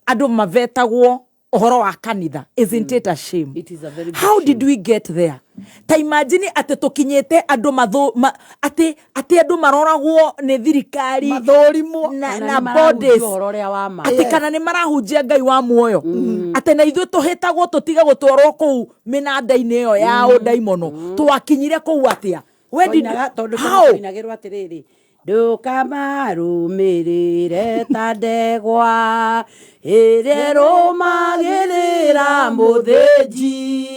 [SPEAKER 4] andũ mavetagwo ohoro wa kanitha isn't it a shame
[SPEAKER 5] it is a very
[SPEAKER 4] how did we get there ta imagine atĩ tũkinyĩte andũ atĩ andũ maroragwo nĩ thirikari
[SPEAKER 3] mathũrimwo
[SPEAKER 4] na bodies atĩ kana nĩ marahunjia ngai wa muoyo atĩ na ithuĩ tũhĩtagwo tũtige gũtwarwo kũu mĩnanda-inĩ ĩyo ya ũndaimono twakinyire kũu atĩa
[SPEAKER 5] tondũ atĩrĩrĩ ndũkamarũmĩrĩre ta ndegwa ĩrĩa ĩrũmagĩrĩra mũthĩnji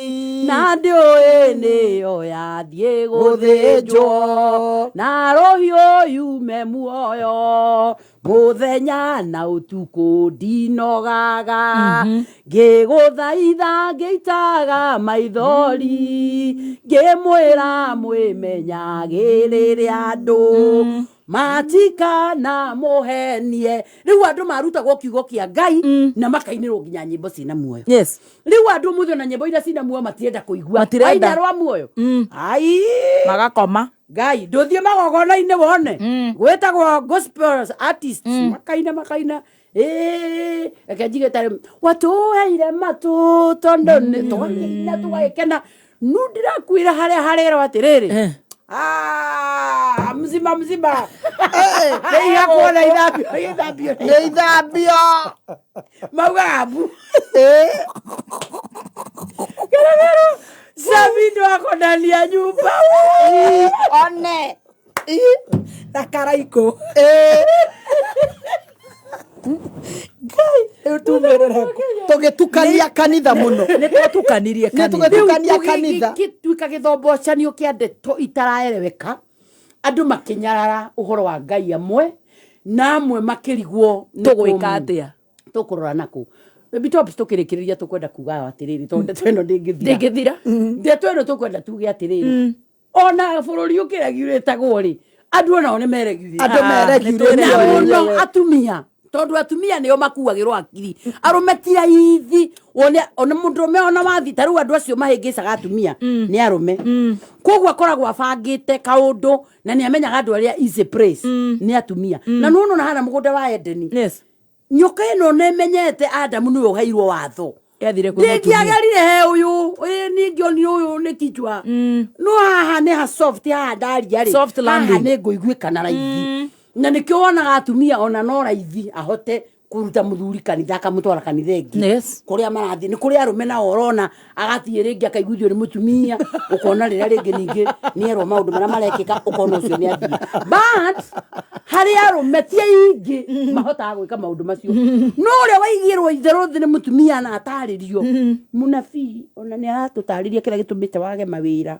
[SPEAKER 5] na ndĩũĩ nĩyo yathiĩ gũthĩnjwo na rũhiũ yume muoyo mũthenya na ũtukũ ndinogaga ngĩgũthaitha ngĩitaga maithori ngĩmwĩra mwĩmenyagĩrĩre andũ matikana mũhenie rĩu andũ marutagwo kiugo kĩa ngai na makainĩrwo nginya nyĩmbo ciĩna muoyo rĩu andũ mũthĩ na nyĩmbo iria ciĩna muoyo matirenda kũigua aina rwa muoyo ai
[SPEAKER 4] magakoma
[SPEAKER 5] ngai ndũthiĩ magogona-inĩ wone gwĩtagwo gospel artists makaina reke njige tarĩ watũheire matũ tondũ nĩ twakĩina tũgagĩkena nudira kwira harero atiriri mzima ya kuona idhabio magabu Karagaro Sabindo ako ndani ya nyumba one na karaiko
[SPEAKER 3] tugetukania kanitha muno
[SPEAKER 5] netukanirie kanitha gituika githombocanio kia ndeto itaraereweka andu makinyarara uhoro wa Ngai amwe na amwe makirigwo
[SPEAKER 4] tugwika atia
[SPEAKER 5] tukurora naku bitops tukirikiria tukwenda kuga atiriri tonde tweno ndingithira ndeto eno tukwenda tuge atiriri ona bururi ukiragirĩtagwo ri andu ona one meregire no atumia tondu atumia nio makuagirwo akiri arumetira ithi one mundu meona wathi taru andu acio mahingicaga atumia ni arume koguo akoragwo abangite kaundu na ni amenyaga andu aria easy praise ni atumia na nuno na hana mugunda wa Edeni nyoka ino nemenyete Adamu niwe uheirwo watho
[SPEAKER 4] yathire kuno
[SPEAKER 5] ndikiagarire he uyu ningioni uyu ni kichwa no haha ni ha soft ha ndari ari
[SPEAKER 4] soft landing
[SPEAKER 5] haha ni nguiguika na raithi na nikio wonaga atumia ona no raithi ahote kuruta muthuri kanitha akamutwara kanitha ingi kuria marathi ni kuria arume na orona agathie ringi akaiguithio ni mutumia ukona rira ringi ningi ni erwo maundu mara marekika ukona ucio ni athie but hari arume tie ingi mahota gwika maundu macio no ria waigirwo itheru thi ni mutumia na ataririo munabii ona ni aratutariria kira gitumite wage mawira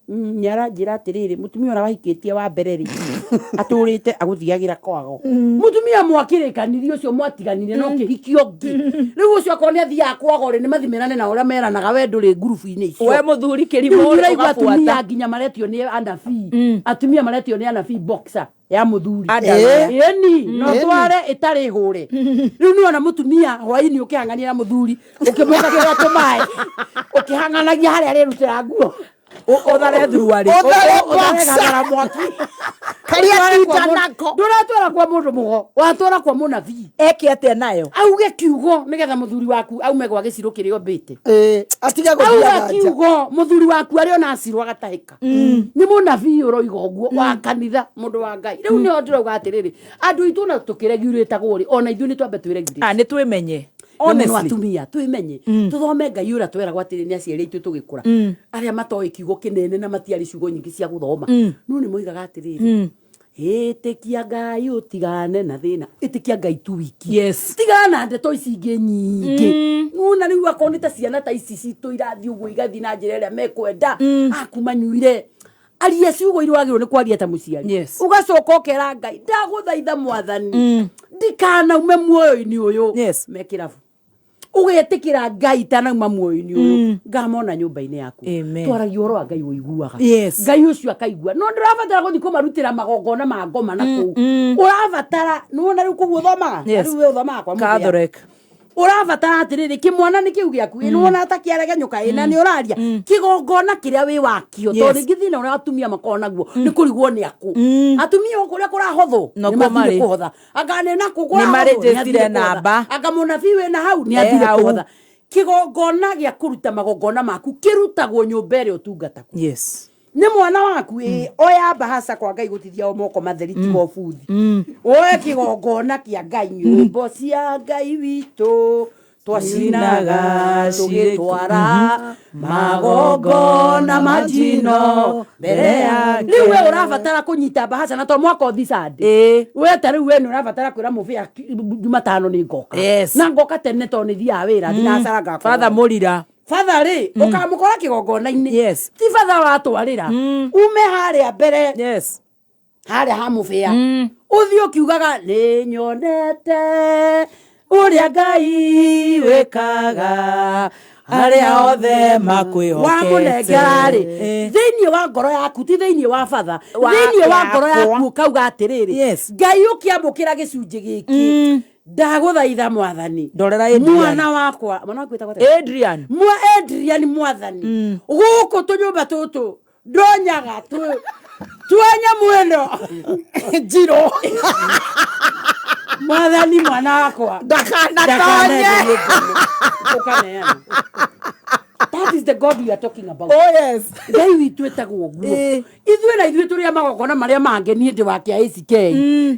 [SPEAKER 5] nyaranjira atiriri mutumia ona wahikitie wa mbereri aturite aguthiagira kwago mutumia mwakirikanirio ucio mwatiganire no kihikio ngi riu ucio akoni athia kwago ri ni mathimirane na uria meranaga we nduri ngurubu-ini icio
[SPEAKER 4] we muthuri kirimo
[SPEAKER 5] atumia nginya maretio ni anabii atumia maretio ni anabii boxer ya muthuri yeni no tware itari hure riu ni ona mutumia hwaini ukihangania na muthuri ukimoka kira tumae ukihanganagia haria rirutira nguo odare druari odare gagara mwaki
[SPEAKER 3] karia tita nako
[SPEAKER 5] nduratwara kwa mundu mugo watwara kwa munabii
[SPEAKER 4] eke atia nayo
[SPEAKER 5] auge kiugo nigetha muthuri waku aume gwa giciro kirio mbite
[SPEAKER 3] atiga guthia
[SPEAKER 5] kiugo muthuri waku ari ona aciro agatahika ni munabii uroiga uguo wa kanitha mundu wa Ngai riu ni ondirauga atiriri andu itu na tukiregiuritagwo ri ona ithu ni twambe twiregire
[SPEAKER 4] ni twimenye
[SPEAKER 5] honestly atumia twimenye tuthome Ngai ura twera gwatiri ni aciari itu tugikura aria matoi kiugo kinene na matiari ciugo nyingi cia guthoma no ni moigaga atiriri itikia Ngai utigane na thina itikia Ngai tu wiki tigana ndeto ici ingi nyingi una riu akonita ciana ta ici citu irathi uguo igathi na njira iria mekwenda akumanyuire aria ciugo irwagirwo ni kwaria ta muciari ugacoka ukera Ngai ndaguthaitha mwathani ndikana ume muoyo-ini uyu mekirabu ugetikira Ngai tanauma muoyo-ini uyu ngamona nyumba-ini yaku twaragia oro wa Ngai uiguaga Ngai ucio akaigua no ndirabatara guthi kumarutira magongona ma ngoma na kuu urabatara nuona riu kuguo thomaga riu we uthomaga kwa
[SPEAKER 4] Catholic
[SPEAKER 5] urabatara atiriri kimwana ni kiu giaku nuona atakiaregenyuka ina ni uraria kigongona kiria wi wakio tondu ngithina uria atumia makona guo ni kurigwo ni aku atumia okuria kurahotho
[SPEAKER 4] ni mari
[SPEAKER 5] kuhotha agane na kugura
[SPEAKER 4] ni mari testire namba
[SPEAKER 5] agamunabii we na hau ni athire kuhotha kigongona gia kuruta magongona maku kirutagwo nyumba ĩrĩa ũtungataku ni mwana waku oya bahasa kwa Ngai gutithia omoko matheri tigo buthi oya kigongona kia Ngai nyumba cia Ngai witũ twacinaga tugitwara magongona majino mbere ya riu we urabatara kunyita bahasa na to mwaka uthicande we tariu we ni urabatara kwira muvia Jumatano ni ngoka na ngoka tene to ni thia wira thinacara ngakora
[SPEAKER 4] father murira
[SPEAKER 5] father ri ukamukora kigongona-ini ti father watwarira ume haria mbere haria ha muvia uthi ukiugaga ni nyonete uria Ngai wekaga aria othe makwihokete wamunengari thiini wa ngoro yaku ti thiini wa father thiini wa ngoro yaku kauga atiriri Ngai ukiamukira gicunji giki ndaguthaitha mwathani
[SPEAKER 4] ndorera
[SPEAKER 5] mwana wakwa mwana waku wetagwo
[SPEAKER 4] Adrian
[SPEAKER 5] mwathani guku tunyumba tutu ndonyaga twenya mwendo njiro mwathani mwana wakwa
[SPEAKER 3] ndakanatonye
[SPEAKER 5] that is is the God we are talking about.
[SPEAKER 3] Oh yes.
[SPEAKER 5] Ngai witũ etagwo guo. Ithuĩ na ithuĩ tũrĩa magongona marĩa mangĩ niĩ ndĩ wake ACK.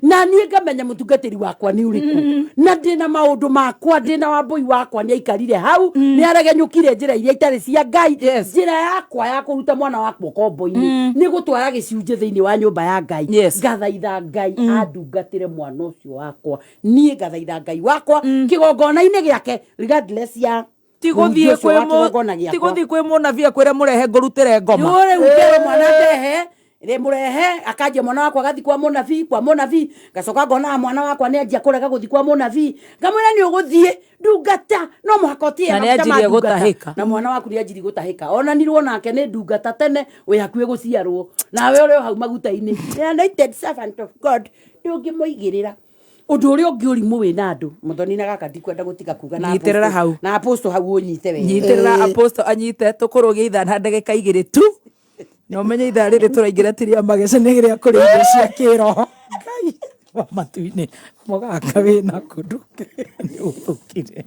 [SPEAKER 5] Na niĩ ngamenya mũtungatĩri wakwa nĩ ũrĩkũ. Na ndĩna maũndũ makwa, ndĩna wambui wakwa nĩ aikarire hau, nĩ aregenyũkire njĩra iria itarĩ cia Ngai. Njĩra yakwa ya kũruta mwana wakwa kombo-inĩ nĩ gũtwara gĩcunjĩ thĩinĩ wa nyũmba ya Ngai. Ngathaitha Ngai andungatĩre mwana ũcio wakwa. Niĩ ngathaitha Ngai wakwa kĩgongona-inĩ gĩake regardless ya
[SPEAKER 4] tigũthiĩ kwĩ mũnabii akwĩre mũrehe ngũrutĩre ngoma.
[SPEAKER 5] Nĩ ũrĩa mwana ndehe murehe akaje mwana wakwa gathi kwa munabii gacoka ngona mwana wakwa nĩ anjia kũrega gũthi kwa munabii ngamwĩra nĩ ũgũthiĩ ndungata no mũhaka ũtie
[SPEAKER 4] na nĩ anjirie gũtahĩka
[SPEAKER 5] na mwana waku nĩ anjirie gũtahĩka ona nirwo nake nĩ ndungata tene wĩ hakuhĩ gũciarwo nawe ũrĩ hau maguta-inĩ anointed servant of God ndũngĩmũigĩrĩra ũndũ ũrĩa ũngĩ ũrimũ wĩna andũ mũthoni na gaka ndikwenda gũtiga kuga na apostle hau ũnyite wega
[SPEAKER 4] nyitĩrĩra apostle anyite tũkũrũgia ithana ndagĩka 2 tu no menye ithaa rĩrĩ tũraingĩra tiria magece nĩ rĩa kũrĩa irio cia kĩroho Ngai wa matu-inĩ mũgaka wĩna kũndũ nĩ ũthũkire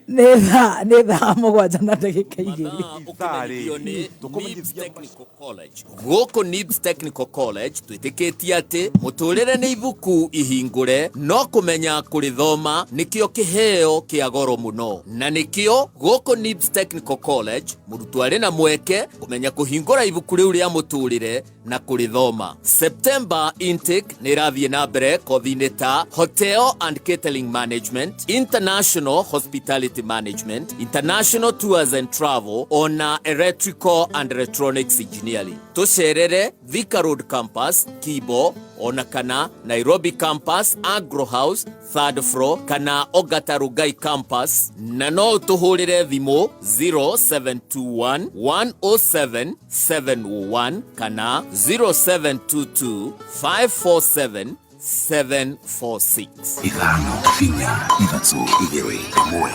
[SPEAKER 4] nĩ thaa 7 na ndagĩka 2
[SPEAKER 7] gũkũ Nibs Technical College twĩtĩkĩtie atĩ mũtũrĩre nĩ ibuku ihingũre no kũmenya kũrĩthoma nĩkĩo kĩheo kĩa goro mũno na nĩkĩo gũkũ Nibs Technical College mũrutwo arĩ na mweke kũmenya kũhingũra ibuku rĩu rĩa mũtũrĩre na kũrĩthoma. September intake nĩ ĩrathiĩ na mbere kothi-inĩ ta Hotel and Catering Management, International Hospitality Management, International Tours and Travel, ona Electrical and Electronics Engineering. Tucerere Thika Road Campus, Kibo, ona kana Nairobi Campus, Agro House, 3rd floor, kana Ogatarugai Campus, na no tuhurire thimo 0721 107 701 kana 0722 547 746.
[SPEAKER 6] Ithano kinya ithatũ igĩrĩ ĩmwe.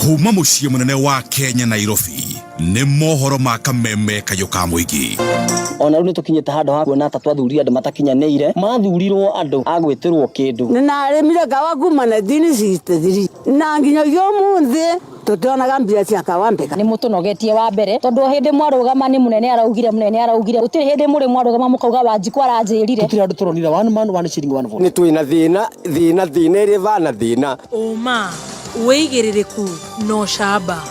[SPEAKER 6] Kuma mũciĩ mũnene wa Kenya Nairobi nĩ mohoro ma kameme kayũ ka mũingĩ.
[SPEAKER 8] Ona rĩu nĩ tũkinyĩte handũ ha kuona tatwathurire andũ matakinyanĩire mathurirwo andũ a gwĩtĩrwo kĩndũ.
[SPEAKER 9] Na arĩmire kawa kuma 1963 na nginya ũmũthĩ tũtonaga mbia cia kawambeka.
[SPEAKER 12] Nĩ mũtũnogetie wa mbere tondũ hĩndĩ mwarũgama nĩ mũnene araugire gũtirĩ hĩndĩ mũrĩ mwarũgama mũkauga Wanjiku aranjĩrire.
[SPEAKER 8] Tũtirĩ andũ tũronire one shilling one vote.
[SPEAKER 25] Nĩ twĩna thĩna ĩrĩ vana thĩna.
[SPEAKER 26] Ũma wĩigĩrĩrĩku no camba.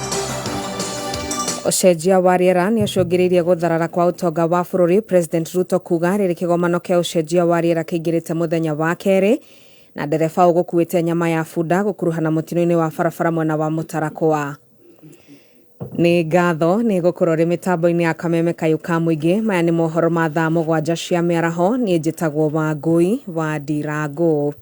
[SPEAKER 10] Ũcenjia wa rĩera nĩ ũcũngĩrĩirie gũtharara kwa ũtonga wa bũrũri. President Ruto kuga rĩrĩ kĩgomano kĩa ũcenjia wa rĩera kĩingĩrĩte mũthenya wa kerĩ na ndereba ũgũkuĩte nyama ya bunda gũkuruhana mũtino-inĩ wa barabara mwena wa Mũtarakwa. Nĩ ngatho nĩ gũkorwo rĩ mĩtambo-inĩ ya kameme kayũ ka mũingĩ. Maya nĩ mohoro ma thaa 7 cia mĩaraho. Niĩ njĩtagwo Wangui wa Ndirango.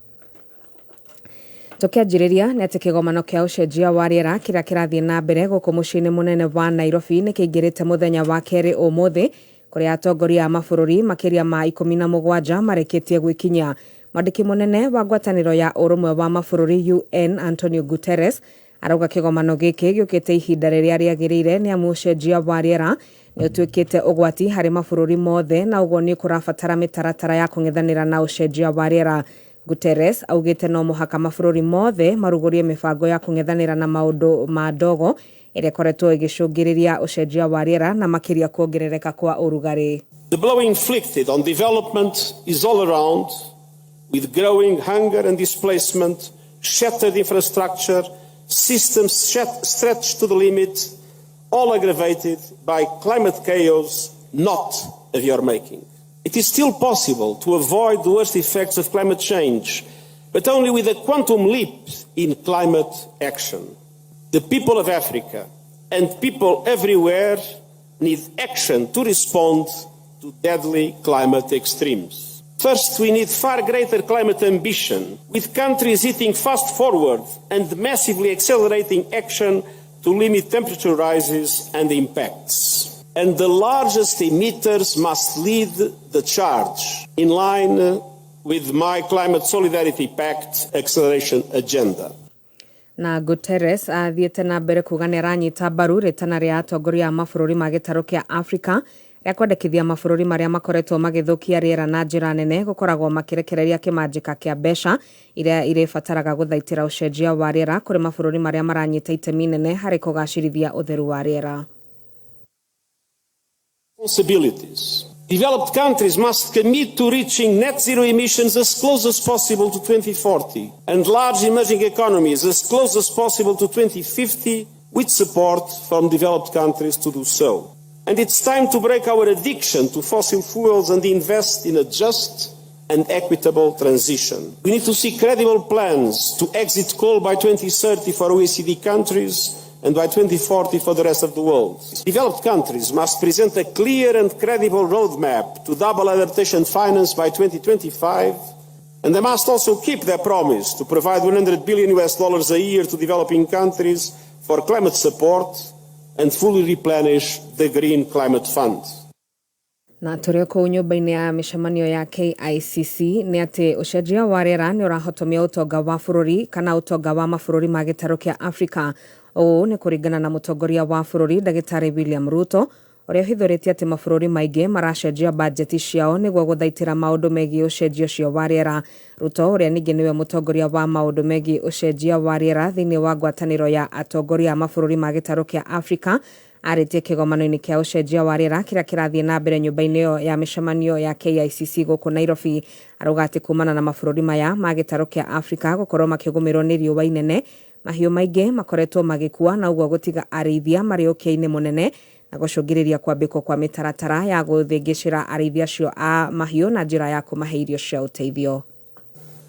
[SPEAKER 10] Tũkĩanjĩrĩria nĩ atĩ kĩgomano kĩa ũcenjia wa rĩera kĩrĩa kĩrathiĩ na mbere gũkũ mũciĩ-inĩ mũnene wa Nairobi nĩ kĩingĩrĩte mũthenya wa kerĩ ũmũthĩ kũrĩa atongoria a mabũrũri makĩria ma 17 marekĩtie gwĩkinya. Mwandĩki mũnene wa ngwatanĩro ya ũrũmwe wa mabũrũri UN Antonio Guterres arauga kĩgomano gĩkĩ gĩũkĩte ihinda rĩrĩa rĩagĩrĩire nĩ amu ũcenjia wa rĩera nĩ ũtuĩkĩte ũgwati harĩ mabũrũri mothe na ũguo nĩ kũrabatara mĩtaratara ya kũng'ethanĩra na ũcenjia wa rĩera. Guterres augĩte no mũhaka mabũrũri mothe marugũrie mĩbango ya kũng'ethanĩra na maũndũ ma ndogo ĩrĩa ĩkoretwo ĩgĩcũngĩrĩria ũcenjia wa rĩera na makĩria kuongerereka kwa ũrugarĩ.
[SPEAKER 27] The blow inflicted on development is all around, with growing hunger and displacement, shattered infrastructure, systems stretched to the limit, all aggravated by climate chaos not of your making. It is still possible to avoid the worst effects of climate change, but only with a quantum leap in climate action. The people of Africa and people everywhere need action to respond to deadly climate extremes. First, we need far greater climate ambition, with countries hitting fast forward and massively accelerating action to limit temperature rises and impacts. And the largest emitters must lead the charge in line with my Climate Solidarity Pact acceleration agenda.
[SPEAKER 10] Na Guterres athiĩte na mbere kuga nĩ aranyita mbaru rĩtana rĩa atongoria a mabũrũri ma gĩtarũ kĩa Africa ya kwendekithia mabũrũri marĩa makoretwo magĩthũkia rĩera na njĩra nene gũkoragwo makĩrekereria kĩmanjĩka kĩa mbeca iria irĩbataraga gũthaitĩra ũcenjia wa rĩera kũrĩ mabũrũri marĩa maranyita itemi nene harĩ kũgacĩrithia ũtheru wa rĩera.
[SPEAKER 27] Responsibilities. Developed countries must commit to reaching net zero emissions as close as possible to 2040 and large emerging economies as close as possible to 2050 with support from developed countries to do so. And it's time to break our addiction to fossil fuels and invest in a just and equitable transition. We need to see credible plans to exit coal by 2030 for OECD countries and by 2040 for the rest of the world. Developed countries must present a clear and credible roadmap to double adaptation finance by 2025, and they must also keep their promise to provide $100 billion a year to developing countries for climate support and fully replenish the Green Climate Fund.
[SPEAKER 10] Na tũrĩ kũu nyũmba-inĩ ya mĩcemanio ya KICC nĩ atĩ ũcenjia wa rĩera nĩ ũrahotomia ũtonga wa bũrũri kana ũtonga wa mabũrũri ma gĩtarũ kĩa Afrika. Ũũ nĩ kũringana na mũtongoria wa bũrũri Ndagĩtarĩ William Ruto ũrĩa ũhithũrĩtie atĩ mabũrũri maingĩ maracenjia bajeti ciao nĩguo gũthaitĩra maũndũ megiĩ ũcenjia ũcio wa rĩera. Ruto ũrĩa ningĩ nĩwe mũtongoria wa maũndũ megiĩ ũcenjia wa rĩera thĩinĩ wa ngwatanĩro ya atongoria a mabũrũri ma gĩtarũ kĩa Afrika arĩtie kĩgomano-inĩ kĩa ũcenjia wa rĩera kĩrĩa kĩrathiĩ na mbere nyũmba-inĩ ĩyo ya mĩcemanio ya KICC gũkũ Nairobi. Arauga atĩ kumana na mabũrũri maya ma gĩtarũ kĩa Afrika gũkorwo makĩgũmĩrwo nĩ riũa inene, mahiũ maingĩ makoretwo magĩkua na ũguo gũtiga arĩithia marĩ ũkĩa-inĩ mũnene na gũcũngĩrĩria kwambĩkwo kwa mĩtaratara ya gũthĩngĩcĩra arĩithia acio a mahiũ na njĩra ya kũmahe irio cia ũteithio.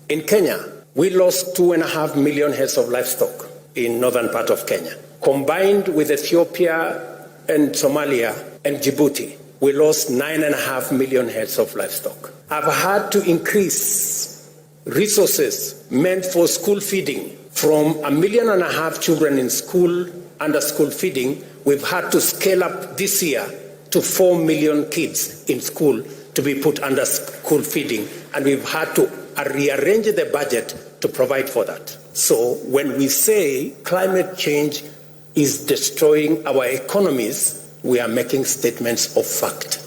[SPEAKER 11] In Kenya, we lost 2.5 million heads of livestock in northern part of Kenya. Combined with Ethiopia and Somalia and Djibouti, we lost 9.5 million heads of livestock. I've had to increase resources meant for school feeding. From 1.5 million children in school, under school feeding, we've had to scale up this year to 4 million kids in school to be put under school feeding. And we've had to rearrange the budget to provide for that. So when we say climate change is destroying our economies, we are making statements of fact.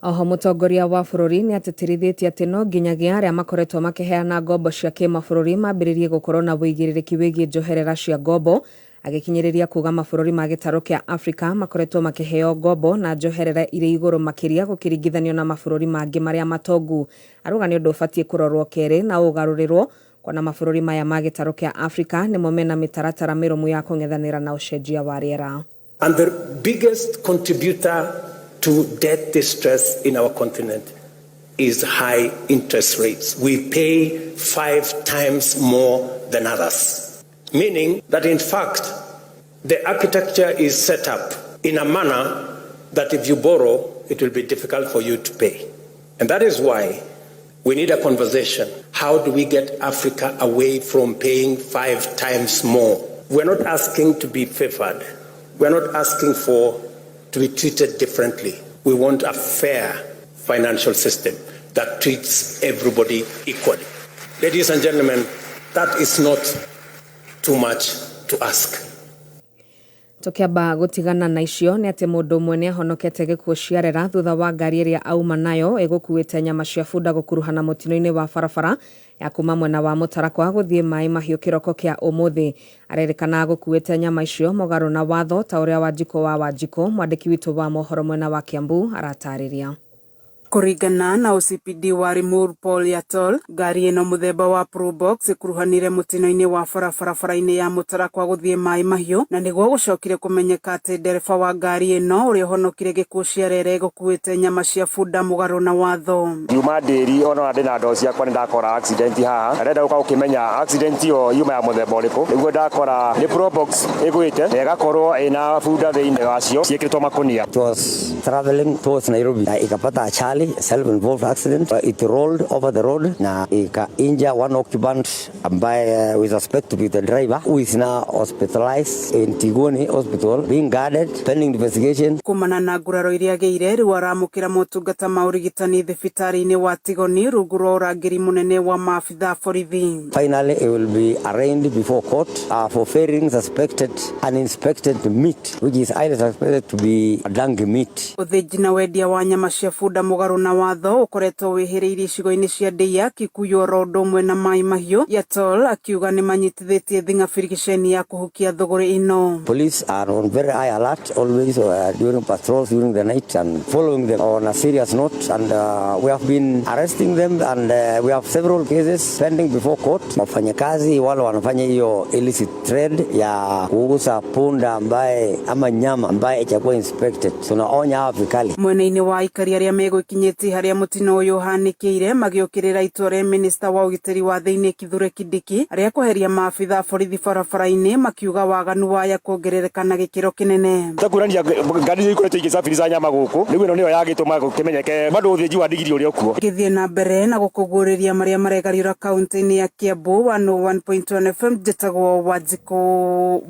[SPEAKER 10] Oho mũtongoria wa bũrũri nĩ atĩtĩrithĩtie atĩ no nginyagia arĩa makoretwo makĩheana ngombo cia kĩmabũrũri mambĩrĩrie gũkorwo na wĩigĩrĩrĩki wĩgiĩ njoherera cia ngombo, agĩkinyĩrĩria kuga mabũrũri ma gĩtarũ kĩa Afrika makoretwo makĩheo ngombo na njoherera irĩ igũrũ makĩria gũkĩringithanio na mabũrũri mangĩ marĩa matongu. Arauga nĩ ũndũ ũbatiĩ kũrorwo kerĩ na ũgarũrĩrwo kwana mabũrũri maya ma gĩtarũ kĩa Afrika nĩmo mena mĩtaratara mĩrũmu ya kũng'ethanĩra na ũcenjia wa rĩera.
[SPEAKER 11] And the biggest contributor to debt distress in our continent is high interest rates. We pay 5 times more than others, meaning that in fact the architecture is set up in a manner that if you borrow, it will be difficult for you to pay. And that is why we need a conversation. How do we get Africa away from paying 5 times more? We're not asking to be favored. We're not asking to be treated differently. We want a fair financial system that treats everybody equally. Ladies and gentlemen, that is not too much to ask.
[SPEAKER 10] Tũkĩamba gũtigana na icio nĩ atĩ mũndũ ũmwe nĩ ahonokete gĩkuũ ciarera thutha wa ngari ĩrĩa auma nayo ĩgũkuĩte nyama cia bunda gũkuruhana mũtino-inĩ wa barabara ya kuma mwena wa Mũtarakwa gũthiĩ Maĩ Mahiũ kĩroko kĩa ũmũthĩ. Arerĩkana gũkuĩte nyama icio mũgarũ na watho ta ũrĩa Wanjikũ wa Wanjikũ, mwandĩki witũ wa mohoro mwena wa Kiambu, aratarĩria.
[SPEAKER 13] Kũringana na OCPD wa Rimuru Paul Yatol, ngari ĩno mũthemba wa Probox ĩkuruhanire mũtino-inĩ wa barabara-inĩ ya Mũtarakwa gũthiĩ Maĩ Mahiũ, na nĩguo gũcokire kũmenyeka atĩ ndereba wa ngari ĩno ũrĩa ũhonokire gĩkuũ ciarere gũkuĩte nyama cia bunda mũgarũ na watho.
[SPEAKER 14] Yuma ndĩri ona ndĩ na ndo ciakwa nĩ ndakora accident haha. Arenda gũka gũkĩmenya accident ĩyo yuma ya mũthemba ũrĩkũ. Nĩguo ndakora nĩ Probox ĩgwĩte na ĩgakorwo ĩna bunda thĩinĩ wacio ciĩkĩrĩtwo makũnia.
[SPEAKER 15] Was traveling towards Nairobi. Ikapata ajali
[SPEAKER 8] Actually, self-involved accident. It rolled over the road na ika-injure one occupant ambaye we suspect to be the driver, who is now hospitalized in Tigoni Hospital, being guarded, pending investigation.
[SPEAKER 13] Kumana na nguraro iria geire riu aramukira motungata ma urigitani thibitari-ini wa Tigoni rungu rwa urangiri munene wa maabitha borithi.
[SPEAKER 8] Finally, it will be arraigned before court for fairing suspected uninspected meat, which is highly suspected to be dung meat.
[SPEAKER 13] Uthinji na wendia wa nyama cia bunda mugaru na watho ukoretwo wihiriirie icigo-ini cia Ndeia, Kikuyu, Orondo mwe na Mai Mahiu. Yatol akiuga ni manyitithitie thing'abirigiceni ya kuhukia thogori ino.
[SPEAKER 8] Police are on very high alert always during patrols during the night and following them on a serious note, and we have been arresting them and we have several cases pending before court. Wafanyakazi wale wanafanya hiyo illicit trade ya kuuza punda ambaye ama nyama ambaye itakuwa inspected, tunaonya hao vikali.
[SPEAKER 13] Mwena-ini wa ikari aria megwikinyiti haria mutino uyu hanikire magiukirira itua ria minista wa ugitiri wa thiini Kithure Kindiki aria kuheria maabitha borithi barabara-ini makiuga waganu waya kuongerereka na gikiro kinene.
[SPEAKER 14] Takurania ngari ikoretwo igisafiriza nyama guku nigu ino niyo yagituma gukimenyeke bado uthinji wa digiri uri okuo
[SPEAKER 13] githie na mbere na gukuguriria maria maregariura kaunti-ini ya Kiambu 101.1 FM jetagwo Wajiko.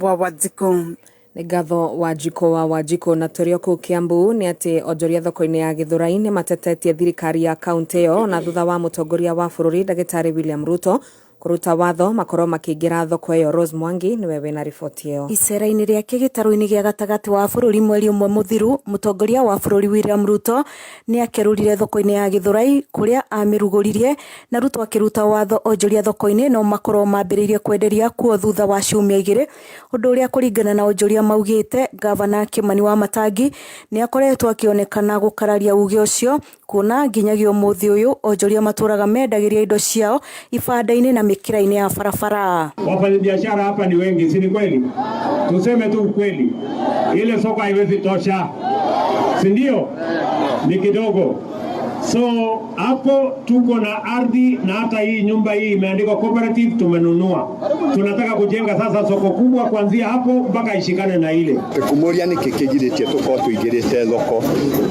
[SPEAKER 10] Nĩ ngatho wa Wajiko na tũrĩ kũu Kiambu nĩ atĩ onjoria thoko-inĩ ya Gĩthũrai nĩ matetetie thirikari ya kaunti ĩyo na thutha wa mũtongoria wa bũrũri Ndagĩtarĩ William Ruto kuruta watho makorwo makĩingĩra thoko ĩyo. Rose Mwangi nĩwe wĩna riboti ĩyo.
[SPEAKER 15] Icera-inĩ rĩake gĩtarũ-inĩ gĩa gatagatĩ wa bũrũri mweri ũmwe mũthiru, mũtongoria wa bũrũri William Ruto nĩ akerũrire thoko-inĩ ya Gĩthũrai kũrĩa amĩrugũririe, na Ruto akĩruta watho onjoria thoko-inĩ no makorwo mambĩrĩirie kwenderia kuo thutha wa ciumia igĩrĩ, ũndũ ũrĩa kũringana na onjoria maugĩte Gavana Kimani wa Matangi nĩ akoretwo akĩonekana gũkararia uge ũcio, kuona nginyagia ũmũthĩ ũyũ onjoria matũraga mendagĩria indo ciao ibanda-inĩ na mikira-inĩ ya barabara.
[SPEAKER 16] Wafanyabiashara hapa ni wengi, si ni kweli? Tuseme tu ukweli, ile soko haiwezi tosha, si ndio? Ni kidogo. So hapo tuko na ardhi na hata hii nyumba hii imeandikwa cooperative tumenunua. Tunataka kujenga sasa soko kubwa kuanzia hapo mpaka ishikane na ile.
[SPEAKER 17] Kumuria ni kikigiritie tuko tuigirite thoko.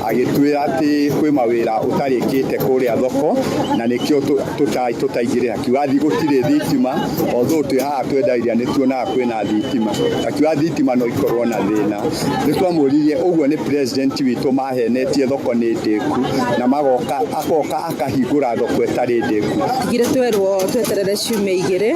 [SPEAKER 17] Agitwira ati kwi mawira utarikite kuria thoko na nikio tutaigirira kiwathi gutire thitima, although twi haha twendairia ni tuona kwina thitima. Kiwathi thitima no ikorwo na thina. Ni twamuririe uguo ni president witu mahenetie thoko ni ndeku na mago akoka akahingura thoko etari ndeku.
[SPEAKER 18] Tigire twerwo tweterere ciumia igire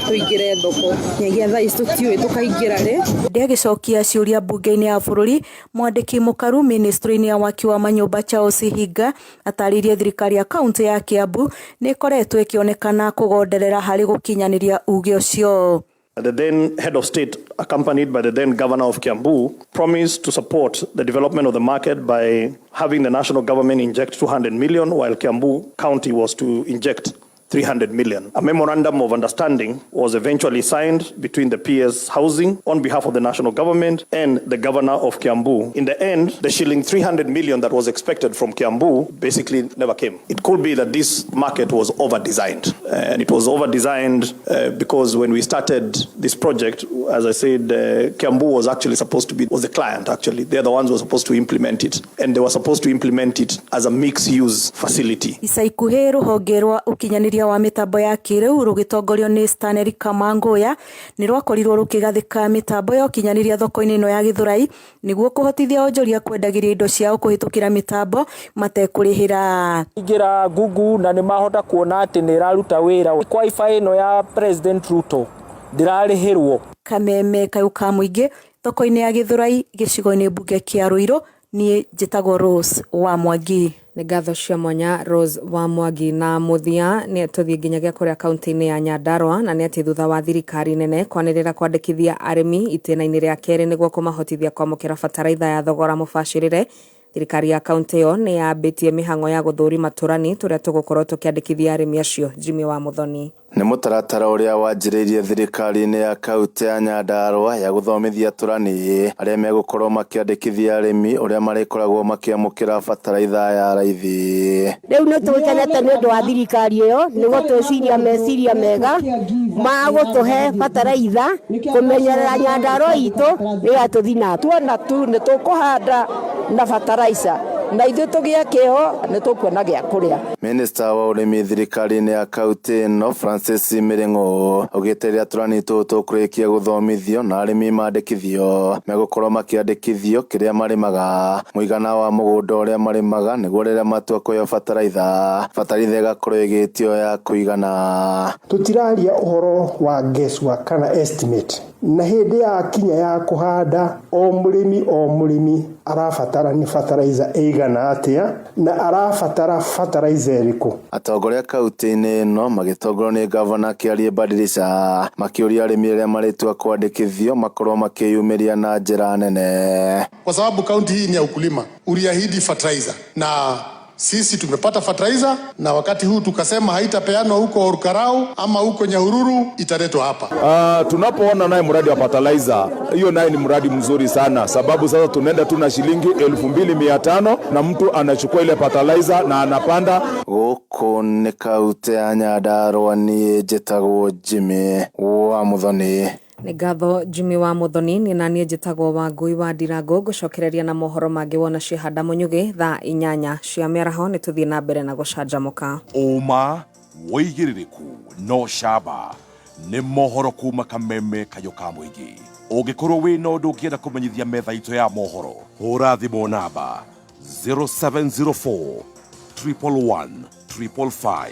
[SPEAKER 18] tuingire thoko nyagia thaa ici tutiũĩ tukaingĩra rĩ.
[SPEAKER 15] Ndĩagĩcokia ciũria mbunge-inĩ ya bũrũri, mwandĩki mũkaru ministry-inĩ ya waki wa manyũmba Charles Hinga atarĩirie thirikari ya kaunti ya Kiambu nĩ ĩkoretwo ĩkĩonekana kũgonderera harĩ gũkinyanĩria uge ũcio.
[SPEAKER 27] The then head of state, accompanied by the then governor of Kiambu, promised to support the development of the market by having the national government inject 200 million, while Kiambu County was to inject 300 million. A memorandum of understanding was eventually signed between the PS Housing on behalf of the national government and the governor of Kiambu. In the end, the shilling 300 million that was expected from Kiambu basically never came. It could be that this market was over-designed. And it was over-designed because when we started this project, as I said, Kiambu was actually supposed to be, was the client actually. They're the ones who were supposed to implement it. And they were supposed to implement it as a mixed-use facility.
[SPEAKER 15] Isaikuhe rũhonge rwa ũkinyanĩria wa mitambo ya kĩrĩu rũgĩtongorio nĩ Stanley Kamangoya nĩ rwakorirwo rũkĩgathĩka mitambo ya ũkinyanĩria thoko-inĩ ĩno ya Gĩthũrai nĩguo kũhotithia onjoria kwendagĩria indo ciao kũhĩtũkĩra mitambo matekũrĩhĩra.
[SPEAKER 19] Ingĩra Google na nĩ mahota kuona atĩ nĩ ĩraruta wĩra. Wi-Fi ĩno ya President Ruto ndĩrarĩhĩrwo.
[SPEAKER 15] Kameme kayũ ka mũingĩ thoko-inĩ ya Gĩthũrai gĩcigo-inĩ mbunge kĩa Rũirũ, niĩ njĩtagwo Rose wa Mwangi.
[SPEAKER 10] Nĩ ngatho cia mwanya Rose wa Mwangi. Na mũthia nĩ tũthiĩ nginyagia kũrĩa kaunti-inĩ ya Nyandarua, na nĩ atĩ thutha wa thirikari nene kwanĩrĩra kwandĩkithia arĩmi itĩna-inĩ rĩa kerĩ nĩguo kũmahotithia kwamũkĩra bataraitha ya thogora mũbacĩrĩre, thirikari ya kaunti ĩyo nĩ yambĩtie mĩhang'o ya gũthũrima tũrani tũrĩa tũgũkorwo tũkĩandĩkithia arĩmi acio. Jimmy wa Muthoni.
[SPEAKER 20] Nĩ mũtaratara ũrĩa wanjĩrĩirie thirikari-inĩ ya kaunti ya Nyandarua ya gũthomithia tũrani arĩa megũkorwo makĩandĩkithia arĩmi ũrĩa marĩkoragwo makĩamũkĩra bataraitha ya raithi.
[SPEAKER 9] Rĩu nĩ tũkenete nĩ ũndũ wa thirikari ĩyo nĩguo twĩciria meciria mega ma gũtũhe bataraitha kũmenyerera Nyandarua itũ rĩrĩa tũthiĩ na tuona tu nĩ tũkũhanda na bataraitha na ithuĩ tũgĩa kĩo nĩ tũkuona gĩa kũrĩa.
[SPEAKER 20] Minister wa ũrĩmi thirikari-inĩ ya kaunti ĩno Francis Mirengo augĩte rĩrĩa tũranĩtwo tũkũrĩkia gũthomithio na arĩmi mandĩkithio megũkorwo makĩandĩkithio kĩrĩa marĩmaga, mũigana wa mũgũnda ũrĩa marĩmaga, nĩguo rĩrĩa matua kuoya bataraitha ĩgakorwo ĩgĩtio ya kũigana.
[SPEAKER 1] Tũtiraria ũhoro wa guesswork kana estimate, na hĩndĩ ya kinya ya kũhanda o mũrĩmi arabatara nĩ fertilizer ĩigana atĩa na arabatara fertilizer ĩrĩkũ.
[SPEAKER 20] Atongoria kaunti-inĩ ĩno magĩtongorio nĩ gavana Kĩarie Badilisha makĩũria arĩmi arĩa marĩtua kwandĩkithio makorwo makĩyumĩria na njĩra nene,
[SPEAKER 2] kwa sababu kaunti hii ni ya ukulima. Uliahidi fertilizer na sisi tumepata fertilizer, na wakati huu tukasema haitapeanwa huko Orkarau ama huko Nyahururu, italetwa hapa.
[SPEAKER 3] Tunapoona naye mradi wa fertilizer, hiyo naye ni mradi mzuri sana, sababu sasa tunaenda tu na shilingi 2500 na mtu anachukua ile fertilizer na anapanda.
[SPEAKER 20] Gũkũ nĩ kaunti ya Nyandarua, niĩ njĩtagwo Jimmy wa Muthoni.
[SPEAKER 10] Nĩ ngatho Jimmy wa Muthoni, nĩ naniĩ njĩtagwo Wangui wa Ndirango, ngũcokereria na mohoro mangĩ wona ciahanda Mũnyugĩ thaa 8 cia mĩaraho. Nĩ tũthiĩ na mbere na gũcanjamũka.
[SPEAKER 6] Ũma wĩigĩrĩrĩku no camba nĩ mohoro kuma Kameme Kayũ ka Mũingĩ. Ũngĩkorwo wĩna ũndũ ũngĩenda kũmenyithia metha itũ ya mohoro, hũra thimũ namba 0704 111 555.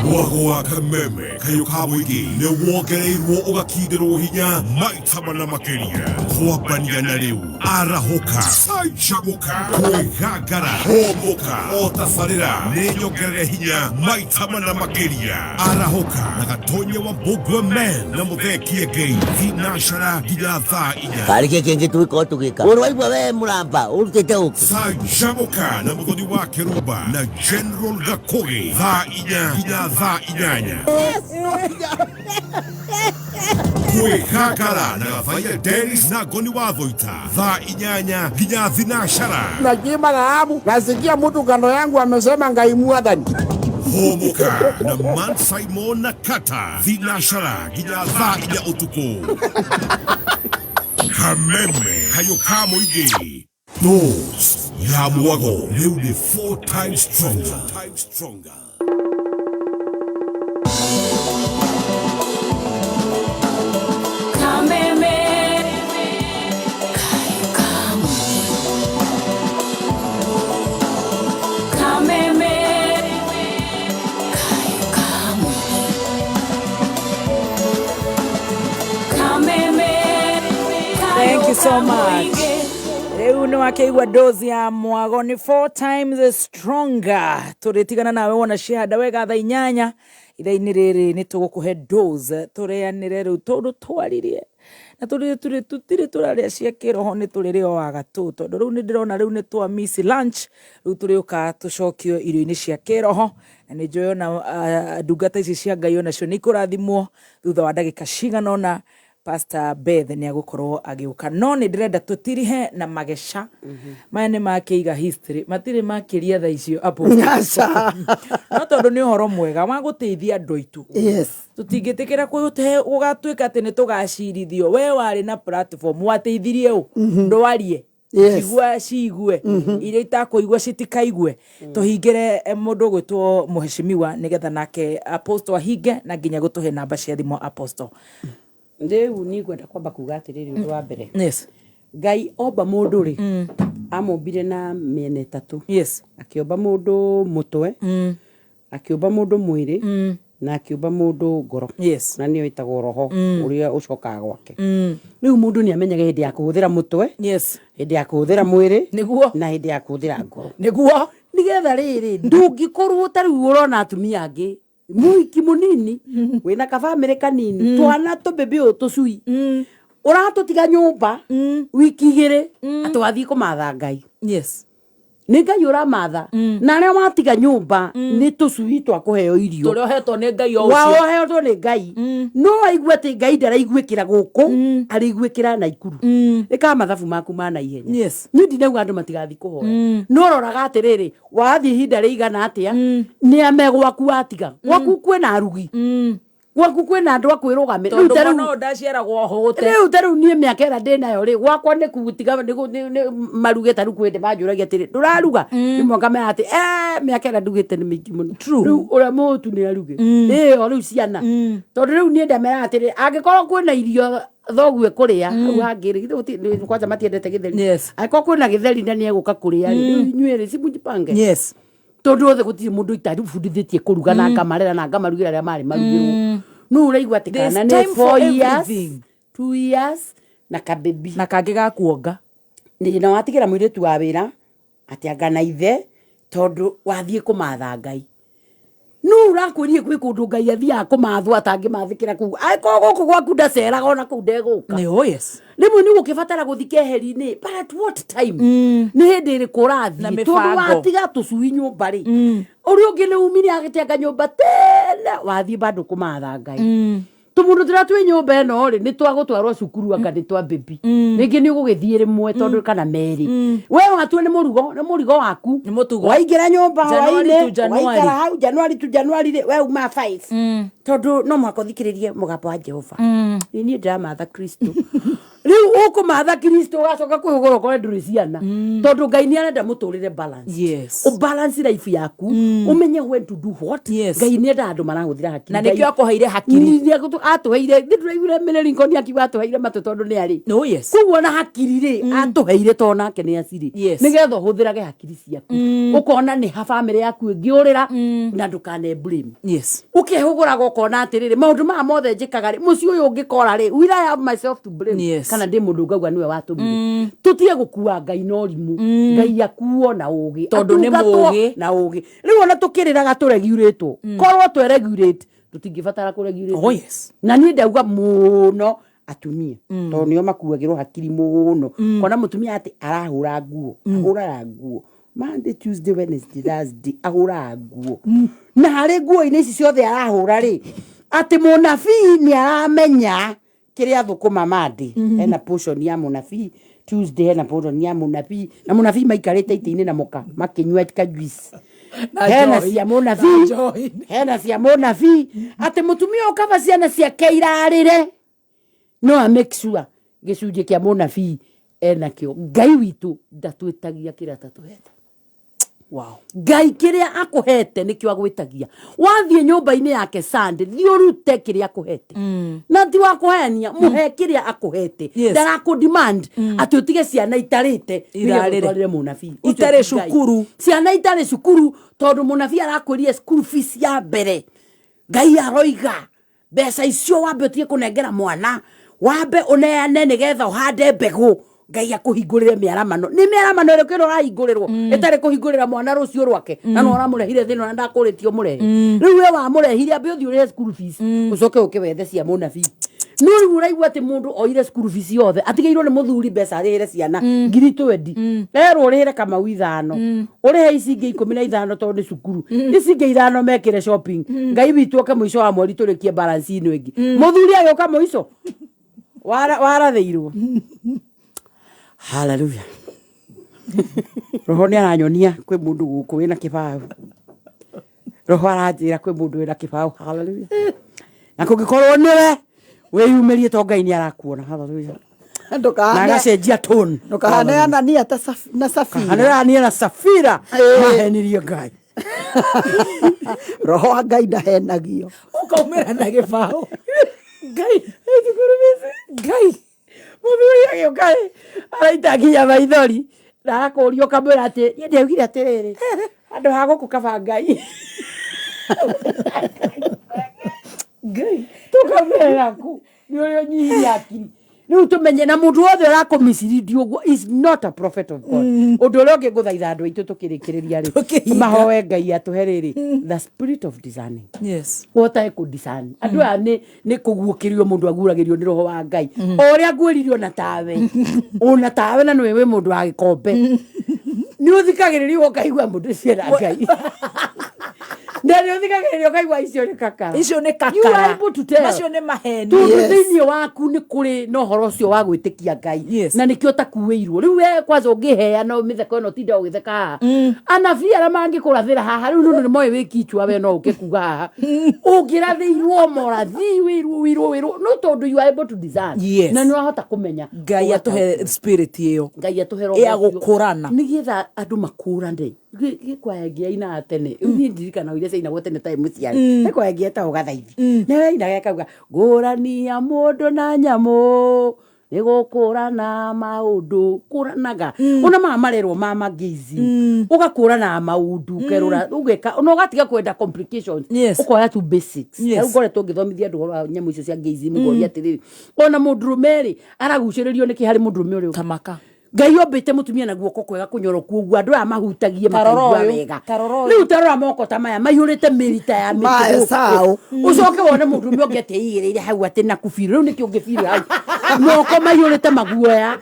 [SPEAKER 6] Mwago wa Kameme Kayũ ka Mũingĩ nĩ wongereirwo ũgakindĩrwo hinya maita mana makĩria. Kwambania na rĩu arahũka, canjamũka, kwĩgangara, homoka, o tabarĩra nĩ nyongerere hinya maita mana makĩria. Arahũka na Gatonye wa Mbũgua Men na Mũthee Ngei thinacara nginya thaa 4.
[SPEAKER 21] Karĩke kĩngĩ tũgĩkorwo tũgĩka. Ũrwaigua we mũramba ũrutĩte ũkũ.
[SPEAKER 6] Canjamũka na Mũthoni wa Kĩrumba na General Gakũgĩ thaa 4 nginya thaa 8. Kwĩgangara na Gathaiya Dennis na Ngoni wa Thũita thaa 8 nginya thinacara.
[SPEAKER 22] Nakiima dhahabu, nasikia mtu kando yangu amesema Ngai Mwathani.
[SPEAKER 6] Homoka na Man Simon na Kata thinacara nginya thaa 4 ũtukũ. Kameme Kayũ ka Mũingĩ, dose ya mwago rĩu nĩ 4 times stronger.
[SPEAKER 4] Thank you so much. Rĩu nĩ wakĩigua dozi ya mwago nĩ 4 times stronger. Tũrĩtigana nawe wona ciahanda wega thaa 8 ithaa-inĩ rĩrĩ nĩ tũgũkũhe dose tũrĩanĩre rĩu tondũ twaririe na tũtirĩ tũrarĩa cia kĩroho, nĩ tũrĩrĩ o wagatũ, tondũ rĩu nĩ ndĩrona rĩu nĩ twa miss lunch, rĩu tũrĩũka tũcokio irio-inĩ cia kĩroho, na nĩ njũĩ ona ndungata ici cia Ngai onacio nĩ ikũrathimwo thutha wa ndagĩka cigana ũna Pastor Beth nĩ agũkorwo agĩũka. No nĩ ndĩrenda tũtirihe na mageca maya nĩ makĩiga history, matirĩ makĩria thaa icio apo no tondũ nĩ ũhoro mwega wa gũteithia andũ aitũ.
[SPEAKER 5] Yes.
[SPEAKER 4] Tũtingĩtĩkĩra gũgatuĩka atĩ nĩ tũgacirithio. We warĩ na platform wateithirie ũ ndwarie ciigue iria itakũigua citikaigue. Tũhingĩre mũndũ gwĩtwo mũheshimiwa nĩgetha nake apostle ahinge na nginya gũtũhe namba cia thimũ apostle.
[SPEAKER 5] Rĩu nĩ ngwenda kwamba kuga atĩrĩrĩ ũndũ wa mbere.
[SPEAKER 4] Yes.
[SPEAKER 5] Ngai omba mũndũ rĩ amũmbire na mĩena ĩtatũ.
[SPEAKER 4] Yes.
[SPEAKER 5] Akĩomba mũndũ mũtwe, akĩomba mũndũ mwĩrĩ na akĩomba mũndũ ngoro.
[SPEAKER 4] Yes.
[SPEAKER 5] Na nĩyo ĩtagwo roho ũrĩa ũcokaga gwake. Rĩu mũndũ nĩ amenyaga hĩndĩ ya kũhũthĩra mũtwe,
[SPEAKER 4] yes,
[SPEAKER 5] hĩndĩ ya kũhũthĩra mwĩrĩ,
[SPEAKER 4] nĩguo,
[SPEAKER 5] na hĩndĩ ya kũhũthĩra ngoro.
[SPEAKER 4] Nĩguo
[SPEAKER 5] nĩgetha rĩrĩ ndũngĩkorwo ta rĩu ũrona atumia angĩ mwiki munini wina kafamĩlĩ kanini twana tũbĩbĩ tũcui ũratũtiga nyũmba wiki 2 atwathii kũmatha Ngai.
[SPEAKER 4] Yes.
[SPEAKER 5] Nĩ Ngai ũramatha na arĩa matiga nyũmba nĩ tũcui twa kũheo irio
[SPEAKER 4] tũrĩohetwo nĩ Ngai o ũcio
[SPEAKER 5] waohetwo nĩ Ngai no aigua atĩ Ngai ndaraiguĩkĩra gũkũ arĩiguĩkĩra na ikuru ĩka mathabu maku ma na ihenya.
[SPEAKER 4] Yes.
[SPEAKER 5] Nĩ ndinauga andũ matigathi kũhoya no roraga atĩrĩrĩ wathiĩ ihinda rĩigana atĩa nĩ amegwaku atiga gwaku kwĩna arugi gwaku kwina andu akwirugamira
[SPEAKER 4] tondu mwana ndaciaragwo hote
[SPEAKER 5] riu taru nie miaka era ndinayo ri gwakwa ni kugutiga ni maruge taru kwende manjuragia atiri nduraruga imwe ngamera ati miaka era ndugite ni mingi muno riu uria mutu ni aruge riu ciana tondu riu nie ndamera atiri angikorwo kwina irio thogu ekuria wangiri kwanza matiendete githeri aiko kwina githeri na ni eguka kuria riu nywere simujipange tondu othe gutiri mundu itaribundithitie kuruga na ngamarera na ngamarugira aria mari marugirwo no uraigua tikana ne 4 years 2 years na kabebi
[SPEAKER 4] na kangi gakuonga
[SPEAKER 5] ni na watigira mwiritu wa wira ati angana ithe tondu wathie kumatha Ngai no urakwirie kwi kundu Ngai athia kumathwa atangi mathikira ku aiko guku gwaku ndaceraga ona ku ndeguka
[SPEAKER 4] ni yes
[SPEAKER 5] rimwe ni gukibatara guthike heri-ini but at what time ni hindi iri kurathi tondu watiga tucui nyumba ri uri ungi ni umire agitianga nyumba tene wathie bandu kumatha Ngai tumundu tira twi nyumba eno ri ni twagutwarwo cukuru anga ni twa baby ringi ni ugugithie rimwe tondu kana meri we watue ni murigo waku
[SPEAKER 4] ni mutugo
[SPEAKER 5] waingira nyumba waikara hau January to January ri we uma 5 tondu no mwako thikiririe mugambo wa Jehova ni ndamatha Kristo riu ukumatha Kristo gacoka kwihugura kore nduri ciana tondu Ngai ni arenda muturire balance balance life yaku umenye when to do what Ngai ni enda andu marahuthira hakiri
[SPEAKER 4] na nikio akoheire hakiri
[SPEAKER 5] ni atuheire ndiraigure Lincoln akiuga atuheire matu tondu ni ari
[SPEAKER 4] no yes
[SPEAKER 5] kuguo na hakiri ri atuheire to nake ni aciri nigetha uhuthirage hakiri ciaku ukona ni ha family yaku ngiurira na ndukane blame ukihuguraga ukona atiriri maundu ma mothe njikaga ri muci uyu ngikora ri will I have myself to blame kana ndi mundu ngagwa niwe watumire tutie gukua Ngai no rimu Ngai akuo na ugi
[SPEAKER 4] tondu ni mugi
[SPEAKER 5] na ugi riu ona tukiriraga turegiuritwo korwo tweregurate tutingibatara kuregurate
[SPEAKER 4] oh yes
[SPEAKER 5] na ni ndauga muno atumia tondu nio makuagirwo hakiri muno kona mutumia ati arahura nguo ahura nguo Monday Tuesday Wednesday Thursday ahura nguo na hari nguo ini ici ciothe arahura ri ati munabii ni aramenya kiria thukuma Monday ena portion ya munabii Tuesday ena portion ya munabii na munabii maikarite iti-ini na muka makinywa juice hena cia munabii hena cia munabii ati mutumia ukava ciana ciake irarire no a make sure gicunje kia munabii ena kio Ngai witu ndatwitagia kiria tatuhete wow Ngai kiria akuhete nikio agwitagia wathie nyumba-ini yake Sunday thio rute kiria akuhete na ti wakuhenia muhe kiria akuhete ndaraku demand ati utige ciana itarite irarire munabii
[SPEAKER 4] itare cukuru
[SPEAKER 5] ciana itare cukuru tondu munabii arakwirie school fees ya mbere Ngai aroiga mbeca icio wambe utige kunengera mwana wambe uneane nigetha uhande mbegu Ngai akuhingurire miaramano ni miaramano ire kiro rahingurirwo itare kuhingurira mwana rucio rwake na no ramurehire thino na ndakuritio murehe riu we wa murehire ambe uthi ure school fees ucoke ukiwethe cia munabii no riu uraigua ati mundu oire school fees yothe atigeirwo ni muthuri mbeca arire ciana 20 erwo urire kama withano urihe ici ingi 15 tondu cukuru ici ingi 5 mekire shopping Ngai witu oke muico wa mweri turikie balance ino ingi muthuri ayoka muico waratheirwo hallelujah roho ni aranyonia kwi mundu guku wina kibao roho aranjira kwi mundu wina kibao hallelujah na kungikorwo niwe wiyumirie to Ngai ni arakuona hallelujah na agacenjia tone
[SPEAKER 7] ndukahane Anania na Safira
[SPEAKER 5] Anania na Safira mahenirie Ngai
[SPEAKER 7] roho wa Ngai ndahenagio
[SPEAKER 5] ukaumira na kibao Ngai Ngai muthuri agioka araitagia maithori na akurio kamwira ati ye ndeugire atiriri andu ha guku kaba Ngai Ngai tukamwira ku ni uyo nyihi akiri riu tumenye na mundu wothe urakumisiridio uguo is not a prophet of God undu uria ungi nguthaitha andu aitu tukirikiriria ri mahoe Ngai atuheriri the spirit of discerning what I could discern andu a ni kuguukirio mundu aguragirio ni roho wa Ngai uria ngwiririo na tawe una tawe na niwe mundu wa gikombe ni uthikagiririo ukaigua mundu cia Ngai Ndio thikagererio kaigwa icio ni kakara.
[SPEAKER 4] Icio ni kakara.
[SPEAKER 5] You are able to tell.
[SPEAKER 4] Macio ni maheni.
[SPEAKER 5] Thini waku ni kuri no horo cio wa gwitikia Ngai. Na nikio takuwirwo. Riu we kwanza ungihea no mitheko no tinda ugitheka. Anabi ara mangi kurathira haha riu no moyo wikichwa we no ukikuga haha. Ungirathirwo morathi wirwo no tondu you are able to discern. Na no hota kumenya.
[SPEAKER 4] Ngai atuhe spirit iyo.
[SPEAKER 5] Ngai atuhe roho
[SPEAKER 4] ya gukurana.
[SPEAKER 5] Nigetha andu makurane. Gikwagia ina tene. Ni ndirikana ile ina wote ne time ciari. Gikwagia ta ugathaithi. Na ina gakauga ngurani ya mundu na nyamu. Nigukurana maundu kuranaga. Ona marerwo mama gizi. Ugakurana maundu kerura ugeka no gatiga kwenda complications. Ukoya tu basics. Ugore tungithomithia ndu nyamu icio cia gizi mugoria atiriri. Ona mundurumeri araguciririo niki hari mundurume uri
[SPEAKER 4] kamaka.
[SPEAKER 5] Ngai ombete mutumia na guoko kwega kunyoroku ugu andu aya mahutagie makaigua wega. Riu tarora moko ta maya maihurite mirita ya mito. Ucoke wone mundurume ongete igirire hau ati na kubiru riu niki ungibiru hau. Moko maihurite maguoya.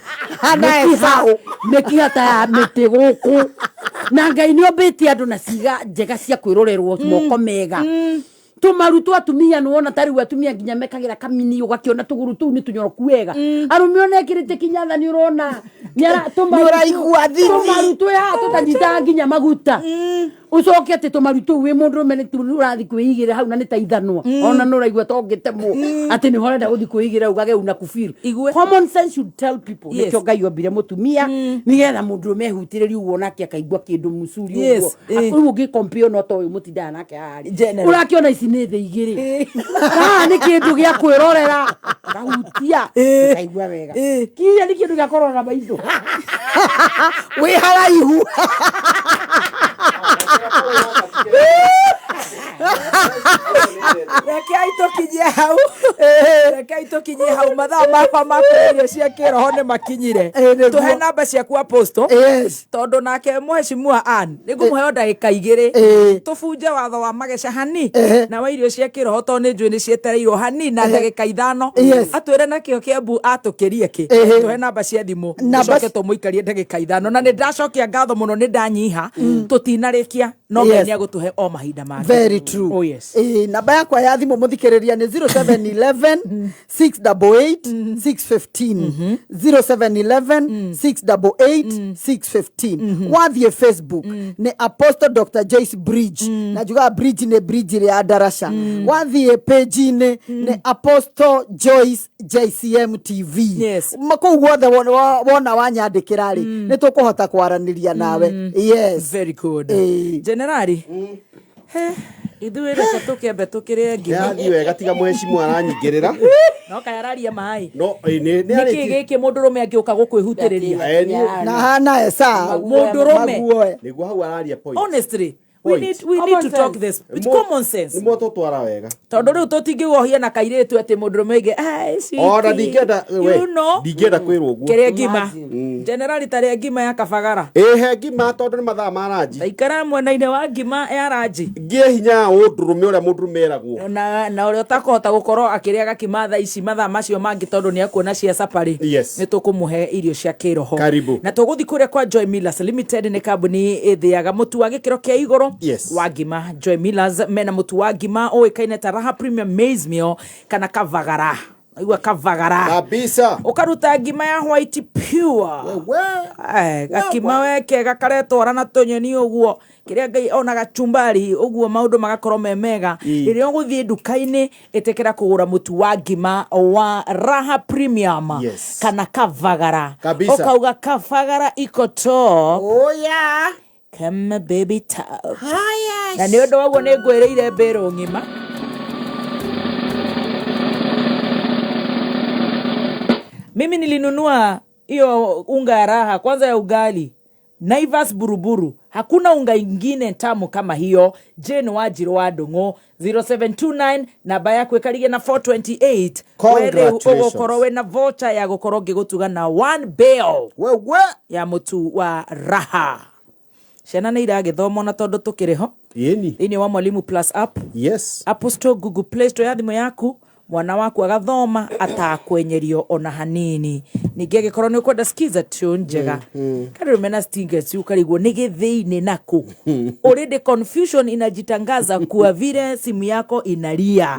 [SPEAKER 5] Mekiha ta ya miti guku. Na Ngai ni ombete andu na ciga njega cia kwirorerwo moko mega. Tumarutu atumia nuona tari atumia nginya mekagira kamini ugakiona tuguru tu ni tunyoroku wega. Arume one kirite kinyatha ni urona. Nyara
[SPEAKER 7] Uraigua thithi.
[SPEAKER 5] Tumarutu ya tutanyita nginya maguta. Ucoke ati tumarutu we mundu mene turathi kwigire hau na ni taithanwa. Ona no raigua tongitemo. Ati ni horenda guthi kwigire ugage una kufiru. Common sense should tell people. Nikyo Ngai ombire mutumia nigetha mundu mehutiririe uguo nake akaigua kindu musuri uguo. Akuru ugi compare no to uyu mutinda nake hari. Urakiona ici ni thi igiri. Ni kindu gia kwirorera. Gahutia. Akaigua wega. Kiya ni kindu gia korora maitho.
[SPEAKER 7] We haraihu.
[SPEAKER 4] Reke itokinye hau mathaa makwa makwirio cia kiroho ni makinyire. Tuhe namba ciaku aposto tondu nake mheshimiwa Ann ningumuheo ndagika igiri tubunje watho wa mageca hani na wa irio cia kiroho to ni njui ni cietereirwo hani na ndagika 5 atwire nakio kiambu atukirie ki tuhe namba cia thimu coke tumuikarie ndagika 5 na ni ndacokia ngatho muno ni ndanyiha tutinarikia no Ngai ni agutuhe o mahinda make.
[SPEAKER 7] Very true.
[SPEAKER 4] Oh yes.
[SPEAKER 7] Namba yakwa ya thimu muthikiriria ni 0711 688 615 0711 688 615. Wathie Facebook ni Apostle Dr. Joyce Bridge na juga bridge ni bridge ya darasha. Wathie page ni Apostle Joyce JCM TV.
[SPEAKER 4] Yes.
[SPEAKER 7] Makou guothe wona wanyandikira ri ni tukuhota kwaraniria nawe. Yes.
[SPEAKER 4] Very good. Generali. Ithuĩ reke tũkĩambe tũkĩrĩe ngima.
[SPEAKER 8] Yathi wega tiga mheshimiwa aranyingĩrĩra.
[SPEAKER 4] No kayararia mai.
[SPEAKER 8] No nĩ
[SPEAKER 4] nĩkĩ gĩkĩ mũndũrũme angĩũka gũkwĩhutĩrĩria.
[SPEAKER 7] Na hana esa
[SPEAKER 4] mũndũrũme.
[SPEAKER 8] Nĩguo hau araria point.
[SPEAKER 4] Honestly. We need to talk this with common sense.
[SPEAKER 8] Nimo tutwara wega.
[SPEAKER 4] Tondu riu tutingĩgohia na kairitu ati mũndũrũme ige
[SPEAKER 8] ora ndingĩenda we ndingĩenda kwĩrwo ũguo.
[SPEAKER 4] Kĩrĩa ngima. Generali tarĩa ngima ya kabagara.
[SPEAKER 8] He ngima tondu nĩ mathaa ma ranji.
[SPEAKER 4] Ndaikara mwena-inĩ wa ngima ya ranji.
[SPEAKER 8] Ngie hinya ũndũrũme ũrĩa mũndũrũme eragwo.
[SPEAKER 4] Na ũrĩa ũtakũhota gũkorwo akĩrĩa gakima thaa ici mathaa macio mangĩ tondu nĩ akuona cia safari. Nĩ tũkũmũhe irio cia kĩroho. Na tũgũthi kũrĩa kwa Joy Millers Limited nĩ kambuni ĩthĩaga mũtu wa gĩkĩro kĩa igũrũ. Wa ngima. Joy Millers mena mũtu wa ngima ũĩkaine ta Raha Premium Maize Meal kana kavagara. Aigua kavagara
[SPEAKER 8] kabisa
[SPEAKER 4] ukaruta ngima ya white pure gakima weke gakaretwara na tonyeni uguo kiria Ngai ona gachumbari uguo maundu magakorwo memega riria uguthie nduka-ini etekera kugura mutu wa ngima wa Raha Premium kana kavagara ukauga kavagara iko top.
[SPEAKER 7] Oh yeah.
[SPEAKER 4] Come baby top. Na ni undu waguo ni ngwireire mbero ngima. Mimi nilinunua hiyo unga ya Raha kwanza ya ugali. Naivas buruburu. Hakuna unga ingine tamu kama hiyo. Jane Wajiro wa Ndung'u 0729 namba yako ĩkarige na 428. Congratulations. Ugokorowe na voucher ya gukoro ngigutuga na 1 bill. Ya mutu wa Raha. Ciana nĩ iragĩthoma na tondu tukiriho. Ini wa Mwalimu Plus app.
[SPEAKER 8] Yes.
[SPEAKER 4] Apple Store, Google Play Store ya thimũ yaku. mwana waku agathoma atakwenyerio ona hanini. Ningi agikorwo ni ukwenda skiza tune njega kana rumena stingers ukarigwo ni githini naku already confusion inajitangaza kuwa vile simu yako inalia.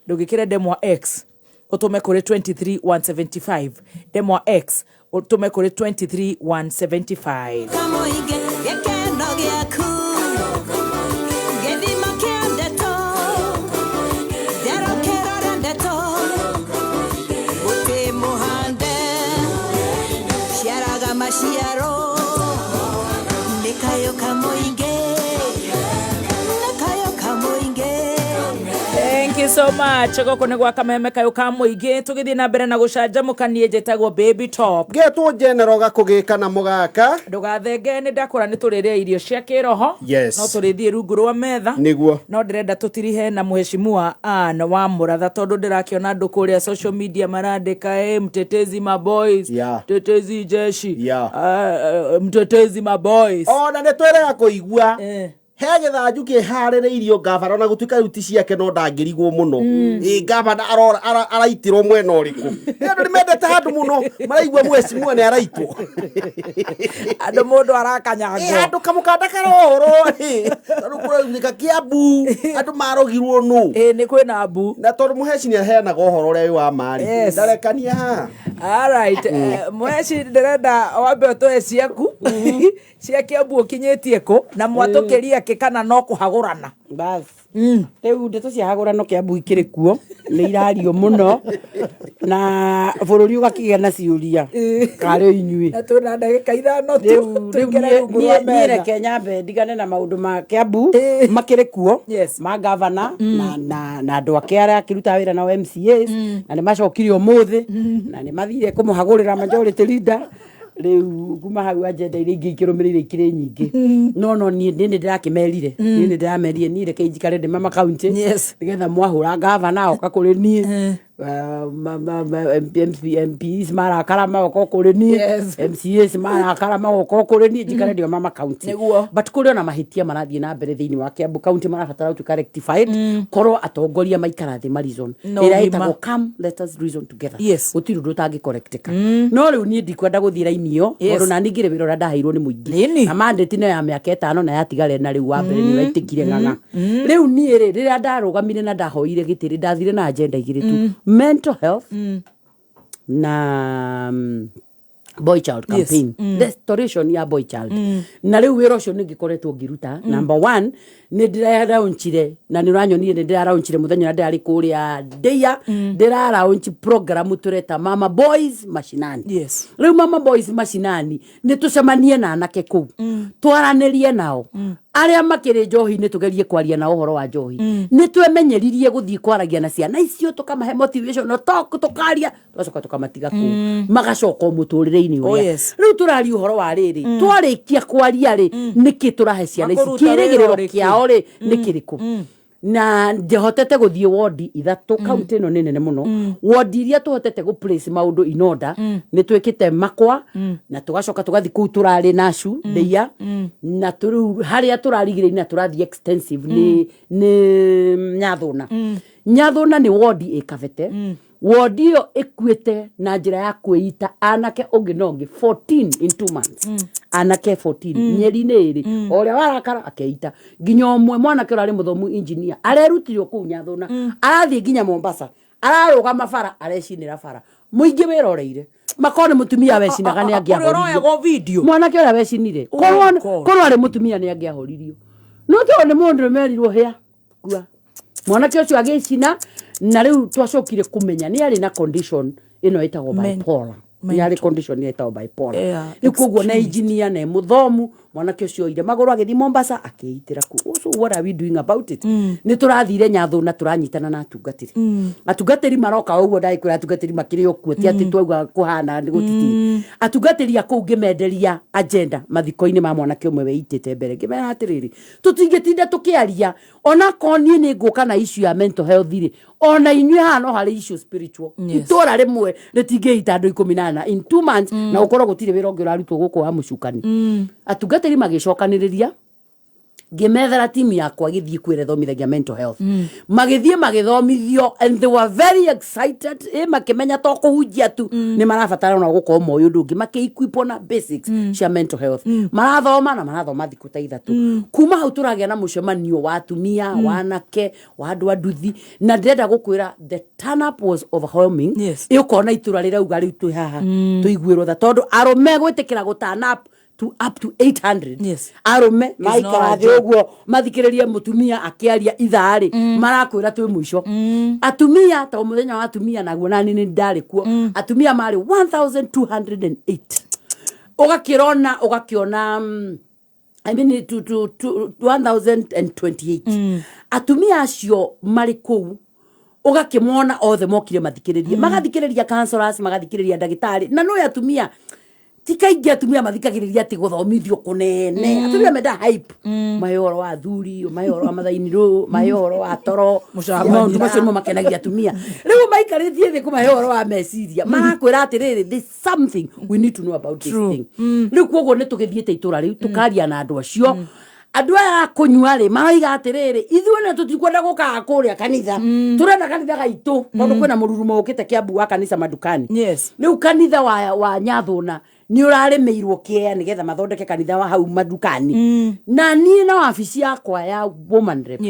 [SPEAKER 4] Ndugikire demo X utume kuri 23175 demo X utume kuri 23175. Thank you so much. Goko ni gwa kameme kayo ka muingi tugithii na mbere na gucanjamukanie jetagwo baby top
[SPEAKER 8] getwo general gakugika na mugaka
[SPEAKER 4] ndugathenge ni ndakora ni turiria irio cia kiroho no turithie rungu rwa metha
[SPEAKER 8] niguo
[SPEAKER 4] no ndirenda tutirihe na muheshimiwa na wa muratha tondu ndirakiona andu kuria social media marandika mtetezi ma boys mtetezi jeshi mtetezi ma boys
[SPEAKER 8] ona ne twerega kuigua hege thanju kihaririirio gavana na gutuika ruti ciake no ndangirigwo muno gavana araitirwo mwena uriku ndu nimendete handu muno maraigua mwecimu ni araitwo
[SPEAKER 4] andu mundu arakanyangwo
[SPEAKER 8] andu kamukanda karoro andu kuraunika Kiambu andu marogirwo nu
[SPEAKER 4] ni kwina mbu
[SPEAKER 8] na tondu muheci ni aheanaga uhoro uria wa mari ndarekania ha.
[SPEAKER 4] Alright, muheci ndirenda wambe utoe ciaku cia Kiambu ukinyitie ku na mwatukiria kana no kuhagurana
[SPEAKER 5] bas riu ndeto cia hagurano Kiambu ikiri kuo ni irario muno na bururi ugakigia na ciuria kare inyui
[SPEAKER 4] na tuna ndagika 5 tu tuingere ugurwa
[SPEAKER 5] mera Kenya ndigane na maundu ma Kiambu makiri kuo ma governor na andu ake aria akiruta wira na MCAs na ni macokirio muthi na ni mathire kumuhagurira majority leader riu kuma hau agenda iria ingi ikirumirire ikire nyingi no ni ndirakimerire ni ndiramerire ni reke njikare de mama county nigetha mwahura governor oka kuri ni MPs marakara magoko kuri ni MCAs marakara magoko kuri ni njikare de mama county but kuri ona mahitia marathie na mbere thiini wa Kiambu county marabatara tu rectified korwo atongoria maikara thi marizon ira itago come let us reason together gutiru ndutangi correcteka no riu ni ndikwenda guthira inio tondu na ningire wira ndahairwo ni muingi na mandate no ya miaka 5 na yatigare na riu wa mbere ni waitikire nganga riu ni riria ndarugamire na ndahoire gitiri ndathire na agenda igire tu mental health na boy child campaign restoration ya boy child na riu wira ucio ningikoretwo ngiruta number 1 ni ndiraunchire na ni uranyonire ni ndiraunchire muthenya na ndari kuria ndeya ndiraunchi program tureta mama boys mashinani riu mama boys mashinani ni tucemanie na anake ku twaranirie nao aria makire njohi ni tugerie kwaria na uhoro wa njohi ni twemenyeririe guthii kwaragia na ciana icio tukamahe motivation no tukaria twacoka tukamatiga ku magacoka muturire-ini uria riu turari uhoro wa riri twarikia kwaria ri niki turahe ciana ici kirigiriro kiao ri nikiriku na jehotete guthie ward ithatu county no nene muno ward iria tuhotete gu place maundu in order ni twikite makwa na tugacoka tugathi ku turari nacu ndeia na turu haria turarigire na turathi extensive ni nyathuna ni ward ikavete ward iyo ikuite na njira ya kwita anake ungi nongi 14 in 2 months anake 14 nyeri-ini iri oria warakara akeita nginya omwe mwanake urari muthomu engineer arerutirio ku nyathuna arathie nginya Mombasa araruga mabara arecinira bara muingi wiroreire makone mutumia wecinaga ni angiahoririo
[SPEAKER 4] video
[SPEAKER 5] mwanake uria wecinire korwo ari mutumia ni angiahoririo no to ni mundu merirwo hia kua mwanake ucio agicina na riu twacokire kumenya ni ari na condition ino itagwo bipolar ni ari condition ni itagwo bipolar ni koguo na engineer na muthomu mwanake ucio ire maguru agithi Mombasa akeitira ku so what are we doing about it ni turathire nyathuna turanyitana na atungatiri maroka uguo ndaikura atungatiri makiri okuo ti ati twauga kuhana ndi gutiti atungatiri akungi menderia agenda mathiko-ini ma mwanake umwe weitite mbere ngimera atiriri tutingitinda tukiaria ona koni ni nguka na issue ya mental health ri ona inywe hano hari issue spiritual itora rimwe ritingeita andu 18 in 2 months na ukorwo gutire wira ungi urarutwo guku wa mucukani atungatiri magicokaniriria ngimethera timu yakwa githii kwire thomithagia mental health magithie magithomithio and they were very excited makimenya to kuhunjia tu ni marabatara na gukorwo moyo ndungi makiequipo na basics cia mental health marathoma thiku ta ithatu kuma hau turagia na mucemanio wa atumia wanake wa andu anduthi na ndenda gukwira the turn up was overwhelming ikona itura rirauga riu tu haha tuiguirwo tha tondu arume gwitikira go turn up up to 800 arume maikara thi uguo mathikiririe mutumia akiaria ithari marakwira twi mwisho atumia ta muthenya wa atumia naguo nani ni ndari kuo atumia mari 1208 ugakiona I mean 1028 atumia acio mari kou ugakimwona othe mokire mathikiririe magathikiriria counselors magathikiriria ndagitari na no atumia tikaingi atumia mathikagiriria ati guthomithio kunene atumia menda hype mayoro wa thuri mayoro wa mathainiro mayoro wa toro maundu macio makenagia atumia riu maikaritie thi kumayoro wa meciria marakwira ati riri there's something we need to know about this thing riu koguo ni tugithiete itura riu tukaria na andu acio andu aya kunyua ri maraiga atiriri ithuĩ na tutikwenda gukaa kuria kanitha turenda kanitha gaitu tondu kwina mururumo ukite Kiambu wa kanisa madukani riu kanitha wa Nyathuna ni uraremeirwo kia nigetha mathondeke kanitha wa hau madukani na ni na wabici yakwa ya woman rep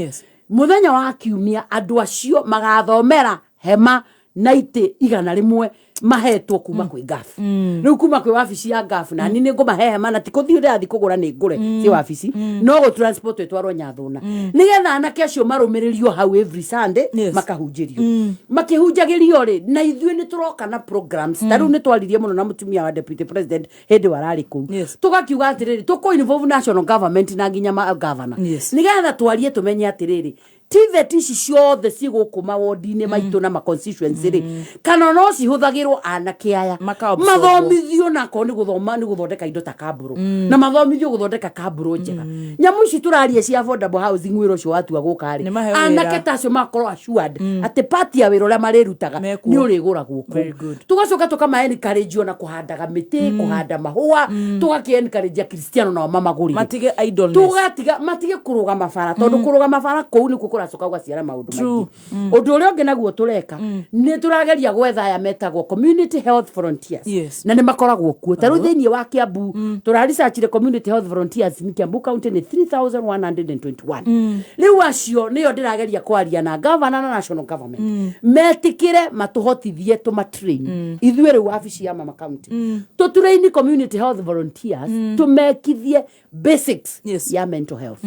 [SPEAKER 5] muthenya wa kiumia andu acio magathomera hema naite igana rimwe mahetwo kuma kwi gafu riu kuma kwi wabici ya gafu na ni ngumahe hema na tikuthii ndathi kugura ni ngure ci wabici no go transport etwarwo Nyathuna nigetha anake acio marumiririo hau every Sunday makahunjirio makihunjagirio ri na ithuĩ ni turoka na programs taru ni twaririe muno na mutumia wa deputy president hindi warari ku tugakiuga atiriri tuko involve national government na nginya governor nigetha twarie tumenye atiriri TVET ici ciothe cigukuma wodi-inĩ maitũ na ma-constituency rĩ kana no cihuthagirwo anake aya mathomithio na ko ni guthoma ni guthondeka indo ta kaburu na mathomithio guthondeka kaburu njega nyamu ici turarie cia affordable housing wiro cio watua gukari anake tacio makorwo assured ati party ya wiro ria marirutaga ni uriguragwo ku tugacoka tukama encourage na kuhandaga miti kuhanda mahua tugaki encourage Kristiano na mamaguri
[SPEAKER 4] matige idleness
[SPEAKER 5] tugatiga matige kuruga mabara tondu kuruga mabara kou ni kuracoka gwaciara maundu maingi undu uria ungi naguo tureka ni turageria gwetha ya metagwo community health volunteers na ni makoragwo kuo taru thiini wa Kiambu turaresearchire community health volunteers ni Kiambu county ni 3121 riu acio niyo ndirageria kwaria na governor na national government metikire matuhotithie tumatrain ithuĩ riu wabici ya mama county tutrain community health volunteers tumekithie basics ya mental health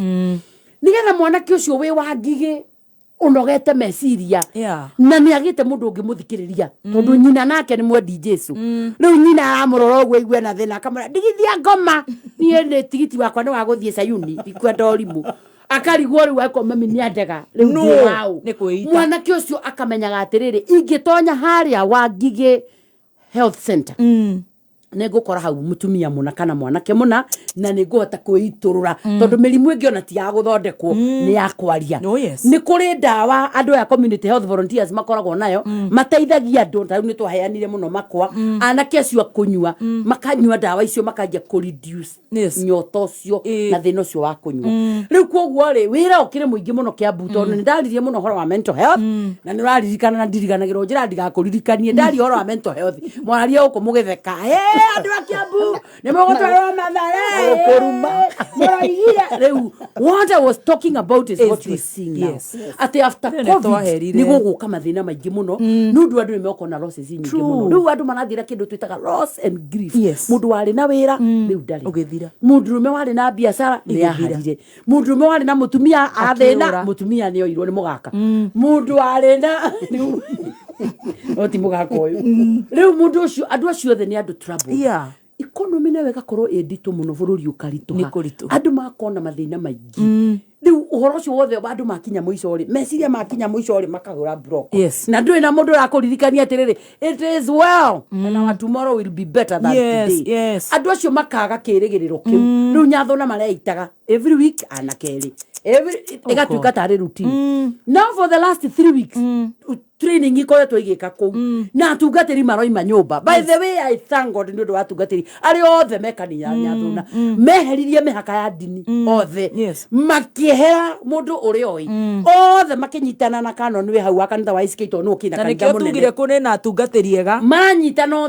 [SPEAKER 5] nigetha mwanake ucio wi wa ngigi unogete meciria na ni agite mundu ungimuthikiriria tondu nyina nake ni mwendi Jesu riu nyina aramurora ogwo igwe na thina akamura ndigithia ngoma nie ni tigiti wakwa ni wa guthie Sayuni ikwenda orimu akarigwo riu ako mami ni andega riu no
[SPEAKER 4] ni kuita
[SPEAKER 5] mwanake ucio akamenyaga atiriri ingitonya haria wa ngigi health center negukora hau mutumia muna kana mwanake muna na niguhota kwiturura tondu mirimu ingi ona ti ya guthondekwo ni ya kwaria ni kuri ndawa andu ya community health volunteers makoragwo nayo mateithagia andu taru ni twaheanire muno makwa anake acio kunyua makanyua ndawa icio makanjia ku reduce nyoto ucio na thina ucio wa kunyua riu koguo ri wira ukire muingi muno Kiambu tondu ni ndaririe muno horo wa mental health na ni raririkana na ndiriganagirwo njira ndigakuririkanie ndari horo wa mental health mwararia uko mugitheka andu a Kiambu ni mogotwarwo mathare kuruma muraigira riu what I was talking about is what we see now ati after COVID ni guguka mathina maingi muno nundu andu ni moko na losses nyingi muno riu andu marathira kindu twitaga loss and grief mundu wari na wira riu ndari
[SPEAKER 4] ugithira
[SPEAKER 5] mundu rume wari na biashara ni yaharire mundu rume wari na mutumia athina mutumia ni oirwo ni mugaka mundu wari na oti mugaka uyu riu mundu ucio andu acio the ni andu trouble economy na wega korwo editu muno bururi ukarituha andu makona mathina maingi riu uhoro ucio wothe andu makinya muico ri meciria makinya muico ri makagura block na ndui na mundu rakuririkania atiriri it is well and our tomorrow will be better than today andu acio makaga kirigiriro kiu riu Nyathuna mareitaga every week anakeri egatuika tari routine now for the last 3 weeks training ikoretwo igika kuu na atungatiri maroima nyumba. By the way, I thank God nĩ ũndũ wa atungatiri arĩa othe mekania nyathuna meheririe mĩhaka ya ndini othe makĩhera mũndũ ũrĩa oĩ othe makĩnyitana na kanoni we hau akanitha wa iskito no kina kanitha mũnene.
[SPEAKER 4] Tugire kune na atungatiri ega
[SPEAKER 5] manyitana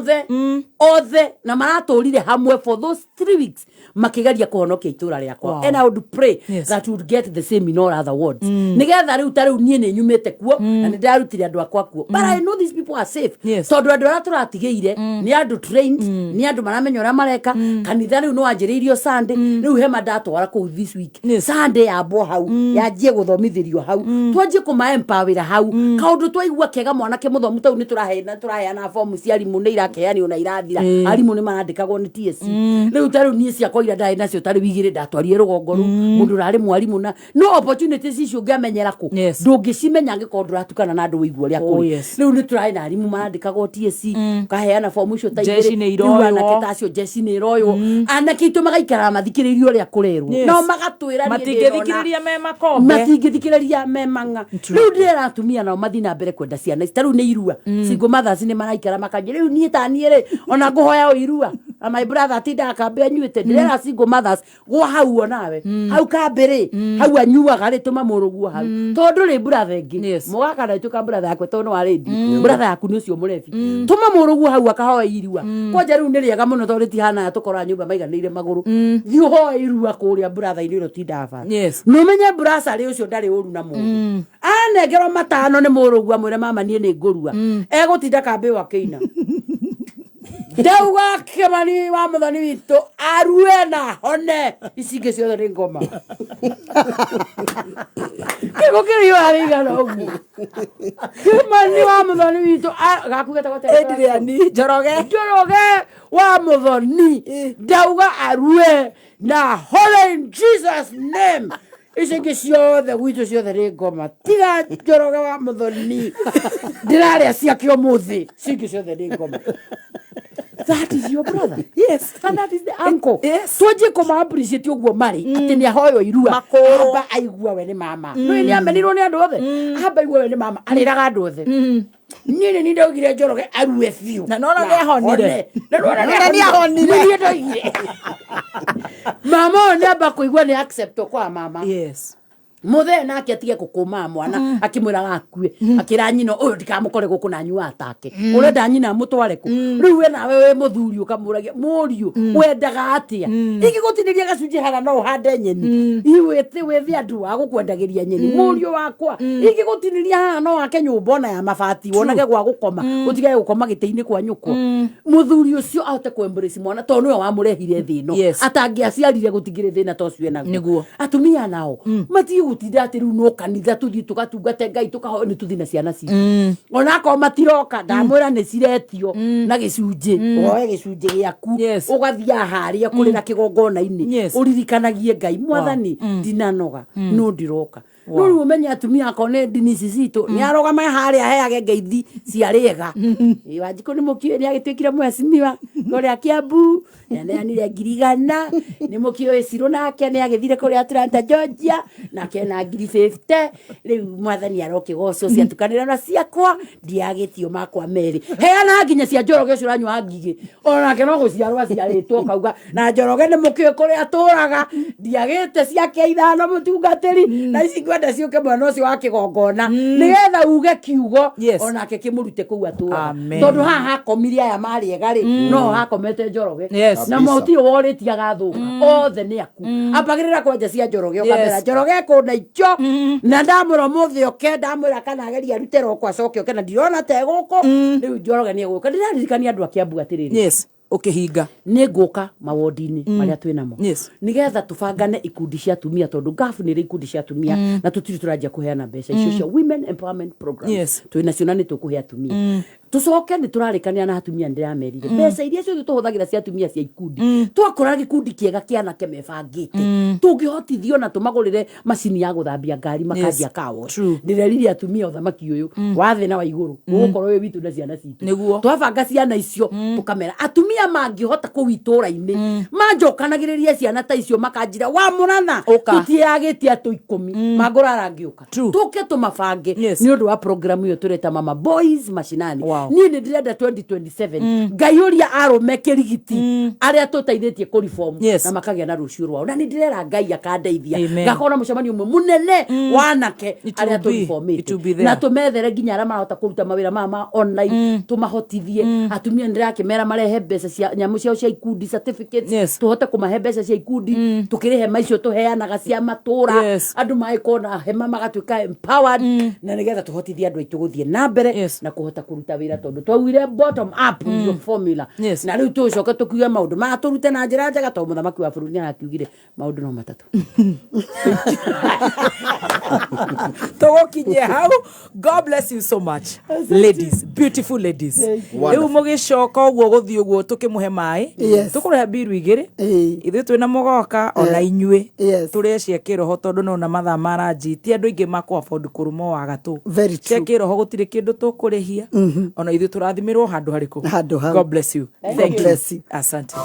[SPEAKER 5] othe na maratũrire hamwe for those 3 weeks makigeria kuhonokia itũra rĩakwa. And I would pray that we would get the same in all other wards. Nigetha rĩu tarĩu niĩ nĩ nyumĩte kuo na nĩ ndarutire andũ akwa kuo. But I know these people are safe. Tondũ andũ arĩa tũratigĩire nĩ andũ trained, nĩ andũ maramenya ũrĩa mareka. Kanitha rĩu no wanjĩrĩirio Sunday, rĩu hema ndatwara kũu this week. Sunday yambwo hau, yanjie gũthomithĩrio hau. Twanjie kũma-empower hau. Kaũndũ twaigua kega mwanake mũthomu tau nĩ tũraheana fomu cia arimũ nĩ irakeanio na irathira. Arimũ nĩ marandĩkagwo nĩ TSC. Rĩu tarĩu niĩ ciakwa ira ndaĩ nacio tarĩ wigĩrĩ ndatwarire rũgongo rũu. Mũndũ ũrarĩ mwarimũ na no opportunities icio ngĩamenyera kũ. Ndũngĩcimenya angĩkorwo ndũratukana na andũ wĩigua ũrĩa kũrĩ. Rĩu nĩ tũraĩ na arimũ marandĩkagwo TSC. Kaheana fomu icio ta igĩrĩ. Rĩu anake tacio jeshi nĩ iroywo. Anake itũ magaikara mathikĩrĩirie ũrĩa kũrerwo. No magatwĩra
[SPEAKER 4] matingĩthikĩrĩria me makombe.
[SPEAKER 5] Matingĩthikĩrĩria me mang'a. Rĩu ndĩrera atumia nao mathi na mbere kwenda ciana. Tarĩu nĩ irua. Single mothers nĩ maraikara makanjĩ. Rĩu niĩ ta niĩ rĩ ona ngũhoya o irua. My brother tinda kambe anyuĩte ndĩrera single mothers gwa hau onawe. Hau kambĩrĩ. Hau anyuaga rĩ tũma mũrũguo hau. Tondũ rĩ brother ĩngĩ. Mũgakana ĩtuĩka brother yakwe tondũ wa rĩndi. Brother yaku nĩ ũcio mũrebi. Tũma mũrũguo hau akahoya irua. Kwanja rĩu nĩ rĩega mũno tondũ rĩtihana tũkora nyũmba maiganĩire magũrũ. Thiĩ ũhoe irua kũrĩa brother-inĩ ũrĩa tindaga bara. No menye brasarĩ ũcio ndarĩ ũru na mũndũ. Anengerwo matano nĩ mũrũguo amwĩre mama niĩ nĩ ngũrua. Egũtinda kambĩ wakĩina. Ndauga Kĩmani wa mũthoni witũ arue na hone icingĩ ciothe nĩ ngoma. Kĩgo kĩrĩ arĩigana ũguo. Kĩmani wa mũthoni witũ gakugĩte gũtega.
[SPEAKER 4] Adriani Njoroge
[SPEAKER 5] wa mũthoni ndauga arue na hone in Jesus name. Icingĩ ciothe gwitũ ciothe nĩ ngoma. Tiga Njoroge wa mũthoni ndĩrarĩa ciake ũmũthĩ icingĩ ciothe nĩ ngoma. That is your brother.
[SPEAKER 4] Yes.
[SPEAKER 5] And that is the uncle. Yes. Twaje koma appreciate uguo mari. Ati ni ahoyo irua. Aba aigua we ni mama. No ni amenirwo ni andu othe. Aba aigua we ni mama. Aliraga andu othe. Nini ni ndaugire Njoroge arue fiu.
[SPEAKER 4] Na nona ni ahonire.
[SPEAKER 5] Na nona ni ahonire. Ni ndaugire. Mama ni aba kuigua ni accept kwa mama.
[SPEAKER 4] Yes.
[SPEAKER 5] Muthe nake atige gukuma mwana akimwiraga akue akira nyina uyu ndikamukore guku na nyua atake urenda nyina mutware ku riu we nawe we muthuri ukamuragia muriu wendaga atia iki gutiniria gacunji haga no hande nyeni iwete wethi andu wa gukwendagiria nyeni muriu wakwa iki gutiniria haga no wake nyumba ona ya mabati wonage gwa gukoma utige gukoma gite-ini kwa nyukwa muthuri ucio ahote ku embrace mwana to niwe wamurehire thino atangiaciarire gutigire thina to cio naguo atumia nao mati gutinda ati riu no kanitha tuthi tukatungate Ngai tukaho ni tuthi na ciana ci ona ko matiroka ndamwira ni ciretio na gicunji oe gicunji giaku ugathia haria kuri na kigongona-ini uririkanagie Ngai mwathani ndinanoga no ndiroka no riu menya atumia ko ne ndini cicito ni arogama haria heage ngeithi ciarega wanjiko ni mukio ni agitwikira mwesimiwa kuri Kiambu ni anire ngirigana ni mukio Esiro nake ni agithire kuri Atlanta Georgia nake na ngiri 50 riu mwathani arokigocwo ciatukanira na ciakwa ndiagitio makwa meri heana nginya cia Njoroge ucio ranywa ngigi onake no guciarwa ciaritwo kauga na Njoroge ni mukio kuri aturaga ndiagite ciake ithano mutungatiri na ici ngwenda ciuke mwana ucio wa kigongona nigetha uge kiugo onake kimurute kuu atura tondu haha hakomirie aya mari egari no hakomete Njoroge na mauti woritie agathuka othe ni aku ambagirira kwenja cia Njoroge ukamera Njoroge kuna icho na ndamura muthi oke ndamura kana ageri arutero kwa coke oke na ndirona te guko riu Njoroge ni guka ndiririkania andu a Kiambu atiriri
[SPEAKER 4] ukihinga
[SPEAKER 5] ni nguka mawodi-ini maria twina mo nigetha tubangane ikundi cia atumia tondu gafu ni ikundi cia atumia na tutiri turajia kuheana mbeca icio cia women empowerment programs twina cio na ni tukuhe atumia tucoke ni turarikania na atumia ndiramerire mbeca iria ciothe tuhuthagira cia atumia cia ikundi twakora gikundi kiega kiana kemebangite tungihotithio na tumagurire macini ya guthambia ngari makanjia kawo ndirerire atumia uthamaki uyu wathe na wa iguru gukorwo wi witu na ciana citu twabanga ciana icio tukamera atumia mangihota kuwitura-ini manjokanagiriria ciana ta icio makanjira wa murana tutiagitie atu 10 magurara ngiuka tuke tumabange ni undu wa program iyo tureta mama boys mashinani ni ndirenda 2027 ngaiuria arume kirigiti aria tutaithitie ku reform na makagia na rucio rwao na ni ndirera ngai akandeithia ngakora mucemanio umwe munene wanake aria tu reform na tumethere nginya aria marahota kuruta mawira mama online tumahotithie atumia ndirakimera marehe mbeca cia nyamu ciao cia ikundi certificates tuhote kumahe mbeca cia ikundi tukirihe maicio tuheanaga cia matura andu maikona hema magatuika empowered na nigetha tuhotithie andu aitu guthie na mbere na kuhota kuruta wira tondu twawire bottom up your formula na riu tucoka tukiuga maundu ma turute na njira njega to muthamaki wa bururi akiugire maundu no matatu
[SPEAKER 4] togokinye hau. God bless you so much ladies, beautiful ladies. Riu mugicoka uguo guthii uguo tukimuhe mai tukureha biru igiri ithu twina mugoka ona inyue turie cia kiroho tondu nona mathaa maranji ti andu ingi makwa afford kurumo wa gatu cia kiroho gutire kindu tukurihia ona ithu turathimirwo handu hariku. God bless you. Thank you. Asante.